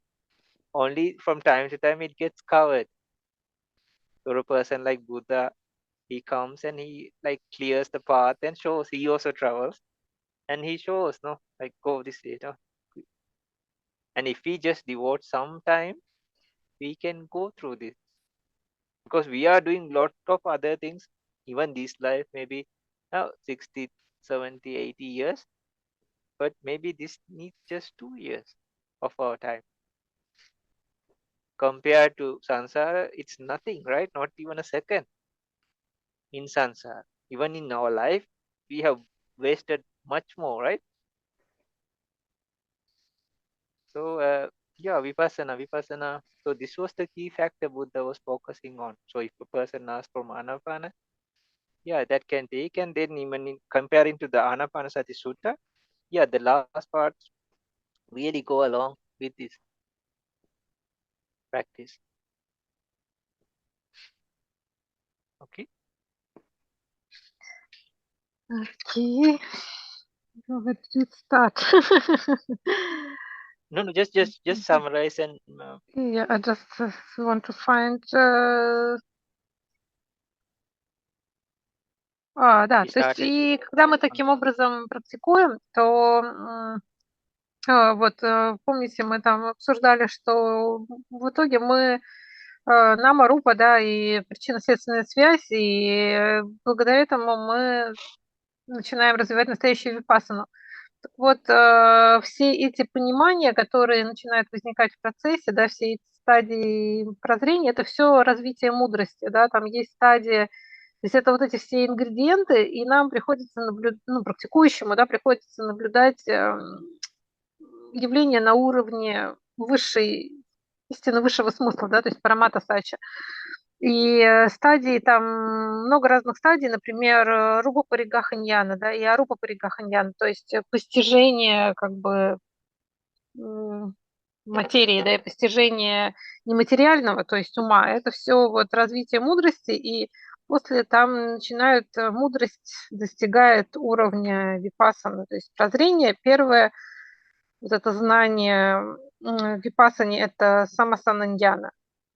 Only from time to time it gets covered. So a person like Buddha, he comes and he like clears the path and shows. He also travels and he shows, no, like go this way, no. And if we just devote some time, we can go through this, because we are doing lot of other things. Even this life, maybe now 60, 70, 80 years, but maybe this needs just 2 years of our time. Compared to samsara, it's nothing, right? Not even a second in samsara. Even in our life, we have wasted much more, right? So, yeah, vipassana. So this was the key factor Buddha was focusing on. So if a person asks from anapana, yeah, that can take. And then even in comparing to the Anapanasati Sutta, yeah, the last part really go along with this practice. Okay. Okay. Where did it start? No, just summarize and. Yeah, I just want to find. Да, то есть и когда мы таким образом практикуем, то вот помните, мы там обсуждали, что в итоге мы нама, рупа, да, и причинно-следственная связь, и благодаря этому мы начинаем развивать настоящую випассану. Так вот, все эти понимания, которые начинают возникать в процессе, да, все эти стадии прозрения, это все развитие мудрости, да, там есть стадия, то есть это вот эти все ингредиенты, и нам приходится практикующему, да, приходится наблюдать явления на уровне высшей, истины высшего смысла, да, то есть парамата сача. И стадии, там много разных стадий, например, рупа паригаханьяна, да, и арупа паригаханьяна, то есть постижение как бы материи, да, и постижение нематериального, то есть ума, это все вот развитие мудрости, и после там начинают, мудрость достигает уровня випассаны, то есть прозрение, первое, вот это знание випассани, это самасананьяна.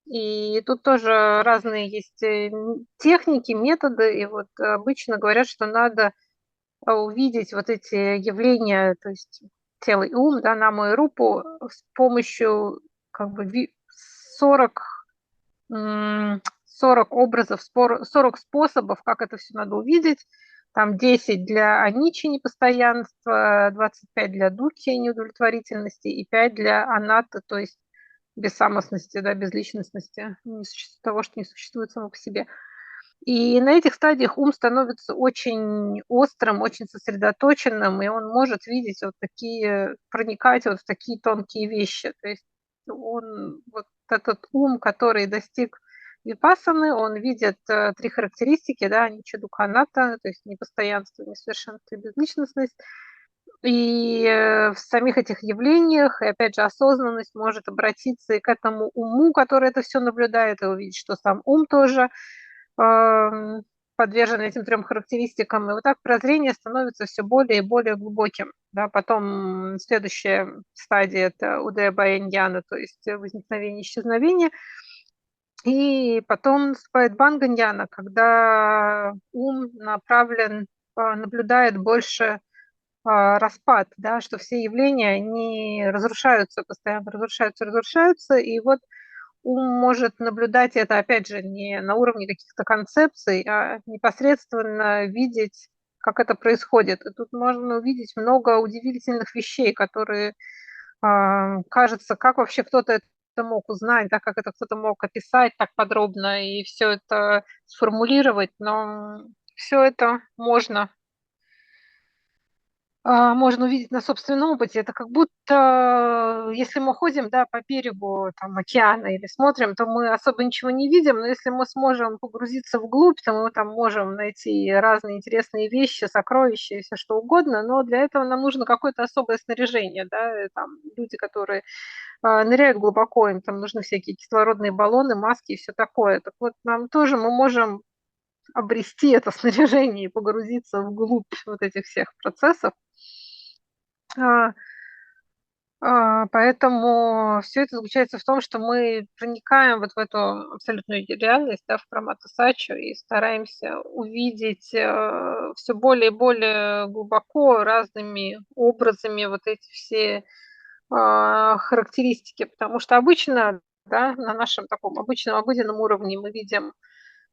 И тут тоже разные есть техники, методы, и вот обычно говорят, что надо увидеть вот эти явления, то есть тело и ум, да, наму и рупу с помощью как бы 40 образов, 40 способов, как это все надо увидеть. Там 10 для аничи непостоянства, 25 для духи неудовлетворительности и 5 для анатты, то есть бессамостности, да, безличностности, того, что не существует само по себе. И на этих стадиях ум становится очень острым, очень сосредоточенным, и он может видеть вот такие, проникать вот в такие тонкие вещи. То есть он, вот этот ум, который достиг випассаны, он видит 3 характеристики, да, анича, дуkkha, анатта, то есть непостоянство, несовершенство и безличностность. И в самих этих явлениях, и опять же, осознанность может обратиться и к этому уму, который это все наблюдает, и увидеть, что сам ум тоже подвержен этим 3 характеристикам. И вот так прозрение становится все более и более глубоким. Да? Потом следующая стадия – это удая-бхая-ньяна, то есть возникновение, исчезновение. И потом наступает бханга-ньяна, когда ум направлен, наблюдает больше распад, да, что все явления, они разрушаются, постоянно разрушаются, и вот ум может наблюдать это, опять же, не на уровне каких-то концепций, а непосредственно видеть, как это происходит. И тут можно увидеть много удивительных вещей, которые, кажется, как вообще кто-то это мог узнать, да, как это кто-то мог описать так подробно и все это сформулировать, но все это можно увидеть на собственном опыте. Это как будто, если мы ходим, да, по берегу там, океана или смотрим, то мы особо ничего не видим, но если мы сможем погрузиться вглубь, то мы там можем найти разные интересные вещи, сокровища и все что угодно, но для этого нам нужно какое-то особое снаряжение, да, и там люди, которые ныряют глубоко, им там нужны всякие кислородные баллоны, маски и все такое. Так вот, нам тоже мы можем обрести это снаряжение и погрузиться вглубь вот этих всех процессов. Поэтому все это заключается в том, что мы проникаем вот в эту абсолютную реальность, да, в прамату сачу и стараемся увидеть все более и более глубоко разными образами вот эти все характеристики, потому что обычно, да, на нашем таком обычном обыденном уровне мы видим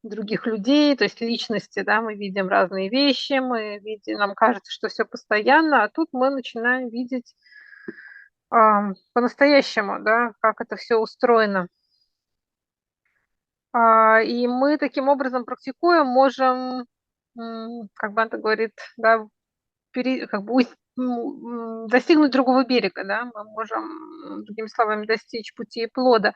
других людей, то есть личности, да, мы видим разные вещи, мы видим, нам кажется, что все постоянно, а тут мы начинаем видеть по-настоящему, да, как это все устроено. И мы таким образом практикуем, можем, как Бханте говорит, да, как бы достигнуть другого берега, да, мы можем, другими словами, достичь пути и плода.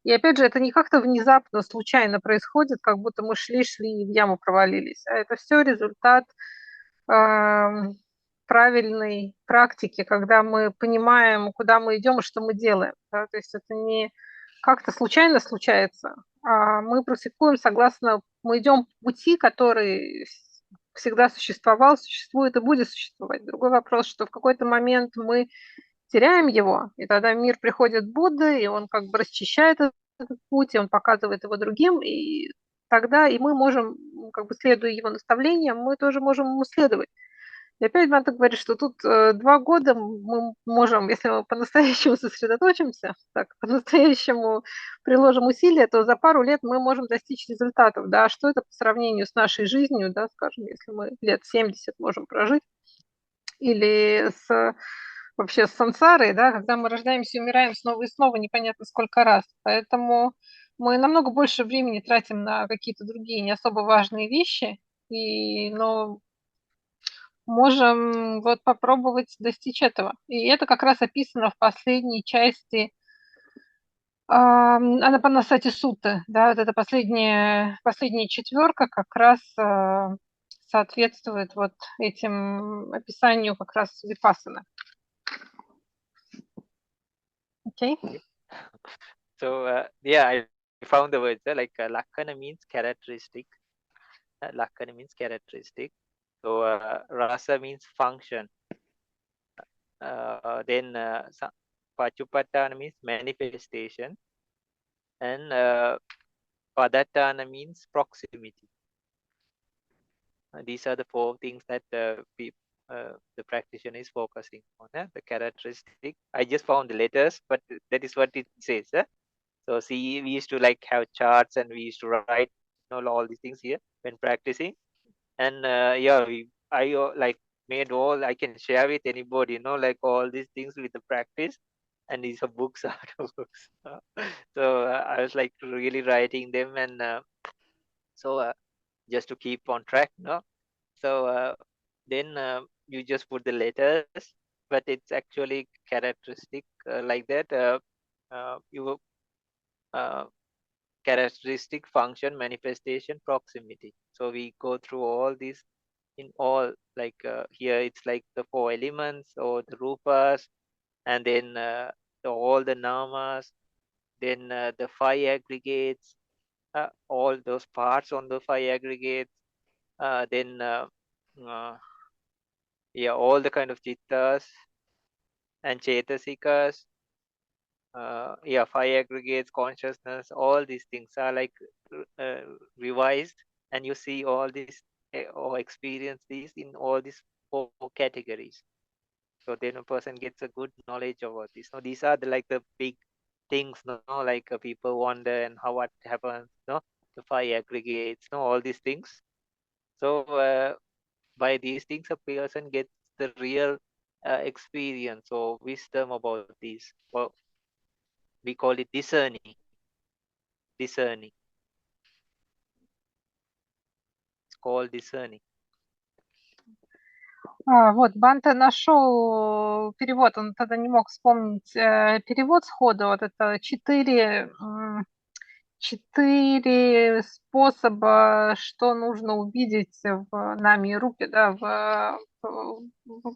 И опять же, это не как-то внезапно, случайно происходит, как будто мы шли и в яму провалились, а это все результат правильной практики, когда мы понимаем, куда мы идем и что мы делаем. Да? То есть это не как-то случайно случается, а мы практикуем согласно, мы идем по пути, который всегда существовал, существует и будет существовать. Другой вопрос, что в какой-то момент мы теряем его, и тогда в мир приходит Будда, и он как бы расчищает этот путь, и он показывает его другим, и тогда и мы можем, как бы следуя его наставлениям, мы тоже можем ему следовать. И опять надо говорить, что тут 2 года мы можем, если мы по-настоящему сосредоточимся, так, по-настоящему приложим усилия, то за пару лет мы можем достичь результатов. Да, что это по сравнению с нашей жизнью, да, скажем, если мы лет 70 можем прожить, или вообще с сансарой, да, когда мы рождаемся и умираем снова и снова, непонятно сколько раз. Поэтому мы намного больше времени тратим на какие-то другие не особо важные вещи, но можем вот попробовать достичь этого. И это как раз описано в последней части Анапанасати сутты. Да, вот эта последняя четверка как раз соответствует вот этим описанию как раз випассаны. Окей? So yeah, I found the words like lakkhana means characteristic. Lakkhana means characteristic. So rasa means function. Then pachupattana means manifestation, and padattana means proximity. These are the 4 things that the practitioner is focusing on. The characteristic. I just found the letters, but that is what it says. So see, we used to like have charts and we used to write all these things here when practicing. And yeah, I like made all I can share with anybody, like all these things with the practice. And these are books out of books. So I was like really writing them, and so just to keep on track, So then you just put the letters, but it's actually characteristic like that. You characteristic, function, manifestation, proximity. So we go through all these in all, like here it's like the 4 elements or the rupas, and then all the namas, then the 5 aggregates, all those parts on the 5 aggregates, then yeah, all the kind of chittas and chetasikas, yeah, 5 aggregates, consciousness, all these things are like revised, and you see all this or experience these in all these 4 categories. So then a person gets a good knowledge about this. So these are the like the big things, no, like people wonder and how what happens, no, the 5 aggregates, no, all these things. So by these things, a person gets the real experience or wisdom about these. Well, we call it discerning. Discerning. It's called discerning. Вот, Бханте нашел перевод, он тогда не мог вспомнить перевод сходу. Вот это 4 способа, что нужно увидеть в нами и рупе, да, в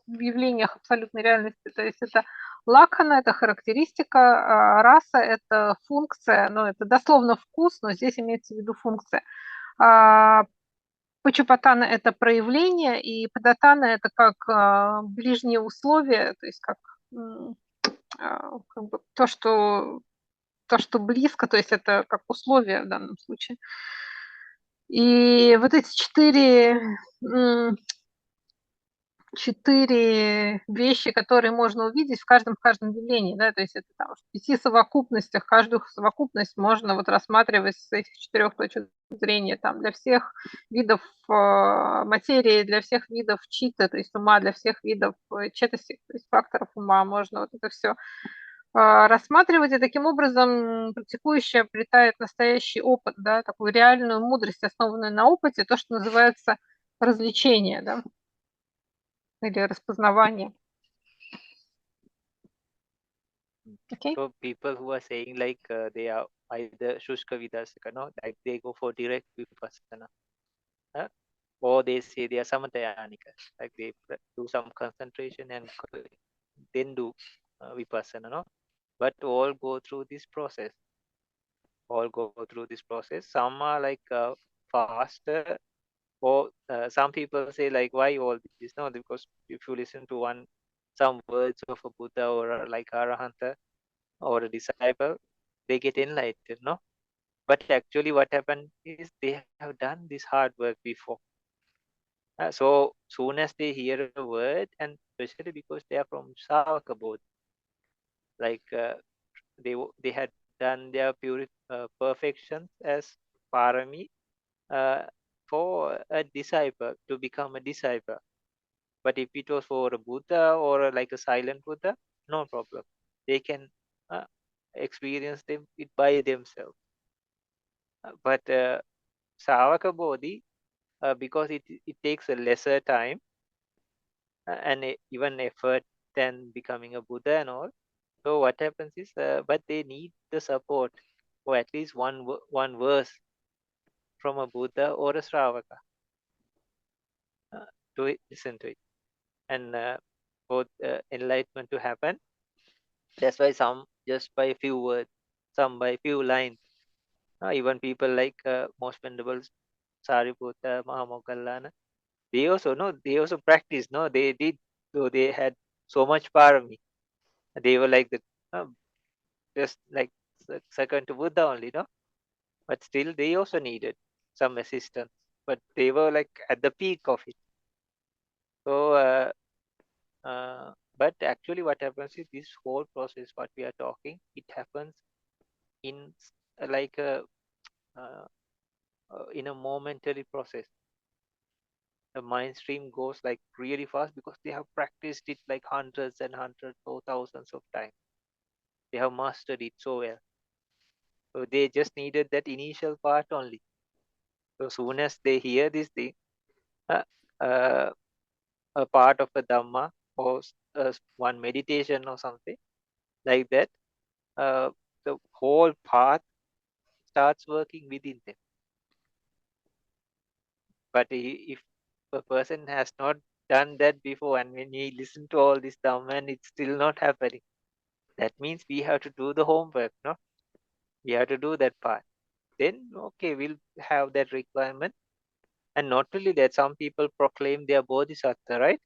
явлениях абсолютной реальности. То есть это лакхана, это характеристика, раса, это функция, ну, это дословно вкус, но здесь имеется в виду функция. Пачупатана – это проявление, и падатана – это как ближние условия, то есть как бы то, что близко, то есть это как условие в данном случае. И вот эти 4 вещи, которые можно увидеть в каждом явлении, да, то есть это там, в 5 совокупностях, каждую совокупность можно вот рассматривать с этих 4 точек зрения, там, для всех видов материи, для всех видов чита, то есть ума, для всех видов четости, то есть факторов ума, можно вот это все рассматривать, и таким образом практикующий обретает настоящий опыт, да, такую реальную мудрость, основанную на опыте, то, что называется развлечение, да, или распознавание. Okay. So people who are saying like they are either Shushka Vidasaka, no, like they go for direct vipassana, or they say they are Samatayanikas, like they do some concentration and then do vipassana, no, but all go through this process. All go through this process. Some are like faster, or some people say like, why all this? No, because if you listen to some words of a Buddha or like Arahanta or a disciple, they get enlightened, no? But actually what happened is they have done this hard work before. So soon as they hear a word, and especially because they are from Savaka Bodhi, like they had done their perfections as parami for a disciple, to become a disciple. But if it was for a Buddha or like a silent Buddha, no problem. They can experience it by themselves. But Savaka Bodhi, because it takes a lesser time and even effort than becoming a Buddha and all. So what happens is, but they need the support, or at least one verse from a Buddha or a Sravaka to listen to it, and for enlightenment to happen. That's why some just by a few words, some by a few lines. Even people like most venerable Sariputta, Mahamoggallana, they also practiced. No, they did. So they had so much parami. They were like just like second to Buddha only, no. But still, they also needed some assistance. But they were like at the peak of it. So, but actually, what happens is this whole process, what we are talking, it happens in like in a momentary process. The mind stream goes like really fast because they have practiced it like hundreds and hundreds or thousands of times. They have mastered it so well. So they just needed that initial part only. So soon as they hear this thing, a part of a Dhamma or one meditation or something like that, the whole path starts working within them. But if a person has not done that before, and when he listen to all this Dhamma and it's still not happening, that means we have to do the homework, no? We have to do that part. Then, okay, we'll have that requirement. And not only that, some people proclaim they are bodhisattva, right?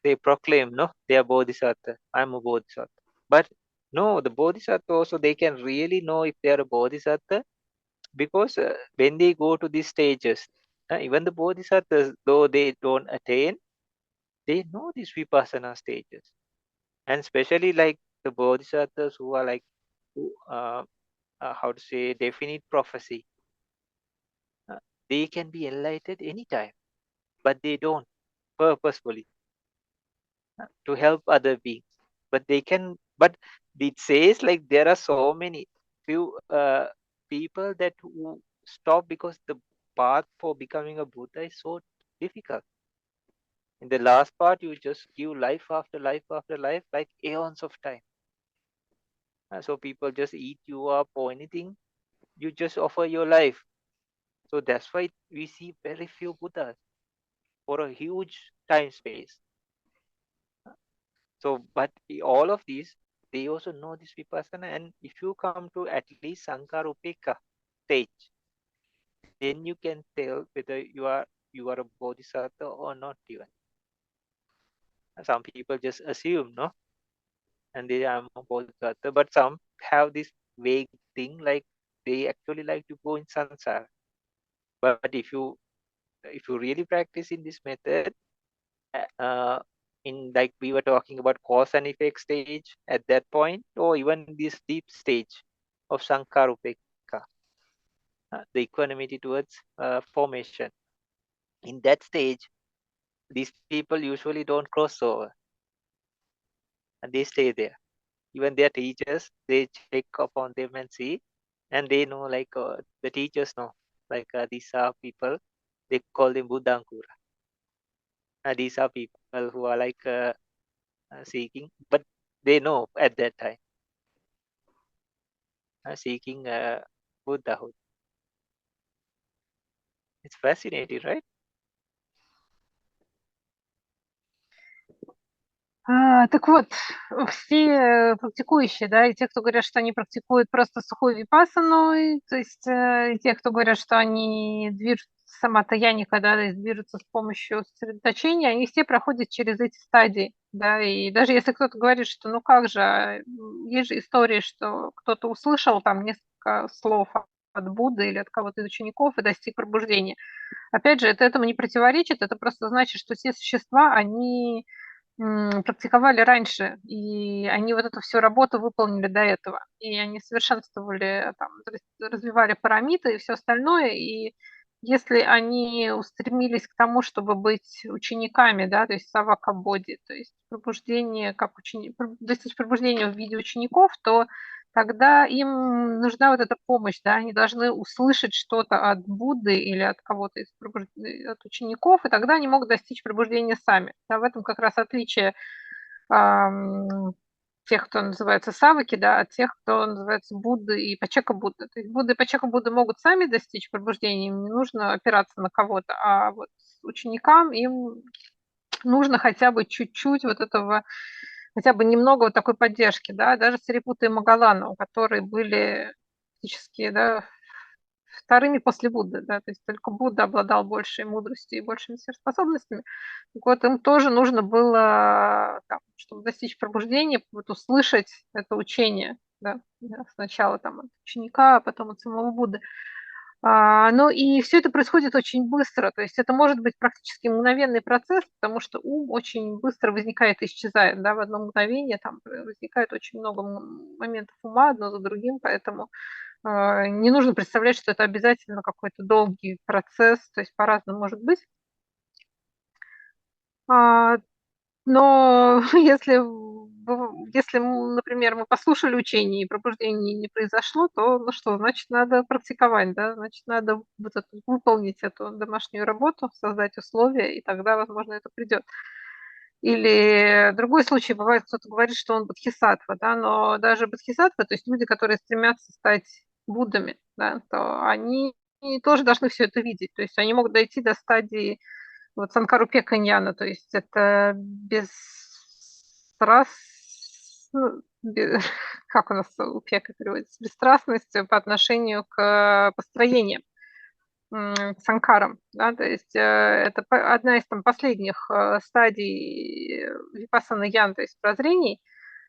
They proclaim, no, they are bodhisattva. I'm a bodhisattva. But no, the bodhisattva also, they can really know if they are a bodhisattva, because when they go to these stages, even the bodhisattvas, though they don't attain, they know these vipassana stages. And especially like the bodhisattvas who are like, how to say, definite prophecy, they can be enlightened anytime, but they don't purposefully to help other beings. But they can, but it says like there are so many few people that who stop because the path for becoming a Buddha is so difficult. In the last part, you just give life after life after life, like aeons of time. So people just eat you up or anything, you just offer your life. So that's why we see very few Buddhas for a huge time space. So, but all of these, they also know this vipassana, and if you come to at least Sankara Upeka stage, then you can tell whether you are a bodhisattva or not even. Some people just assume, no, and they are a bodhisattva, but some have this vague thing like they actually like to go in samsara. But if you really practice in this method, in like we were talking about cause and effect stage at that point, or even this deep stage of Sankarupeka, the equanimity towards formation. In that stage, these people usually don't cross over, and they stay there. Even their teachers, they check upon them and see, and they know, like the teachers know, like these are people, they call them Buddhankura. These are people who are like seeking, but they know at that time, seeking Buddhahood. It's fascinating, right? Так вот, все практикующие, да, и те, кто говорят, что они практикуют просто сухую випассану, то есть и те, кто говорят, что они движутся самата-яника, да, то есть движутся с помощью сосредоточения, они все проходят через эти стадии, да, и даже если кто-то говорит, что ну как же, есть же истории, что кто-то услышал там несколько слов от Будды или от кого-то из учеников и достиг пробуждения. Опять же, это этому не противоречит, это просто значит, что все существа, они практиковали раньше, и они вот эту всю работу выполнили до этого. И они совершенствовали, там, развивали парамиты и все остальное. И если они устремились к тому, чтобы быть учениками, да, то есть савака боди, то есть пробуждение, как достичь пробуждения в виде учеников, то тогда им нужна вот эта помощь, да, они должны услышать что-то от Будды или от кого-то от учеников, и тогда они могут достичь пробуждения сами. Да, в этом как раз отличие тех, кто называется саваки, да, от тех, кто называется Будды и Пачака Будды. То есть Будда и Пачака Будды могут сами достичь пробуждения, им не нужно опираться на кого-то, а вот ученикам им нужно хотя бы чуть-чуть вот этого, хотя бы немного вот такой поддержки, да, даже Сарипутта и Магалана, которые были практически, да, вторыми после Будды, да, то есть только Будда обладал большей мудростью и большими сверхспособностями. Так вот, им тоже нужно было, там, чтобы достичь пробуждения, вот услышать это учение, да, сначала там от ученика, а потом от самого Будды. Ну и все это происходит очень быстро, то есть это может быть практически мгновенный процесс, потому что ум очень быстро возникает и исчезает, да, в одно мгновение там возникает очень много моментов ума одно за другим, поэтому не нужно представлять, что это обязательно какой-то долгий процесс, то есть по-разному может быть. Но если, например, мы послушали учение и пробуждение не произошло, то ну что, значит, надо практиковать, да, значит, надо вот это, выполнить эту домашнюю работу, создать условия, и тогда, возможно, это придет. Или другой случай, бывает, кто-то говорит, что он бодхисаттва, да, но даже бодхисаттва, то есть люди, которые стремятся стать Буддами, да, то они тоже должны все это видеть. То есть они могут дойти до стадии вот санкарупека ньяна, то есть это как у нас упека переводится, бесстрастность по отношению к построениям, к санкарам, да, то есть это одна из там последних стадий випассаны ян, то есть прозрений.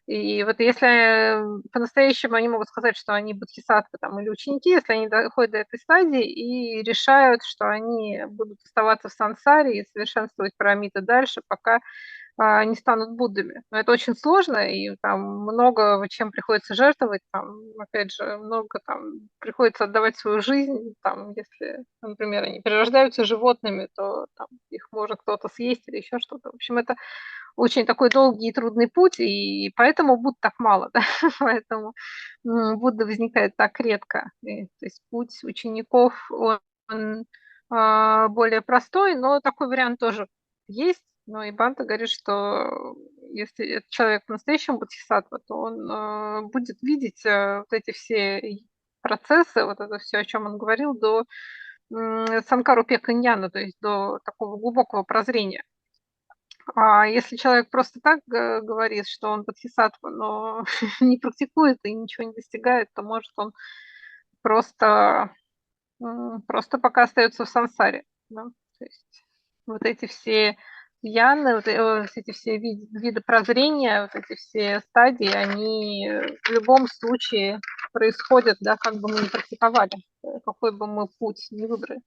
И вот если по-настоящему они могут сказать, что они бодхисаттвы там, или ученики, если они доходят до этой стадии и решают, что они будут оставаться в сансаре и совершенствовать парамиты дальше, пока не станут Буддами. Но это очень сложно, и там много чем приходится жертвовать, там, опять же, много там приходится отдавать свою жизнь, там, если, например, они перерождаются животными, то там, их может кто-то съесть или еще что-то. В общем, это очень такой долгий и трудный путь, и поэтому Будд так мало, да? Поэтому Будда возникает так редко. То есть путь учеников, он более простой, но такой вариант тоже есть. Но и Бханте говорит, что если этот человек по-настоящему бодхисаттва, то он будет видеть вот эти все процессы, вот это все, о чем он говорил, до санкарупека ньяна, то есть до такого глубокого прозрения. А если человек просто так говорит, что он бодхисаттва, но не практикует и ничего не достигает, то может он просто, просто пока остается в сансаре. Да? То есть вот эти все яны, вот эти все виды прозрения, вот эти все стадии, они в любом случае происходят, да, как бы мы ни практиковали, какой бы мы путь ни выбрали.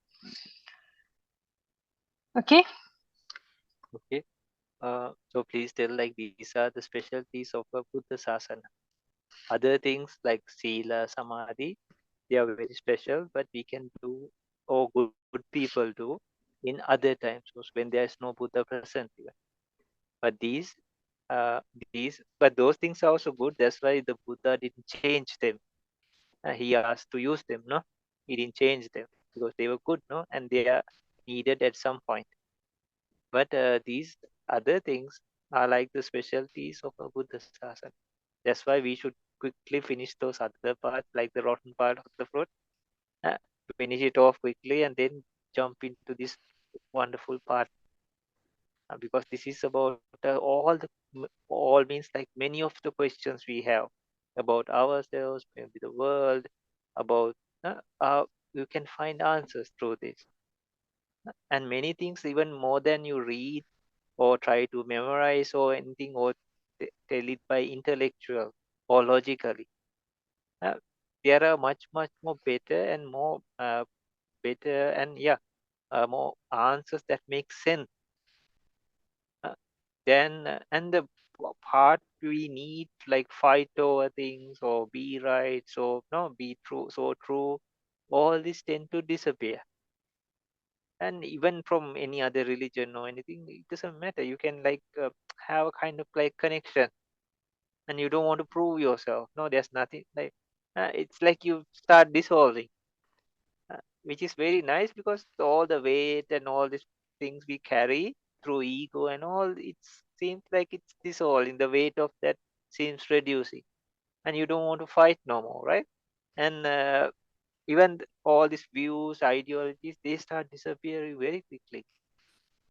Окей? Okay. So please tell, like, these are the specialties of a Buddha Sasana. Other things like Sila, Samadhi, they are very special, but we can do, or good people do, in other times when there is no Buddha present even. But but those things are also good. That's why the Buddha didn't change them. He asked to use them, no? He didn't change them because they were good, no? And they are needed at some point. But these other things are like the specialties of a Buddha Sasana. That's why we should quickly finish those other parts, like the rotten part of the fruit. Finish it off quickly and then jump into this wonderful part. Because this is about all means like many of the questions we have about ourselves, maybe the world, about you can find answers through this. And many things, even more than you read or try to memorize or anything, or tell it by intellectual or logically. There are much more better and more more answers that make sense. And the part we need, like fight over things or be right, so no, be true, so true, all this tend to disappear. And even from any other religion or anything, it doesn't matter. You can like have a kind of like connection, and you don't want to prove yourself. No, there's nothing like it's like you start dissolving, which is very nice because all the weight and all these things we carry through ego and all, it seems like it's dissolving. The weight of that seems reducing, and you don't want to fight no more, right? And even all these views, ideologies, they start disappearing very quickly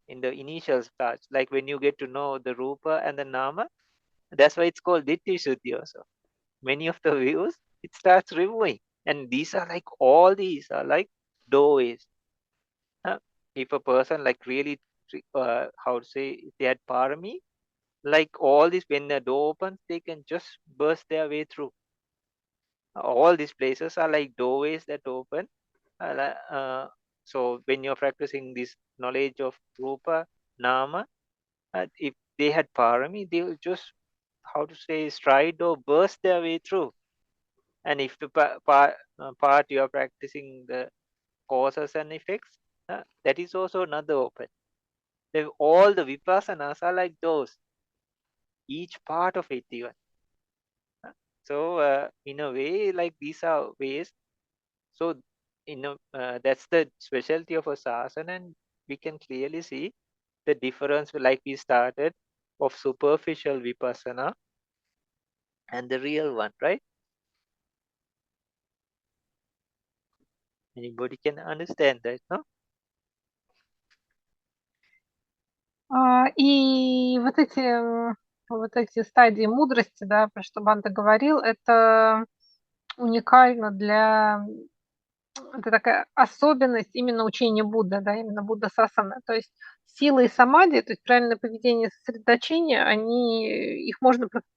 in the initial starts, like when you get to know the rupa and the nama. That's why it's called ditti shuddhi also. Many of the views, it starts removing, and these are like, all these are like doorways. If a person like really how to say, if they had parami, like all this, when the door opens, they can just burst their way through. All these places are like doorways that open. So when you're practicing this knowledge of rupa, nama, if they had parami, they will just, how to say, stride or burst their way through. And if the part you are practicing the causes and effects, that is also another open. All the vipassanas are like those, each part of it even. So in a way, like these are ways. So that's the specialty of a sasana, and we can clearly see the difference, like we started, of superficial vipassana and the real one, right? Anybody can understand that, no? И вот эти стадии мудрости, да, про что Бханте говорил, это уникально для... Это такая особенность именно учения Будды, да, именно Будда сасана. То есть сила и самади, то есть правильное поведение, сосредоточение,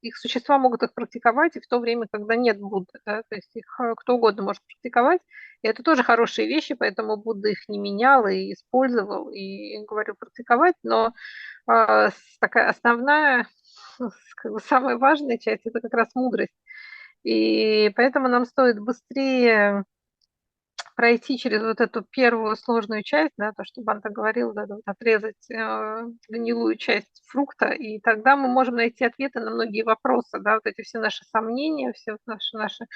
их существа могут их практиковать и в то время, когда нет Будды, да, то есть их кто угодно может практиковать. И это тоже хорошие вещи, поэтому Будда их не менял и использовал, и говорил практиковать, но такая основная, как бы самая важная часть – это как раз мудрость. И поэтому нам стоит быстрее пройти через вот эту первую сложную часть, да, то, что Бханте говорил, да, вот отрезать гнилую часть фрукта, и тогда мы можем найти ответы на многие вопросы, да, вот эти все наши сомнения, все вот наши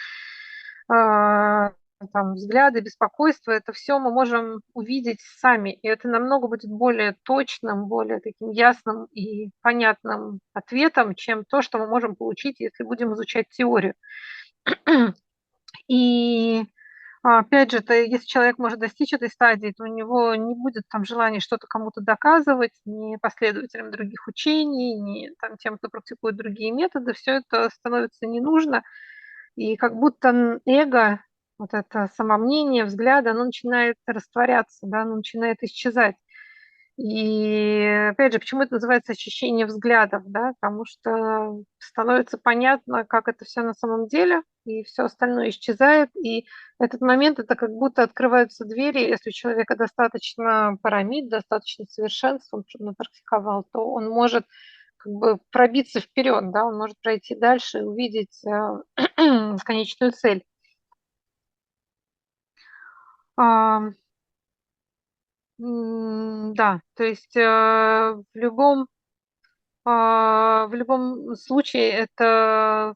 там, взгляды, беспокойства, это все мы можем увидеть сами, и это намного будет более точным, более таким ясным и понятным ответом, чем то, что мы можем получить, если будем изучать теорию. И опять же, если человек может достичь этой стадии, то у него не будет там желания что-то кому-то доказывать, ни последователям других учений, ни там, тем, кто практикует другие методы. Все это становится не нужно. И как будто эго, вот это самомнение, взгляд, оно начинает растворяться, да, оно начинает исчезать. И опять же, почему это называется очищение взглядов, да? Потому что становится понятно, как это все на самом деле, и все остальное исчезает. И этот момент, это как будто открываются двери. Если у человека достаточно парамид, достаточно совершенства, он практиковал, то он может как бы пробиться вперед, да, он может пройти дальше и увидеть конечную цель. Да, то есть в любом случае это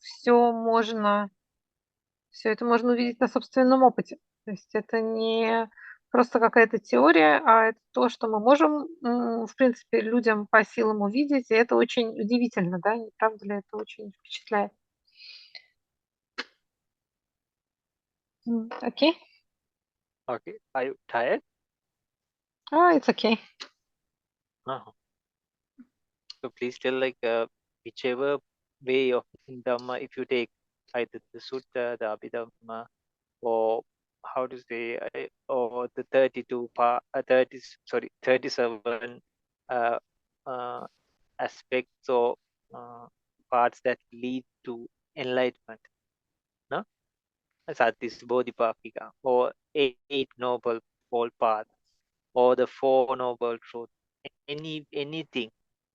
это можно увидеть на собственном опыте. То есть это не просто какая-то теория, а это то, что мы можем, в принципе, людям по силам увидеть, и это очень удивительно, да, не правда ли, это очень впечатляет. Окей? Okay. Are you tired? It's okay. Uh-huh. So please tell whichever way of Dhamma, if you take either the Sutta, the Abhidhamma, or how to say, or the 37 aspects or parts that lead to enlightenment, no? Satis Bodhipakika, or eight noble paths, or the four noble truths, anything,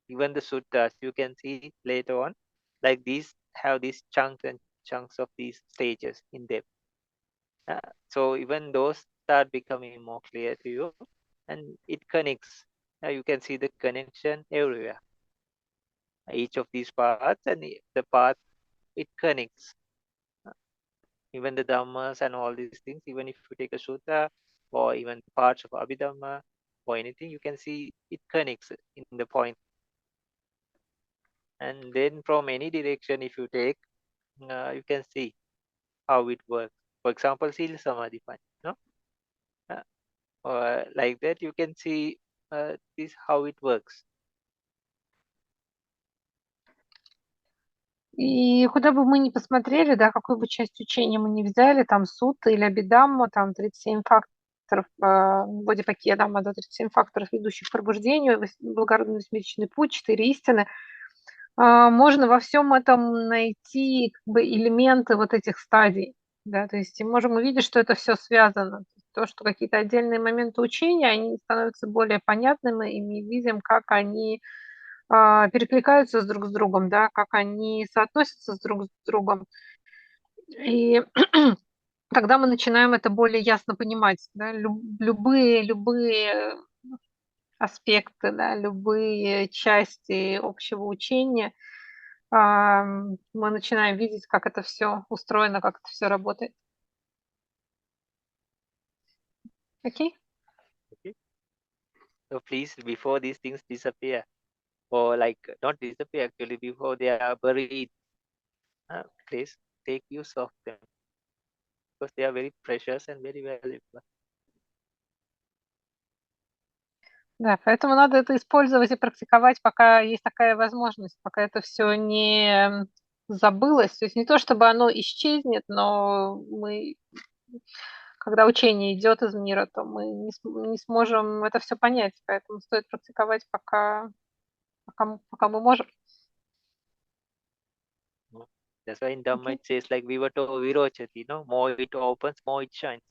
even the suttas, you can see later on, like these have these chunks and chunks of these stages in them. So even those start becoming more clear to you, and it connects. You can see the connection everywhere. Each of these parts and the path, it connects. Even the dhammas and all these things, even if you take a sutta or even parts of Abhidhamma or anything, you can see it connects in the point. And then from any direction, if you take, you can see how it works. For example, Sila Samadhi Pani, no? Or like that, you can see this how it works. И куда бы мы ни посмотрели, да, какую бы часть учения мы ни взяли, там сутта или абидамма, там 37 факторов, бодипакедамма, да, 37 факторов, ведущих к пробуждению, благородный восьмеричный путь, 4 истины, можно во всем этом найти как бы элементы вот этих стадий, да, то есть можем увидеть, что это все связано. То, что какие-то отдельные моменты учения, они становятся более понятными, и мы видим, как они перекликаются друг с другом, да, как они соотносятся друг с другом. И тогда мы начинаем это более ясно понимать, да, любые аспекты, да, любые части общего учения, мы начинаем видеть, как это все устроено, как это все работает. Окей? Okay. So please, before these things disappear, or like not disappear actually, before they are buried, please take use of them, because they are very precious and very valuable. Да, поэтому надо это использовать и практиковать, пока есть такая возможность, пока это все не забылось. То есть не то, чтобы оно исчезнет, но мы, когда учение идет из мира, то мы не сможем это все понять, поэтому стоит практиковать, пока мы можем. That's why in Dhamma Окей. it says like vivato virochati, more it opens, more it shines.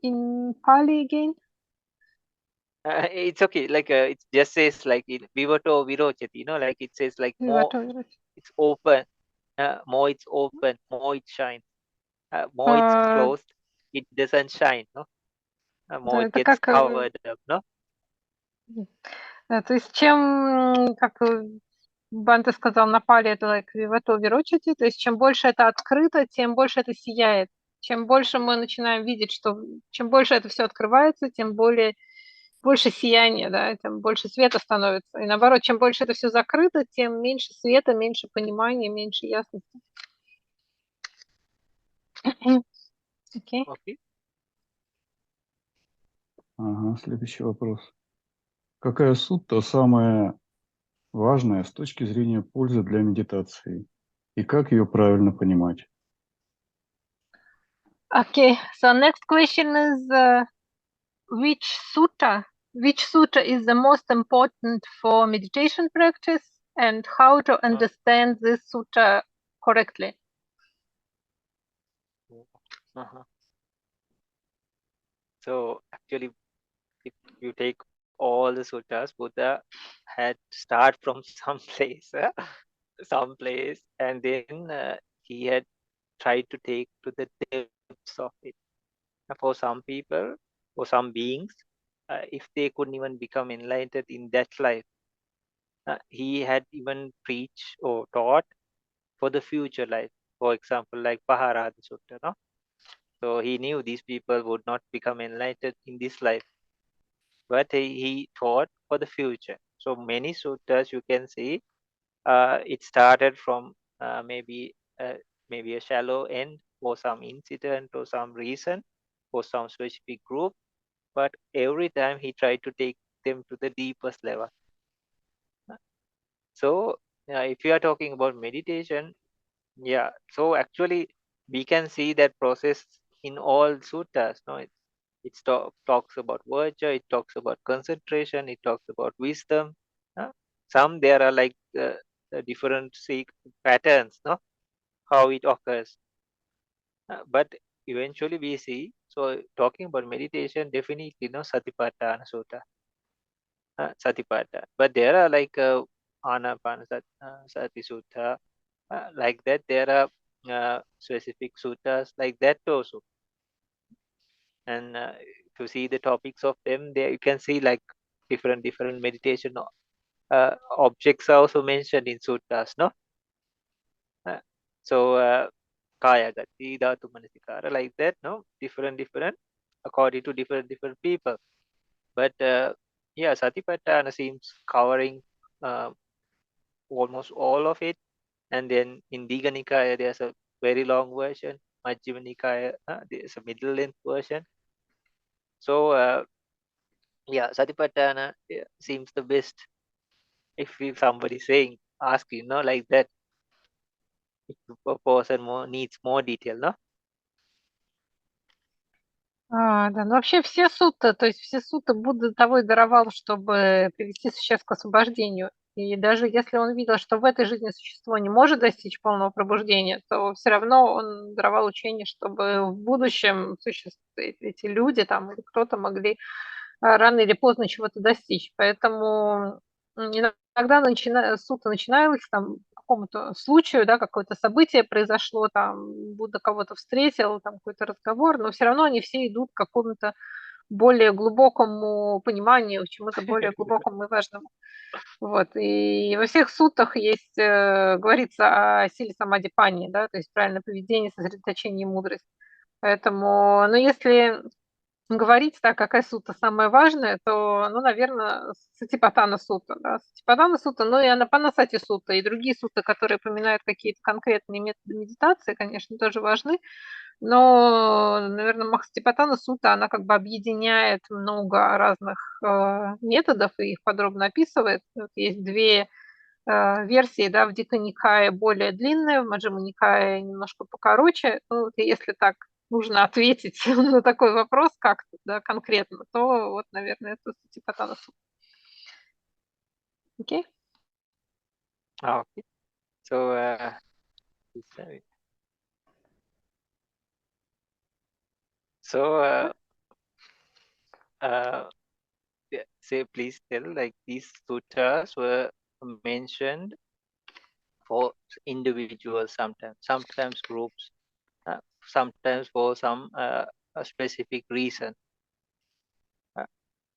In Pali again? It's okay, like it just says like in vivato virochati, like it says like more it's open, more it's open, more it shines. More it's closed, it doesn't shine, more Да, it это gets как, covered up, то есть чем, как Бханте сказал на Пали, это like vivato virocity, то есть чем больше это открыто, тем больше это сияет. Чем больше мы начинаем видеть, что чем больше это все открывается, тем больше сияния, да, тем больше света становится. И наоборот, чем больше это все закрыто, тем меньше света, меньше понимания, меньше ясности. Окей. Okay. Ага, следующий вопрос. Какая сутта самая важная с точки зрения пользы для медитации? И как ее правильно понимать? Okay, so next question is which sutta is the most important for meditation practice and how to understand this sutta correctly? So actually, if you take all the suttas, Buddha had start from some place, and then he had tried to take to the depths of it. For some people, for some beings, if they couldn't even become enlightened in that life, he had even preached or taught for the future life. For example, like Paharada Sutta, no? So he knew these people would not become enlightened in this life, but he taught for the future. So many suttas you can see, it started from maybe a shallow end or some incident or some reason or some specific group, but every time he tried to take them to the deepest level. So if you are talking about meditation, yeah, so actually we can see that process in all suttas. No, it talks about virtue, it talks about concentration, it talks about wisdom. Some there are like different patterns, no, how it occurs. But eventually we see. So talking about meditation, definitely no Satipatthana Sutta, Satipatthana. But there are like Anapana Sati Sutta, like that. There are specific suttas like that also. And if you see the topics of them, there you can see like different meditation objects are also mentioned in suttas, no? So kaya gati, dhatu manasikara, like that, no? Different according to different people. But yeah, Satipatthana seems covering almost all of it. And then in Digha Nikaya, there's a very long version. Majjhima Nikaya, there's a middle length version. So yeah, Satipatthana seems the best. If somebody saying, ask like that, if a person needs more detail, no? Да, ну вообще все сутты, то есть все сутты Будда того и даровал, чтобы привести существ к освобождению. И даже если он видел, что в этой жизни существо не может достичь полного пробуждения, то все равно он даровал учение, чтобы в будущем эти люди там или кто-то могли рано или поздно чего-то достичь. Поэтому иногда сутта начинались там какому-то случаю, да, какое-то событие произошло, там Будда кого-то встретил, там какой-то разговор, но все равно они все идут к какому-то более глубокому пониманию, к чему-то более глубокому и важному. Вот. И во всех суттах есть, говорится о силе самадипании, да, то есть правильное поведение, сосредоточение и мудрость. Поэтому, но если говорить, да, какая сутта самая важная, то, ну, наверное, Сатипатхана сутта, да, Сатипатхана сутта, ну и Анапанасати сутта, и другие сутты, которые упоминают какие-то конкретные методы медитации, конечно, тоже важны, но, наверное, Махасатипатхана сутта, она как бы объединяет много разных методов и их подробно описывает. Вот есть две версии, да, в Дика Никае более длинная, в Маджхима Никае немножко покороче. Ну, вот если так нужно ответить на такой вопрос как-то, да, конкретно, то вот, наверное, это Сатипатхана сутта. Окей? Okay. So, so, yeah, say, please tell, like these sutras were mentioned for individuals sometimes groups, sometimes for some a specific reason.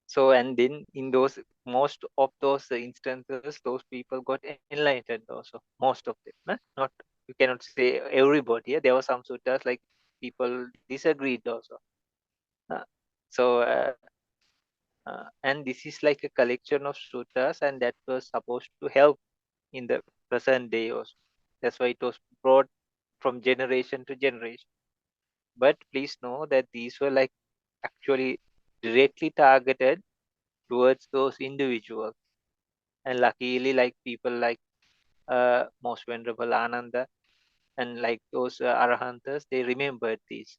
So, and then in those, most of those instances, those people got enlightened also, most of them. Not, you cannot say everybody. There were some sutras like people disagreed also. So, and this is like a collection of sutras, and that was supposed to help in the present day also. That's why it was brought from generation to generation. But please know that these were like actually directly targeted towards those individuals. And luckily, like people like most venerable Ananda and like those Arahantas, they remembered these.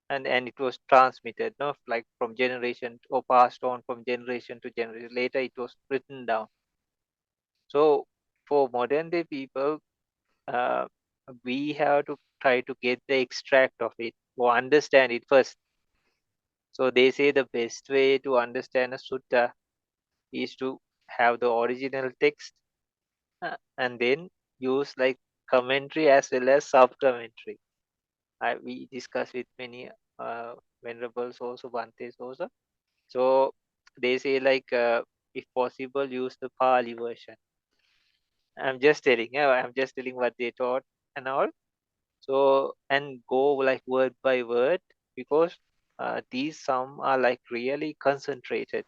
And it was transmitted, no, like from generation or passed on from generation to generation. Later, it was written down. So for modern day people, we have to try to get the extract of it or understand it first. So they say the best way to understand a sutta is to have the original text and then use like commentary as well as sub-commentary. We discuss with many venerables also, Bhantes also. So they say like, if possible, use the Pali version. I'm just telling what they taught and all. So, and go like word by word, because these some are like really concentrated.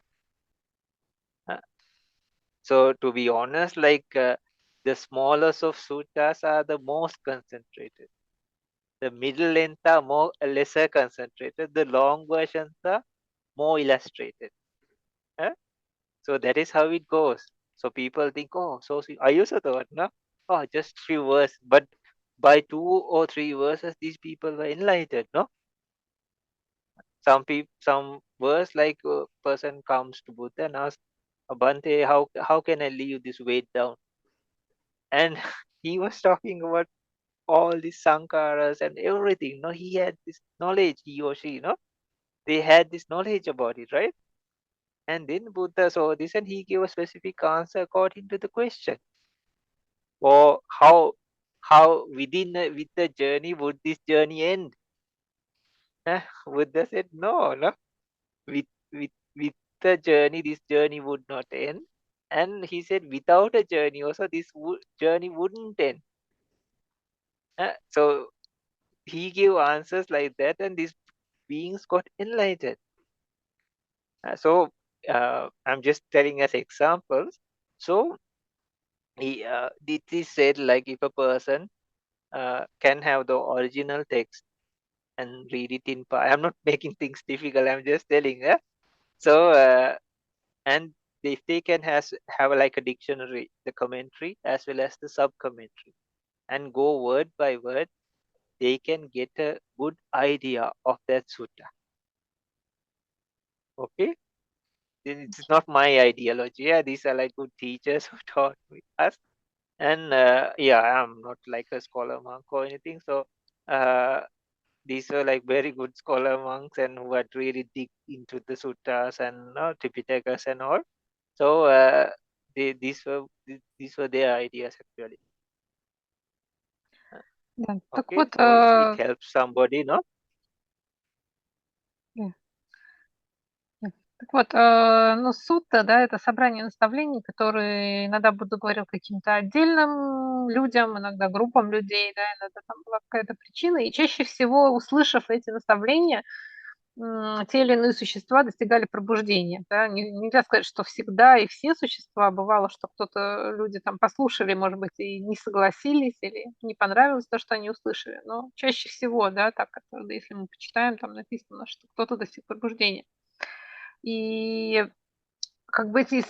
So to be honest, like the smallest of suttas are the most concentrated. The middle length are more lesser concentrated. The long versions are more illustrated. So that is how it goes. So people think, oh, so I also thought, no, oh, just few verses. But by 2 or 3 verses, these people were enlightened, no? Some verse like a person comes to Buddha and asks, Bhante, how can I leave this weight down? And he was talking about all these sankharas and everything. No, he had this knowledge, he or she, no? They had this knowledge about it, right? And then Buddha saw this and he gave a specific answer according to the question. Or how with the journey would this journey end? Buddha said no. With the journey, this journey would not end. And he said without a journey also this journey wouldn't end. So he gave answers like that, and these beings got enlightened. So I'm just telling as examples. So it is said like if a person can have the original text and read it in part. I'm not making things difficult. I'm just telling. So and if they can have like a dictionary, the commentary as well as the sub commentary, and go word by word, they can get a good idea of that sutta. Okay, it's not my ideology. Yeah, these are like good teachers who taught us. And yeah, I'm not like a scholar monk or anything. So these were like very good scholar monks and who had really dig into the suttas and Tripitakas and all. So these were their ideas actually. Да. Так Okay, вот, so it helps somebody, no? Так вот, ну, сутта, да, это собрание наставлений, которые иногда Будда говорил каким-то отдельным людям, иногда группам людей, да, иногда там была какая-то причина. И чаще всего, услышав эти наставления, те или иные существа достигали пробуждения. Да? Нельзя сказать, что всегда и все существа. Бывало, что люди там послушали, может быть, и не согласились, или не понравилось то, что они услышали. Но чаще всего, да, так, если мы почитаем, там написано, что кто-то достиг пробуждения. И как бы эти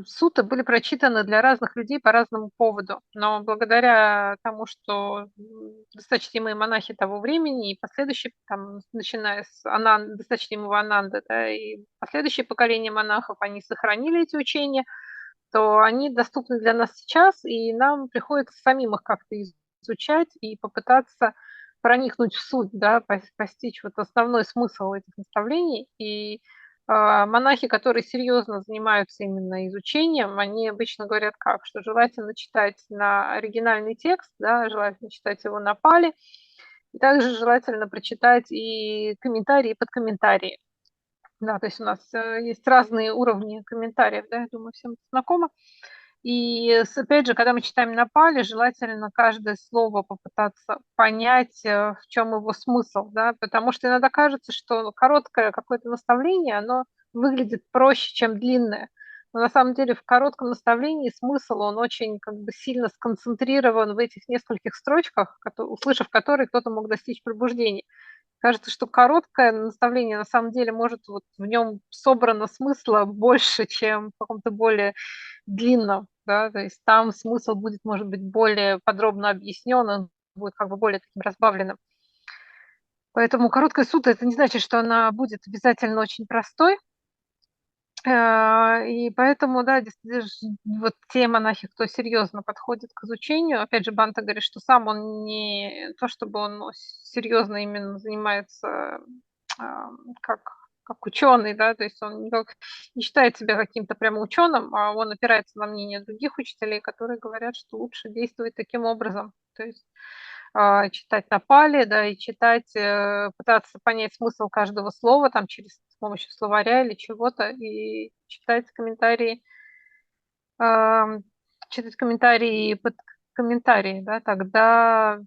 суты были прочитаны для разных людей по разному поводу, но благодаря тому, что досточтимые монахи того времени и последующие, там, начиная с досточтимого Ананды, да, и последующие поколения монахов, они сохранили эти учения, то они доступны для нас сейчас, и нам приходится самим их как-то изучать и попытаться проникнуть в суть, да, постичь вот основной смысл этих наставлений. И монахи, которые серьезно занимаются именно изучением, они обычно говорят как, что желательно читать на оригинальный текст, да, желательно читать его на пали, и также желательно прочитать и комментарии, и подкомментарии. Да, то есть у нас есть разные уровни комментариев, да, я думаю, всем это знакомо. И опять же, когда мы читаем на пали, желательно каждое слово попытаться понять, в чем его смысл, да, потому что иногда кажется, что короткое какое-то наставление, оно выглядит проще, чем длинное. Но на самом деле в коротком наставлении смысл, он очень как бы сильно сконцентрирован в этих нескольких строчках, услышав которые кто-то мог достичь пробуждения. Кажется, что короткое наставление на самом деле может вот в нем собрано смысла больше, чем в каком-то более длинном, да, то есть там смысл будет, может быть, более подробно объяснен, он будет как бы более таким разбавленным. Поэтому короткая сутта — это не значит, что она будет обязательно очень простой. И поэтому, да, вот те монахи, кто серьезно подходит к изучению, опять же, Бханте говорит, что сам он не то, чтобы он серьезно именно занимается как ученый, да, то есть он не считает себя каким-то прямо ученым, а он опирается на мнение других учителей, которые говорят, что лучше действовать таким образом, то есть читать на пали, да, и читать, пытаться понять смысл каждого слова там с помощью словаря или чего-то, и читать комментарии, под комментарии, да, тогда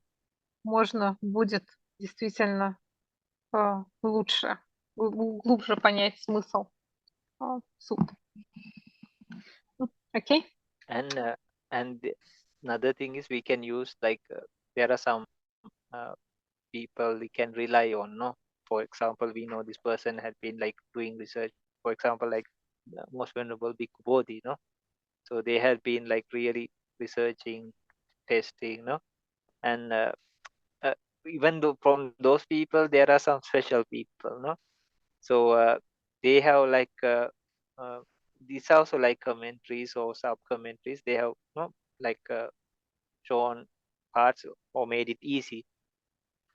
можно будет действительно лучше, глубже понять смысл сутты. Окей? And another thing is we can use there are some people we can rely on, no? For example, we know this person had been doing research, for example, the most venerable Bhikkhu Bodhi, no? So they have been really researching, testing, no? And even though from those people there are some special people, no? So they have these also commentaries or sub commentaries. They have shown parts or made it easy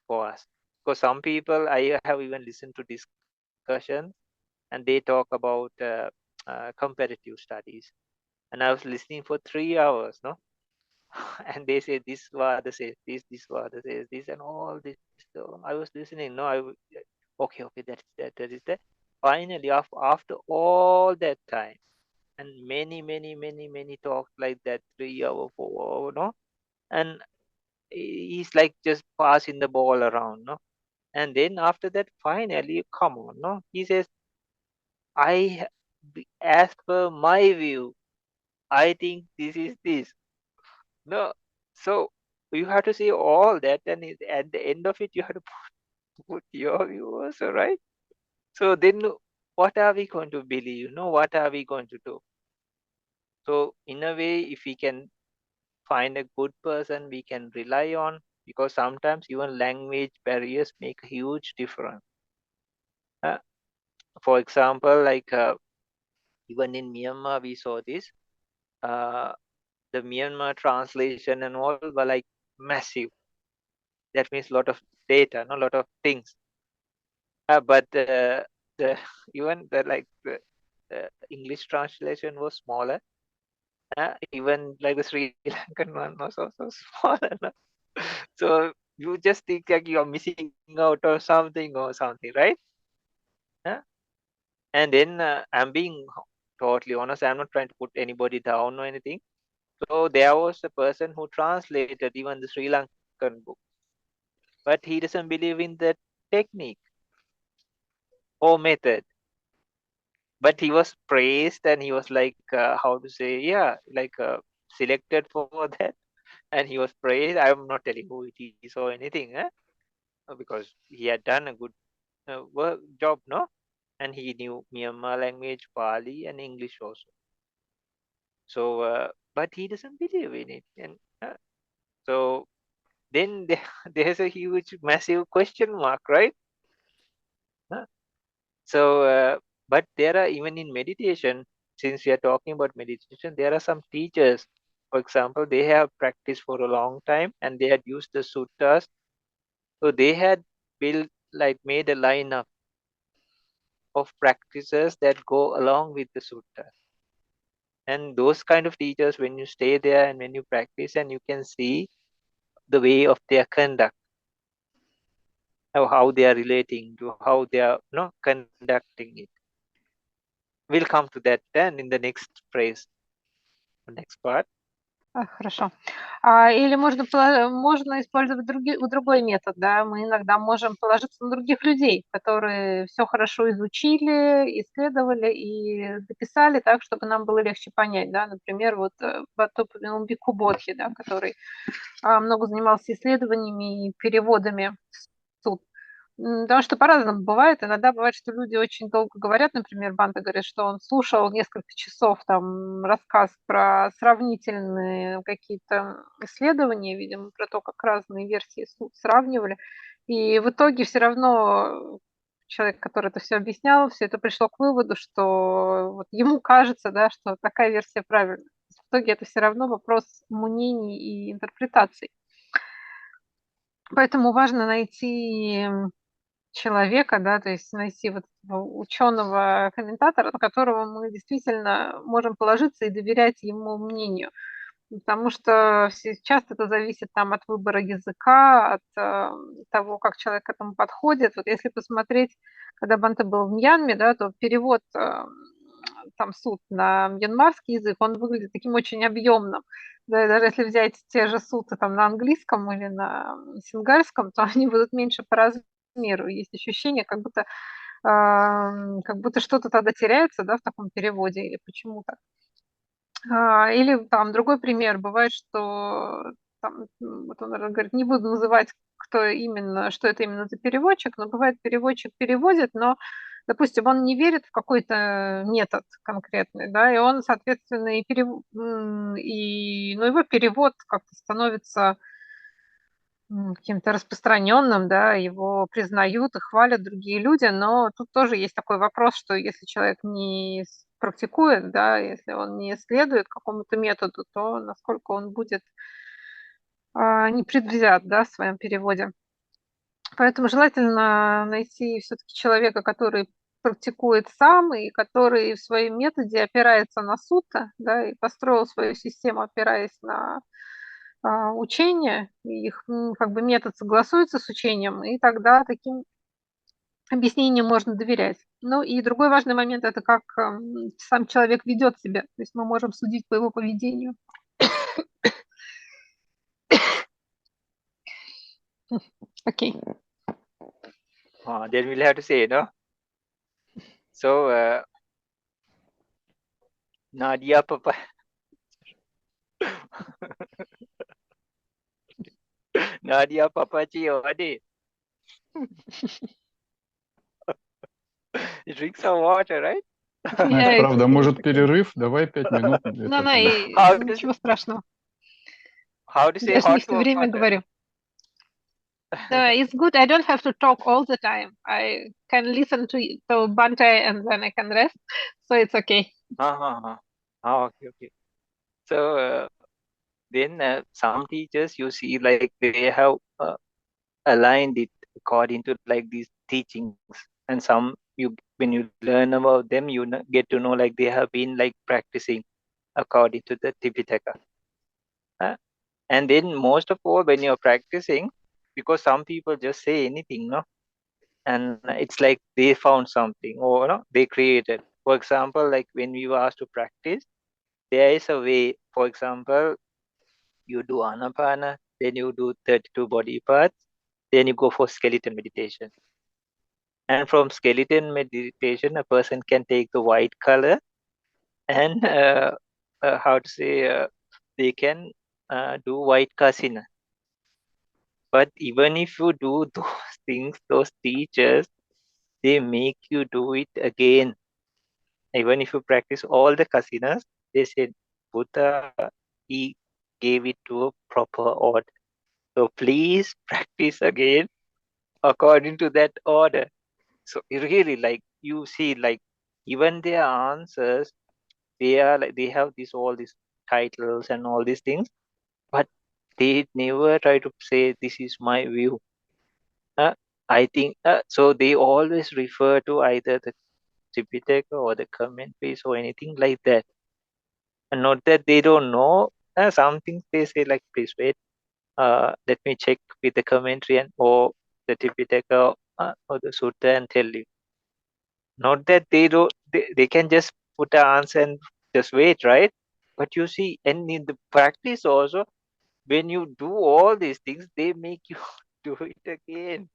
for us. Because some people, I have even listened to discussions, and they talk about comparative studies, and I was listening for 3 hours, no? And they say this Vada says this Vada says this, and all this. So I was listening. No, okay, that is that. Finally, after all that time, and many talks like that, 3 hour, 4 hour, no, and he's just passing the ball around, no, and then after that, finally, come on, no, he says, as per my view, I think this is this, no, so you have to say all that, and at the end of it, you have to put your view also, right? So then, what are we going to believe? No, what are we going to do? So in a way, if we can find a good person we can rely on, because sometimes even language barriers make a huge difference. For example, even in Myanmar, we saw this. The Myanmar translation and all were massive. That means a lot of data, a lot of things. But even the English translation was smaller. Even the Sri Lankan one was also smaller. No? So you just think you're missing out or something, right? And then I'm being totally honest. I'm not trying to put anybody down or anything. So there was a person who translated even the Sri Lankan book, but he doesn't believe in that technique. or method. But he was praised and he was like, how to say, yeah, like selected for that. And he was praised. I'm not telling who it is or anything, because he had done a good work job, no? And he knew Myanmar language, Pali, and English also. So, but he doesn't believe in it. And so then there's a huge, massive question mark, right? So, but there are, even in meditation, since we are talking about meditation, there are some teachers, for example, they have practiced for a long time and they had used the suttas. So they had built, like made a lineup of practices that go along with the suttas. And those kind of teachers, when you stay there and when you practice, and you can see the way of their conduct, how they are relating to how they are conducting it. We'll come to that then in the next phrase, next part. Хорошо. Или можно использовать другой метод, да, мы иногда можем положиться на других людей, которые все хорошо изучили, исследовали и дописали так, чтобы нам было легче понять, да, например, вот Бхатта упомянул Бикху Бодхи, да, который много занимался исследованиями и переводами суд. Потому что по-разному бывает. Иногда бывает, что люди очень долго говорят. Например, Бханте говорит, что он слушал несколько часов там рассказ про сравнительные какие-то исследования, видимо, про то, как разные версии сравнивали. И в итоге все равно человек, который это все объяснял, все это пришло к выводу, что вот ему кажется, да, что такая версия правильная. В итоге это все равно вопрос мнений и интерпретаций. Поэтому важно найти человека, да, то есть найти вот ученого комментатора, на которого мы действительно можем положиться и доверять ему мнению. Потому что часто это зависит там от выбора языка, от того, как человек к этому подходит. Вот если посмотреть, когда Бханте был в Мьянме, да, то перевод там суд на мьянмарский язык, он выглядит таким очень объемным. Да, и даже если взять те же суты там на английском или на сингальском, то они будут меньше по размеру. Есть ощущение, как будто что-то тогда теряется, да, в таком переводе или почему-то. Или там другой пример. Бывает, что там, вот он говорит, не буду называть, кто именно, что это именно за переводчик, но бывает, переводчик переводит, но, допустим, он не верит в какой-то метод конкретный, да, и он, соответственно, но его перевод как-то становится каким-то распространенным, да, его признают и хвалят другие люди, но тут тоже есть такой вопрос, что если человек не практикует, да, если он не следует какому-то методу, то насколько он будет непредвзят, да, в своем переводе. Поэтому желательно найти все-таки человека, который практикует сам и который в своем методе опирается на сутта, да, и построил свою систему, опираясь на учения, их как бы метод согласуется с учением, и тогда таким объяснениям можно доверять. Ну и другой важный момент – это как сам человек ведет себя. То есть мы можем судить по его поведению. Окей. Then we'll have to say, no? So, Nadia Papa. Nadia Papaji, Adi. You drink some water, right? Это правда, может перерыв? Давай 5 минут. Ничего страшного. How to say Я же не hot все время water? говорю. It's good. I don't have to talk all the time. I can listen to Bhante and then I can rest. So it's okay. Okay. So then some teachers you see like they have aligned it according to like these teachings, and some when you learn about them, you get to know like they have been like practicing according to the Tipitaka. And then most of all, when you're practicing, because some people just say anything, no, and it's like they found something or no, they created. For example, like when we were asked to practice, there is a way. For example, you do anapana, then you do 32 body parts, then you go for skeleton meditation. And from skeleton meditation, a person can take the white color and how to say, they can do white kasina. But even if you do those things, those teachers, they make you do it again. Even if you practice all the kasinas, they said Buddha, he gave it to a proper order. So please practice again according to that order. So it really, like, you see, like, even their answers, they are like, they have this all these titles and all these things, but they never try to say this is my view. I think so. They always refer to either the Tipitaka or the commentaries or anything like that. And not that they don't know. Some things they say like, please wait. Let me check with the commentary and or the Tipitaka or the Sutta and tell you. Not that they don't. They can just put an answer and just wait, right? But you see, and in the practice also, when you do all these things, they make you do it again.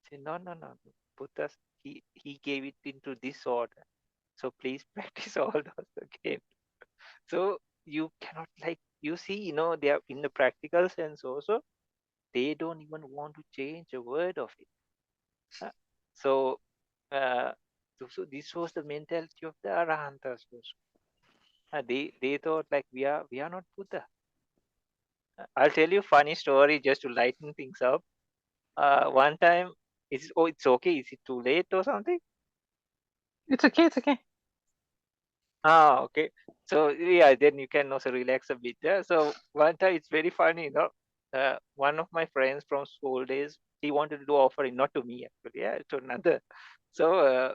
Say, no, no, no. Buddha, he gave it into this order. So please practice all those again. So you cannot, like, you see, they are in the practical sense also, they don't even want to change a word of it. Uh, So, uh, so this was the mentality of the Arahantas also. They thought like we are not Buddha. I'll tell you a funny story just to lighten things up. One time, it's okay. Is it too late or something? It's okay, it's okay. Okay. So yeah, then you can also relax a bit. Yeah. So one time it's very funny, one of my friends from school days, he wanted to do offering, not to me actually, yeah, to another. So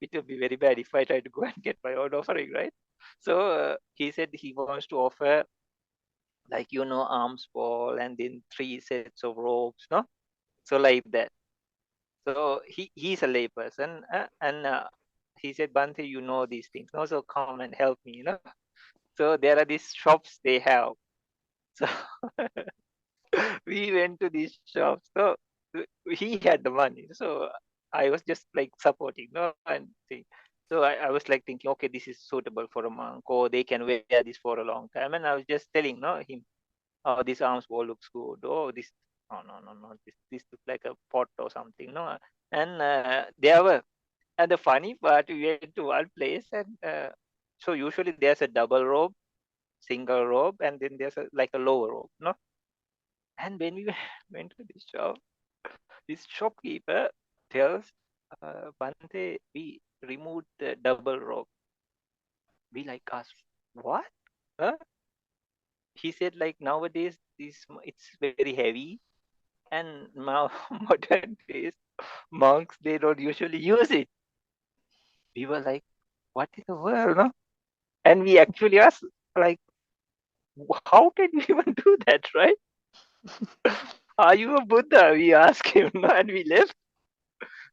it will be very bad if I try to go and get my own offering, right? So he said he wants to offer, like, arms ball and then 3 sets of robes, no? So like that. So he's a lay person, and he said, Bhante, you know these things, no? So come and help me. So there are these shops they have. So we went to these shops. So he had the money. So I was just like supporting, no, and see. So I was like thinking, okay, this is suitable for a monk, or they can wear this for a long time. And I was just telling, no, him, oh, this arms ball looks good. Oh, this, oh, no, this looks like a pot or something, no. And there were, and the funny part, we went to one place, and so usually there's a double robe, single robe, and then there's like a lower robe, no? And when we went to this shop, this shopkeeper tells, Bhante, we removed the double robe. We like asked, what? Huh? He said, like, nowadays it's very heavy, and now modern days monks, they don't usually use it. We were like, what in the world, no? And we actually asked, like, how can you even do that, right? Are you a Buddha? We asked him, no? And we left.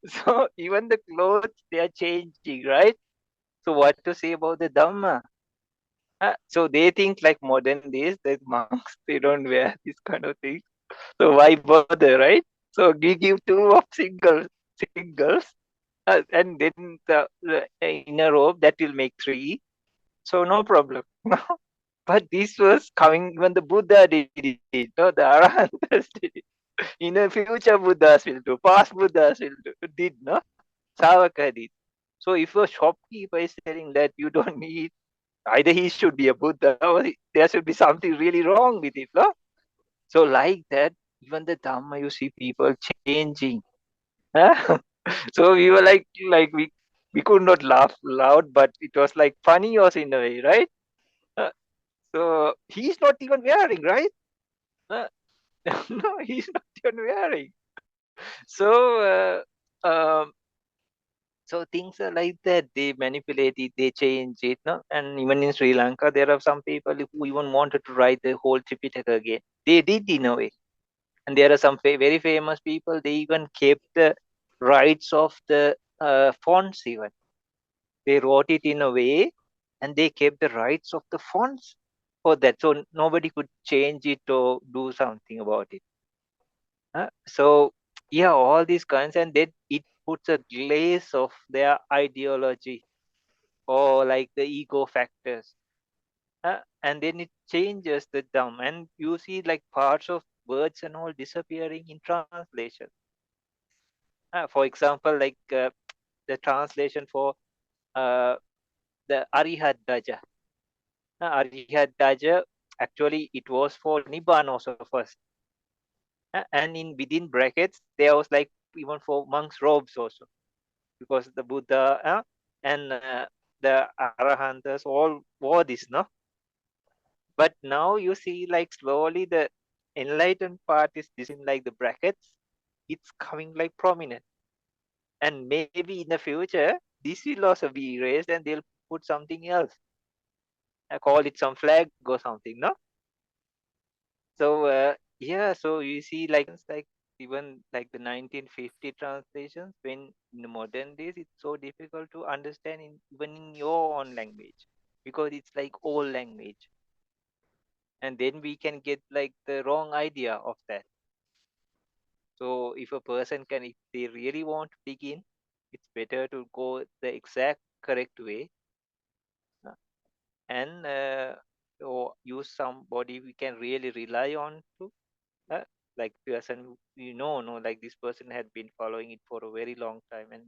So even the clothes, they are changing, right? So what to say about the Dhamma? So they think like modern days that monks, they don't wear this kind of thing. So why bother, right? So we give 2 of singles, and then the inner robe that will make 3. So no problem. But this was coming when the Buddha did it, no, the Arahants did it. In the future, Buddhas will do, past Buddhas will do, did, no? Savaka did. So if a shopkeeper is telling that you don't need, either he should be a Buddha or there should be something really wrong with it, no? So like that, even the Dhamma, you see people changing. Huh? So we were like we could not laugh loud, but it was like funny also in a way, right? Uh, So he's not even wearing, right? Uh, no, he's not even wearing. So so things are like that. They manipulate it, they change it, no? And even in Sri Lanka, there are some people who even wanted to write the whole Tripitaka again. They did in a way. And there are some very famous people, they even kept the rights of the fonts even. They wrote it in a way, and they kept the rights of the fonts for that. So nobody could change it or do something about it. So yeah, all these kinds, and then it puts a glaze of their ideology or like the ego factors. And then it changes the dumb, and you see like parts of words and all disappearing in translation. For example, like the translation for the Arihat Daja. Arihat Daja, actually it was for Nibbana also first. And in within brackets, there was like even for monks' robes also, because the Buddha and the Arahantas all wore this, no? But now you see like slowly the enlightened part is this in like the brackets, it's coming like prominent. And maybe in the future, this will also be erased and they'll put something else. I call it some flag or something, no? So yeah, so you see like even like the 1950 translations, when in the modern days it's so difficult to understand even in your own language, because it's like old language. And then we can get like the wrong idea of that. So if a person can, if they really want to begin, it's better to go the exact correct way, and or use somebody we can really rely on to, like person no, like this person had been following it for a very long time, and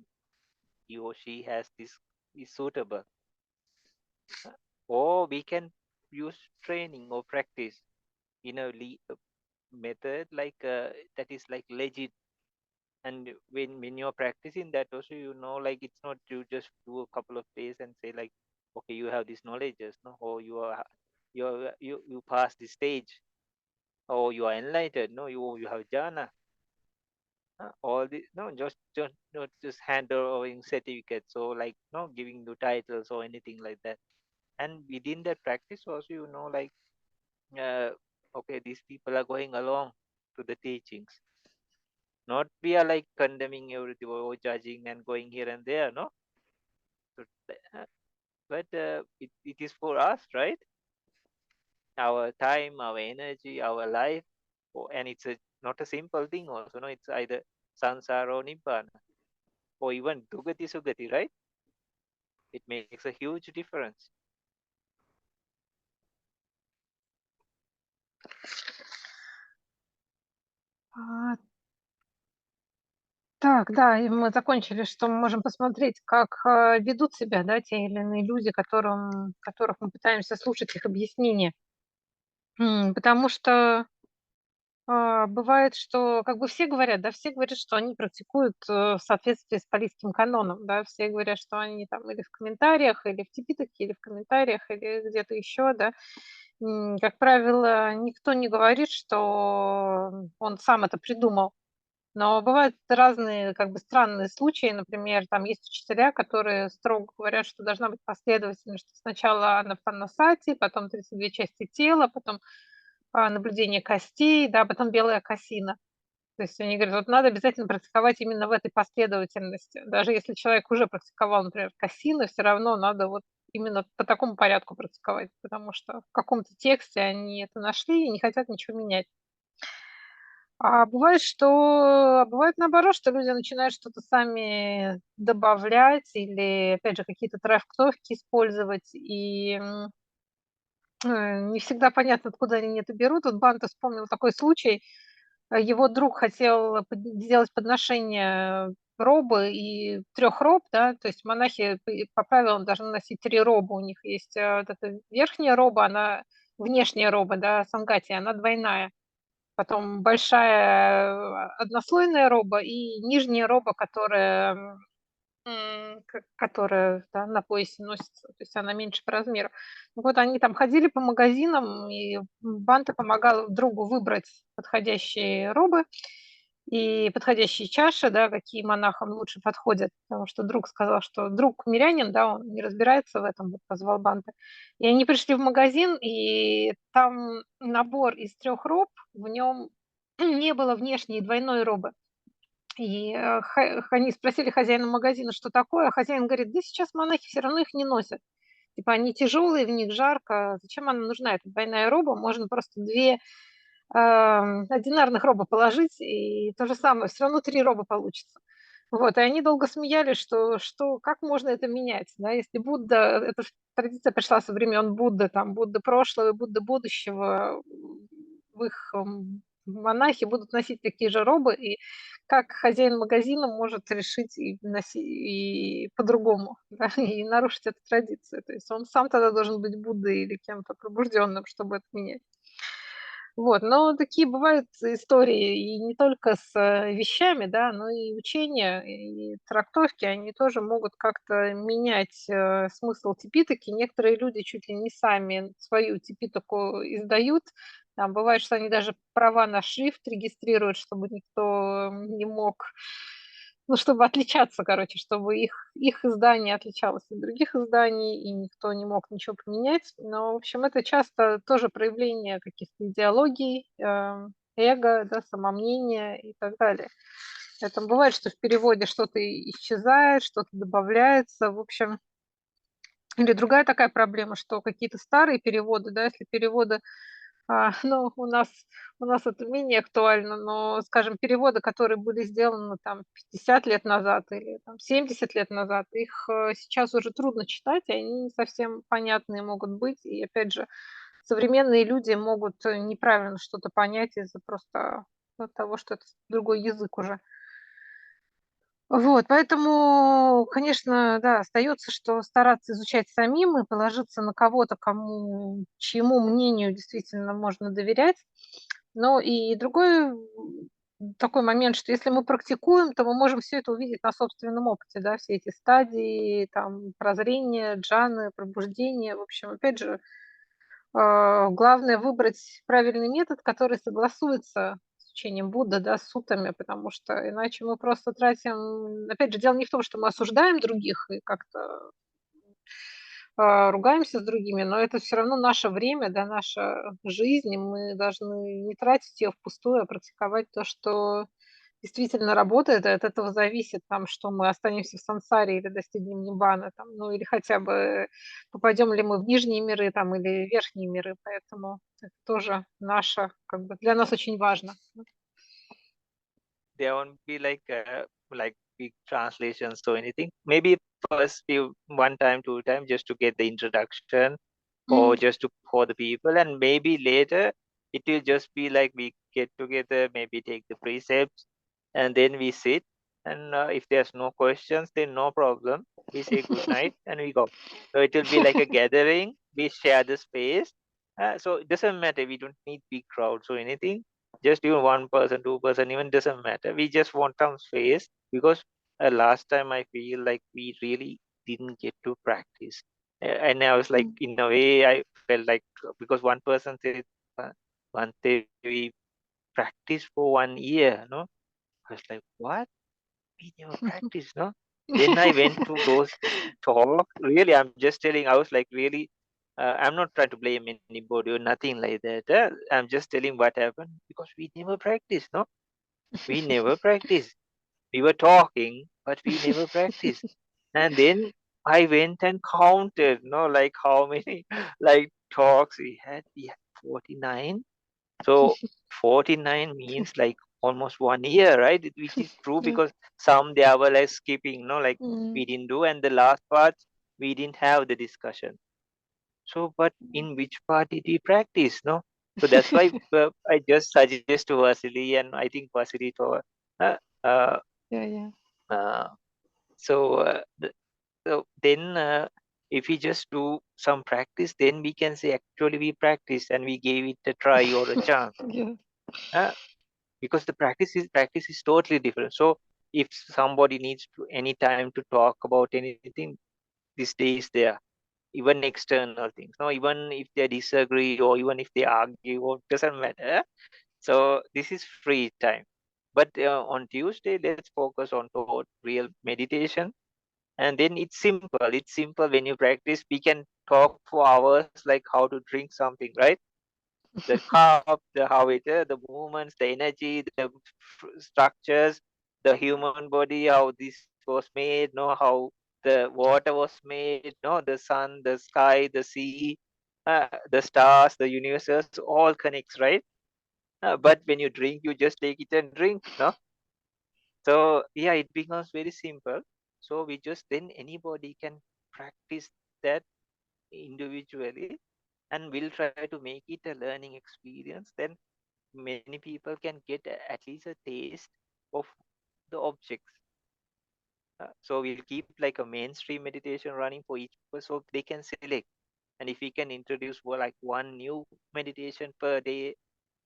he or she has this is suitable. Or we can use training or practice in a method like that is like legit. And when you're practicing that also, like it's not you just do a couple of days and say like, okay, you have these knowledges, no, or you pass the stage, or you are enlightened, no, you have jhana. All this, no, just not just hand overing certificates, or like no giving you titles or anything like that. And within that practice also, like okay, these people are going along to the teachings. Not we are like condemning everything or judging and going here and there, no. So, but it is for us, right? Our time, our energy, our life, and it's not a simple thing also, no. It's either sansara or nibbana, or even dugati sugati, right? It makes a huge difference. Так, да, и мы закончили, что мы можем посмотреть, как ведут себя, да, те или иные люди, которых мы пытаемся слушать их объяснения. Потому что бывает, что как бы все говорят, да, все говорят, что они практикуют в соответствии с палийским каноном, да, все говорят, что они там или в комментариях, или в Типитаке, или в комментариях, или где-то еще, да. Как правило, никто не говорит, что он сам это придумал. Но бывают разные, как бы странные случаи. Например, там есть учителя, которые строго говорят, что должна быть последовательность, что сначала анапанасати, потом 32 части тела, потом наблюдение костей, да, потом белая косина. То есть они говорят, вот надо обязательно практиковать именно в этой последовательности. Даже если человек уже практиковал, например, косины, все равно надо вот именно по такому порядку практиковать, потому что в каком-то тексте они это нашли и не хотят ничего менять. А бывает наоборот, что люди начинают что-то сами добавлять или, опять же, какие-то трактовки использовать, и не всегда понятно, откуда они это берут. Вот Бханте вспомнил такой случай. Его друг хотел сделать подношение робы и 3 роб, да, то есть монахи по правилам должны носить 3 робы. У них есть вот эта верхняя роба, она внешняя роба, да, сангати, она двойная. Потом большая однослойная роба и нижняя роба, которая, да, на поясе носится, то есть она меньше по размеру. Вот они там ходили по магазинам, и Бханте помогал другу выбрать подходящие робы и подходящие чаши, да, какие монахам лучше подходят, потому что друг сказал, что друг мирянин, да, он не разбирается в этом, вот позвал Бханте. И они пришли в магазин, и там набор из 3 роб, в нем не было внешней двойной робы. И они спросили хозяина магазина, что такое, а хозяин говорит, да сейчас монахи все равно их не носят. Типа они тяжелые, в них жарко, зачем она нужна, эта двойная роба, можно просто 2 одинарных роба положить, и то же самое, все равно 3 роба получится. Вот, и они долго смеялись, что как можно это менять, да, если Будда, эта ж традиция пришла со времен Будды, там, Будды прошлого и Будды будущего, в их, монахи будут носить такие же робы, и как хозяин магазина может решить и по-другому, да, и нарушить эту традицию. То есть он сам тогда должен быть Буддой или кем-то пробужденным, чтобы это менять. Вот, но такие бывают истории и не только с вещами, да, но и учения, и трактовки, они тоже могут как-то менять смысл типитоки. Некоторые люди чуть ли не сами свою типитоку издают. Там бывает, что они даже права на шрифт регистрируют, чтобы никто не мог, ну, чтобы отличаться, короче, чтобы их издание отличалось от других изданий, и никто не мог ничего поменять. Но, в общем, это часто тоже проявление каких-то идеологий, эго, да, самомнения и так далее. Поэтому бывает, что в переводе что-то исчезает, что-то добавляется. В общем, или другая такая проблема, что какие-то старые переводы, да, если переводы ну, у нас это менее актуально, но, скажем, переводы, которые были сделаны там 50 лет назад или там 70 лет назад, их сейчас уже трудно читать, и они не совсем понятные могут быть. И опять же, современные люди могут неправильно что-то понять из-за просто того, что это другой язык уже. Вот, поэтому, конечно, да, остается, что стараться изучать самим и положиться на кого-то, чьему мнению действительно можно доверять. Но и другой такой момент, что если мы практикуем, то мы можем все это увидеть на собственном опыте, да, все эти стадии, там, прозрения, джаны, пробуждения. В общем, опять же, главное выбрать правильный метод, который согласуется с учением Будды, да, с сутами, потому что иначе мы просто тратим. Опять же, дело не в том, что мы осуждаем других и как-то ругаемся с другими, но это все равно наше время, да, наша жизнь, и мы должны не тратить ее впустую, а практиковать то, что действительно работает, и от этого зависит, там, что мы останемся в сансаре или достигнем нирваны, там, ну, или хотя бы попадем ли мы в нижние миры, там, или в верхние миры. Поэтому это тоже наше, как бы, для нас очень важно. There won't be like big translations or anything. Maybe first few one time, two time, just to get the introduction, or just for the people, and maybe later it will just be like we get together, maybe take the precepts, and then we sit. And if there's no questions, then no problem. We say good night and we go. So it will be like a gathering. We share the space. So it doesn't matter. We don't need big crowds or anything. Just even one person, two person, even doesn't matter. We just want some space because last time I feel like we really didn't get to practice. And I was like, in a way, I felt like because one person said, Bhante, we practiced for 1 year, no? I was like, what? We never practiced, no? Then I went to those talk. Really, I'm just telling. I was like, really, I'm not trying to blame anybody or nothing like that. I'm just telling what happened because we never practiced, no? We never practiced. We were talking, but we never practiced. And then I went and counted, no, like how many like talks we had. We had 49. So 49 means like almost 1 year, right? Which is true because some they were like skipping, no, like we didn't do, and the last part we didn't have the discussion. So, but in which part did we practice, no? So that's why I just suggest to Vasily, and I think Vasily to Yeah. so then if we just do some practice, then we can say actually we practiced and we gave it a try or a chance. Yeah. Because the practice is totally different. So if somebody needs any time to talk about anything, this day is there. Even external things, no, even if they disagree or even if they argue, or doesn't matter. So this is free time. But on Tuesday, let's focus on toward real meditation. And then it's simple. It's simple when you practice. We can talk for hours, like how to drink something, right? The cup, the movements, the energy, the structures, the human body, how this was made, know how the water was made, the sun, the sky, the sea, the stars, the universe, all connects, right? But when you drink, you just take it and drink, no? So yeah, it becomes very simple. So we just then anybody can practice that individually, and we'll try to make it a learning experience. Then many people can get at least a taste of the objects. So we'll keep like a mainstream meditation running for each person, so they can select. And if we can introduce like one new meditation per day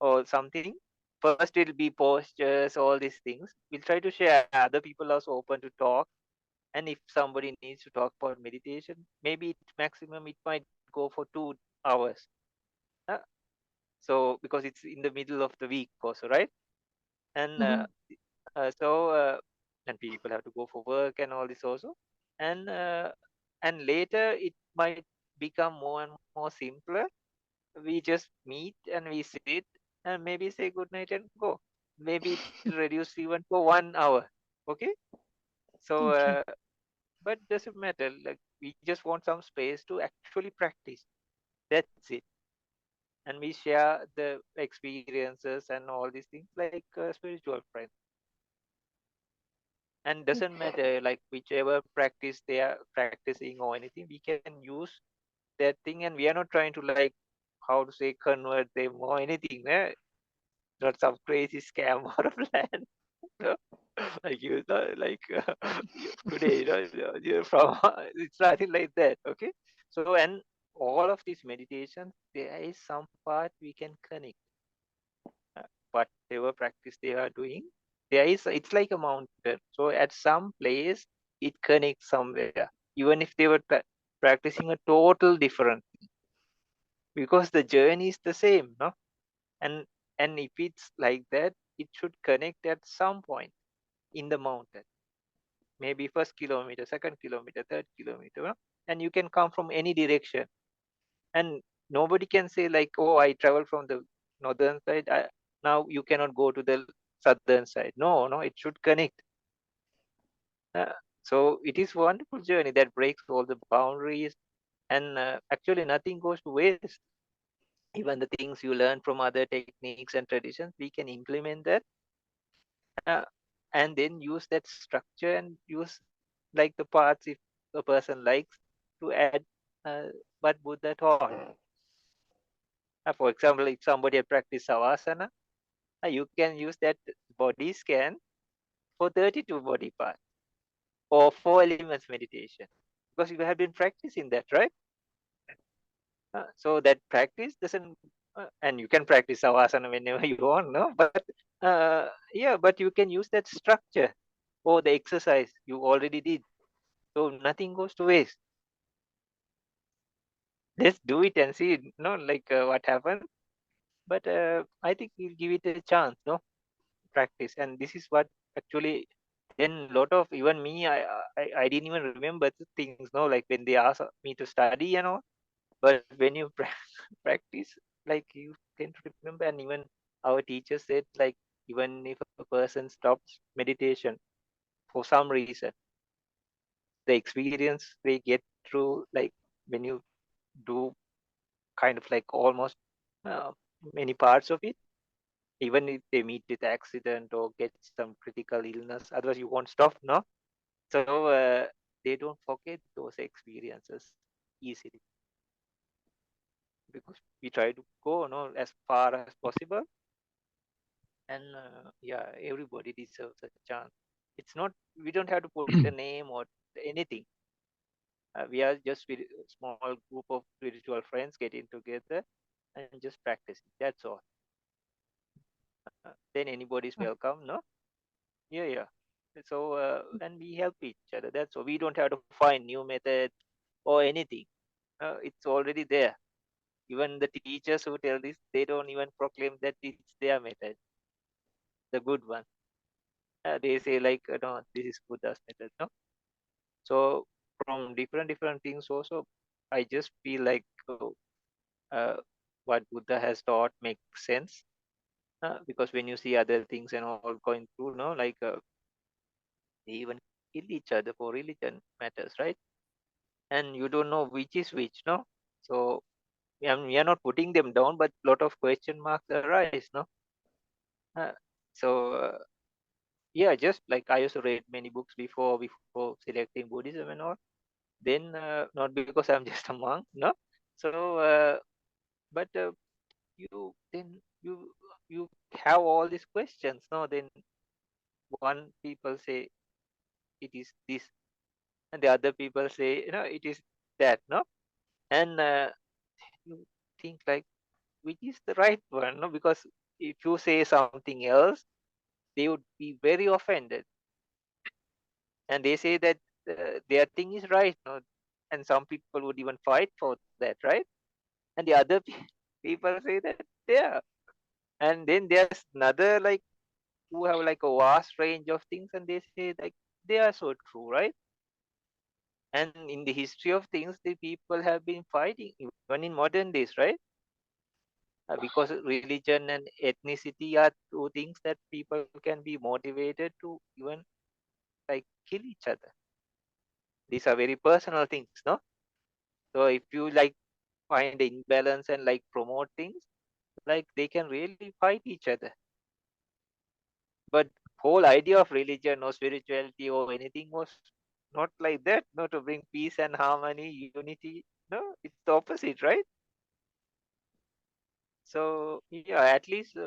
or something, first it'll be postures, all these things. We'll try to share. Other people are also open to talk. And if somebody needs to talk about meditation, maybe maximum it might go for 2 hours. Uh, so because it's in the middle of the week also, right? And so and people have to go for work and all this also. And later it might become more and more simpler. We just meet and we sit and maybe say good night and go. Maybe it reduce even for 1 hour. Okay. So Okay. but doesn't matter, like we just want some space to actually practice. That's it. And we share the experiences and all these things like spiritual friends. And doesn't matter like whichever practice they are practicing or anything, we can use that thing. And we are not trying to like, how to say, convert them or anything, not some crazy scam or a plan. No? Like like today, you're from it's nothing like that. Okay. So and all of these meditations, there is some part we can connect. Whatever practice they are doing, there is, it's like a mountain. So at some place it connects somewhere, even if they were practicing a total different, because the journey is the same, no? And if it's like that, it should connect at some point in the mountain, maybe first kilometer, second kilometer, third kilometer, no? And you can come from any direction, and nobody can say like, oh, I travel from the northern side, now you cannot go to the southern side. No, no, it should connect. Uh, so it is wonderful journey that breaks all the boundaries, and actually nothing goes to waste. Even the things you learn from other techniques and traditions, we can implement that, uh, and then use that structure and use like the parts if a person likes to add what Buddha taught. For example, if somebody had practiced savasana, you can use that body scan for 32 body parts or 4 elements meditation, because you have been practicing that, right? So that practice doesn't, and you can practice savasana whenever you want, no? But yeah, but you can use that structure or the exercise you already did. So nothing goes to waste. Let's do it and see, no, like what happens. But I think we'll give it a chance, no? Practice. And this is what actually, then lot of, even me, I didn't even remember the things, no, like when they asked me to study and all. But when you practice, like you tend to remember. And even our teacher said like, even if a person stops meditation for some reason, the experience they get through, like when you do kind of like almost uh, many parts of it, even if they meet with accident or get some critical illness, otherwise you won't stop, no? So they don't forget those experiences easily, because we try to go, no, as far as possible. And yeah, everybody deserves a chance. It's not, we don't have to put a name or anything. We are just a small group of spiritual friends getting together and just practicing, that's all. Then anybody's welcome, no? Yeah, yeah. So and we help each other, that's all. We don't have to find new methods or anything. It's already there. Even the teachers who tell this, they don't even proclaim that it's their method, the good one. They say like, no, this is Buddha's method, no? So from different things also, I just feel like what Buddha has taught makes sense. Because when you see other things and all going through, no, like they even kill each other for religion matters, right? And you don't know which is which, no? So we are not putting them down, but a lot of question marks arise, no? Uh, so yeah, just like I used to read many books before selecting Buddhism and all. Then not because I'm just a monk, no. So, but you have all these questions, no. Then one people say it is this, and the other people say it is that, no. And you think like which is the right one, no? Because if you say something else, they would be very offended, and they say that their thing is right, no. And some people would even fight for that, right? And the other people say that yeah. And then there's another like who have like a vast range of things, and they say like they are so true, right? And in the history of things, the people have been fighting even in modern days, right? Because religion and ethnicity are two things that people can be motivated to even like kill each other. These are very personal things, no? So if you like find imbalance and like promote things, like they can really fight each other. But whole idea of religion or spirituality or anything was not like that, no, to bring peace and harmony, unity. No, it's the opposite, right? So yeah, at least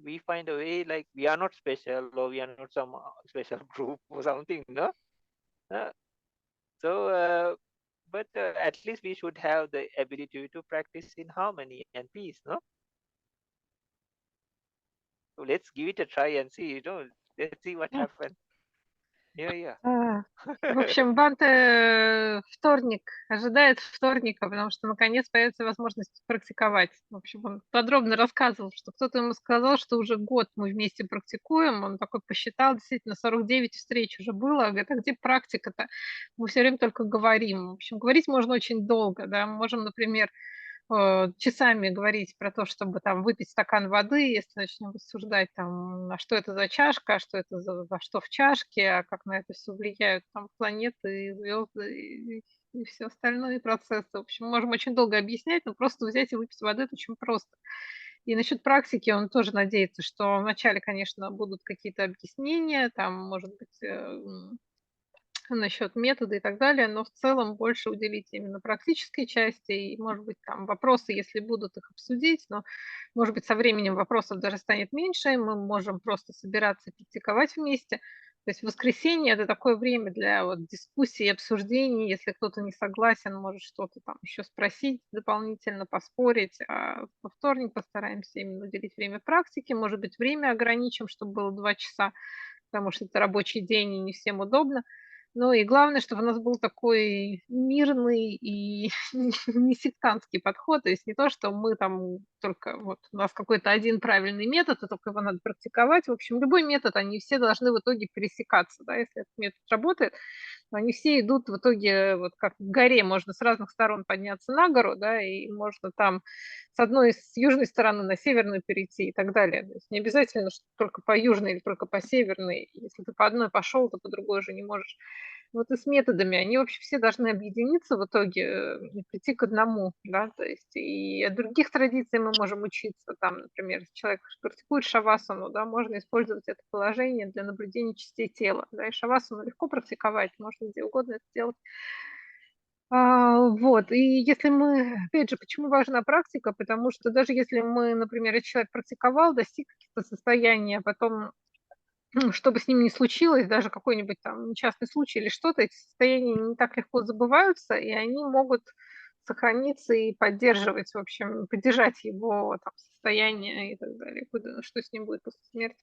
we find a way, like we are not special or we are not some special group or something, no. Uh, so but at least we should have the ability to practice in harmony and peace, no. So let's give it a try and see, let's see what happens. Yeah. В общем, Бханте вторник ожидает вторника, потому что наконец появится возможность практиковать. В общем, он подробно рассказывал, что кто-то ему сказал, что уже год мы вместе практикуем. Он такой посчитал, действительно, 49 встреч уже было. Говорит, а где практика-то? Мы все время только говорим. В общем, говорить можно очень долго, да. Мы можем, например, часами говорить про то, чтобы там выпить стакан воды, если начнем рассуждать там, а что это за чашка, а что это во что в чашке, а как на это все влияют там планеты, и звезды и все остальные процессы. В общем, можем очень долго объяснять, но просто взять и выпить воды это очень просто. И насчет практики он тоже надеется, что вначале, конечно, будут какие-то объяснения, там, может быть, насчет метода и так далее, но в целом больше уделить именно практической части, и, может быть, там вопросы, если будут, их обсудить, но, может быть, со временем вопросов даже станет меньше, и мы можем просто собираться и практиковать вместе. То есть воскресенье – это такое время для вот дискуссий, обсуждений, если кто-то не согласен, может что-то там еще спросить дополнительно, поспорить, а во вторник постараемся именно уделить время практике, может быть, время ограничим, чтобы было 2 часа, потому что это рабочий день и не всем удобно. Ну и главное, чтобы у нас был такой мирный и не сектантский подход. То есть не то, что мы там только вот у нас какой-то один правильный метод, и только его надо практиковать. В общем, любой метод, они все должны в итоге пересекаться. Да? Если этот метод работает, они все идут в итоге, вот как в горе, можно с разных сторон подняться на гору, да, и можно там с южной стороны на северную перейти и так далее. То есть не обязательно, что только по южной или только по северной. Если ты по одной пошел, то по другой уже не можешь. Вот и с методами, они вообще все должны объединиться в итоге и прийти к одному, да, то есть и от других традиций мы можем учиться, там, например, если человек практикует шавасану, да, можно использовать это положение для наблюдения частей тела, да, и шавасану легко практиковать, можно где угодно это делать. Вот, и если мы, опять же, почему важна практика, потому что даже если мы, например, если человек практиковал, достиг каких-то состояний, а потом что бы с ним ни случилось, даже какой-нибудь там несчастный случай или что-то, эти состояния не так легко забываются, и они могут сохраниться и поддерживать, в общем, поддержать его там, состояние и так далее, что с ним будет после смерти.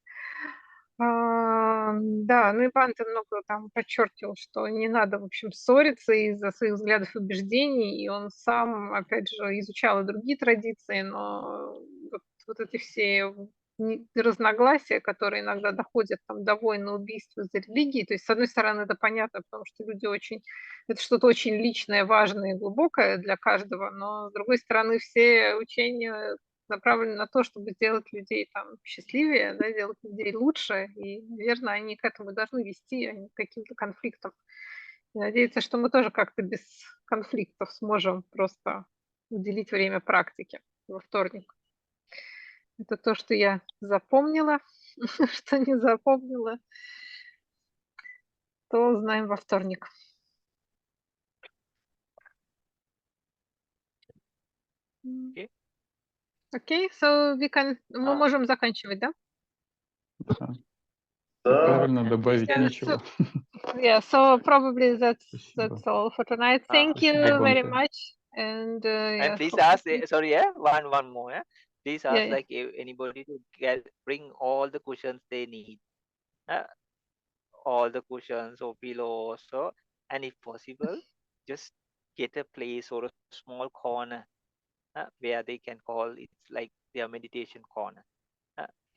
Да, ну и Бханте много там подчеркивал, что не надо, в общем, ссориться из-за своих взглядов и убеждений, и он сам, опять же, изучал и другие традиции, но вот эти все разногласия, которые иногда доходят там, до войн и убийств из-за религии, то есть, с одной стороны, это понятно, потому что люди это что-то очень личное, важное и глубокое для каждого, но, с другой стороны, все учения направлены на то, чтобы сделать людей там счастливее, да, делать людей лучше, и, наверное, они к этому должны вести, а не к каким-то конфликтам. И надеяться, что мы тоже как-то без конфликтов сможем просто уделить время практике во вторник. Это то, что я запомнила. что не запомнила, то узнаем во вторник. Okay. Окей, so мы можем заканчивать, да? Да. Правильно, And добавить please, нечего. Yeah, so probably that's Спасибо. all for tonight. Thank you Спасибо, very Бханте. much. And and yeah, please hope to ask, see- sorry, one more. Please Yeah, ask yeah. like if anybody to bring all the cushions they need, all the cushions or pillows, so, and if possible, just get a place or a small corner where they can call it's like their meditation corner.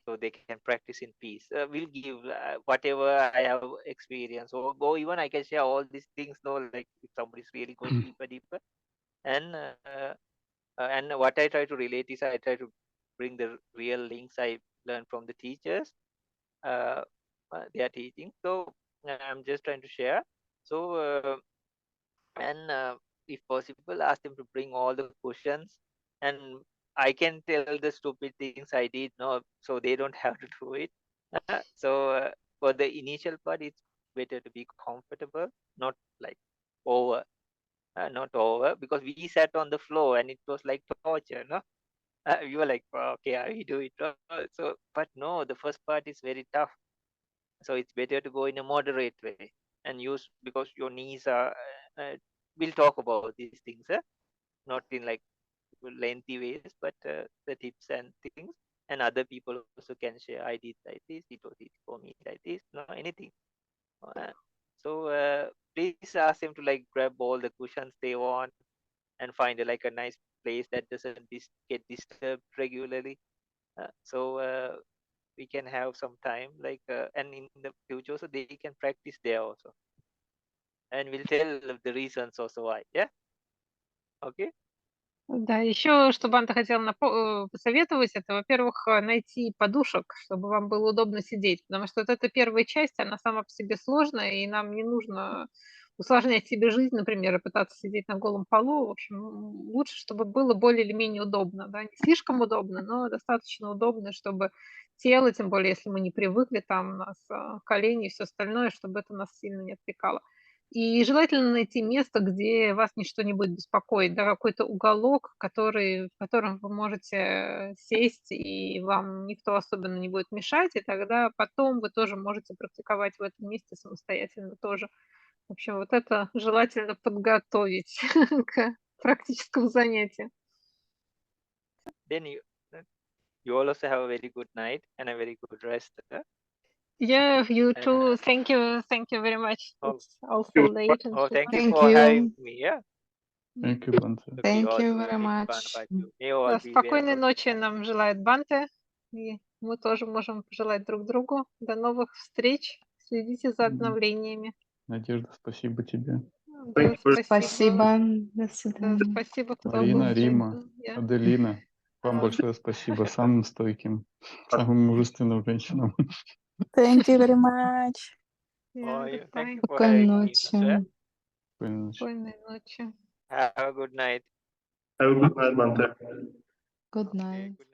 So they can practice in peace. We'll give whatever I have experienced, or go even I can share all these things. No, like if somebody's really going deeper. And what I try to relate is I try to bring the real links I learned from the teachers, their teaching. So I'm just trying to share. So if possible, ask them to bring all the cushions, and I can tell the stupid things I did, no, so they don't have to do it. So for the initial part, it's better to be comfortable, not like over, not over, because we sat on the floor and it was like torture, no. We were like, "Oh, okay, we do it." So, but no, the first part is very tough. So it's better to go in a moderate way and use, because your knees are. We'll talk about these things, not in like lengthy ways, but the tips and things. And other people also can share. I did like this. It was easy for me like this. No, anything. So please ask them to like grab all the cushions they want and find like a nice place that doesn't get disturbed regularly. So we can have some time, like, and in the future, so they can practice there also. And we'll tell the reasons also why. Yeah. Okay. Да, еще что Бханте хотел посоветовать, это, во-первых, найти подушек, чтобы вам было удобно сидеть, потому что вот эта первая часть, она сама по себе сложная, и нам не нужно усложнять себе жизнь, например, и пытаться сидеть на голом полу. В общем, лучше, чтобы было более или менее удобно, да, не слишком удобно, но достаточно удобно, чтобы тело, тем более, если мы не привыкли, там у нас колени и все остальное, чтобы это нас сильно не отвлекало. И желательно найти место, где вас ничто не будет беспокоить, да, какой-то уголок, в котором вы можете сесть, и вам никто особенно не будет мешать, и тогда потом вы тоже можете практиковать в этом месте самостоятельно тоже. В общем, вот это желательно подготовить к практическому занятию. Then you all also have a very good night and a very good rest. Yeah, you too. Thank you very much. It's also late. And Thank you Thank for you. having me. Yeah. Thank you, Bhante. Thank you very much. May all Да, be спокойной well. ночи нам желает Бханте. И мы тоже можем пожелать друг другу. До новых встреч. Следите за обновлениями. Надежда, спасибо тебе. Да, Спасибо. До Да, свидания. спасибо, кто Марина, был. Рима, Yeah. Аделина, вам большое спасибо. Самым стойким, самым мужественным женщинам. Thank you very much. Yeah, Thank you for Спокойной having me. ночи. Спокойной ночи. Спокойной ночи. Have a good night. Have a good night, Bhante. Good night. Good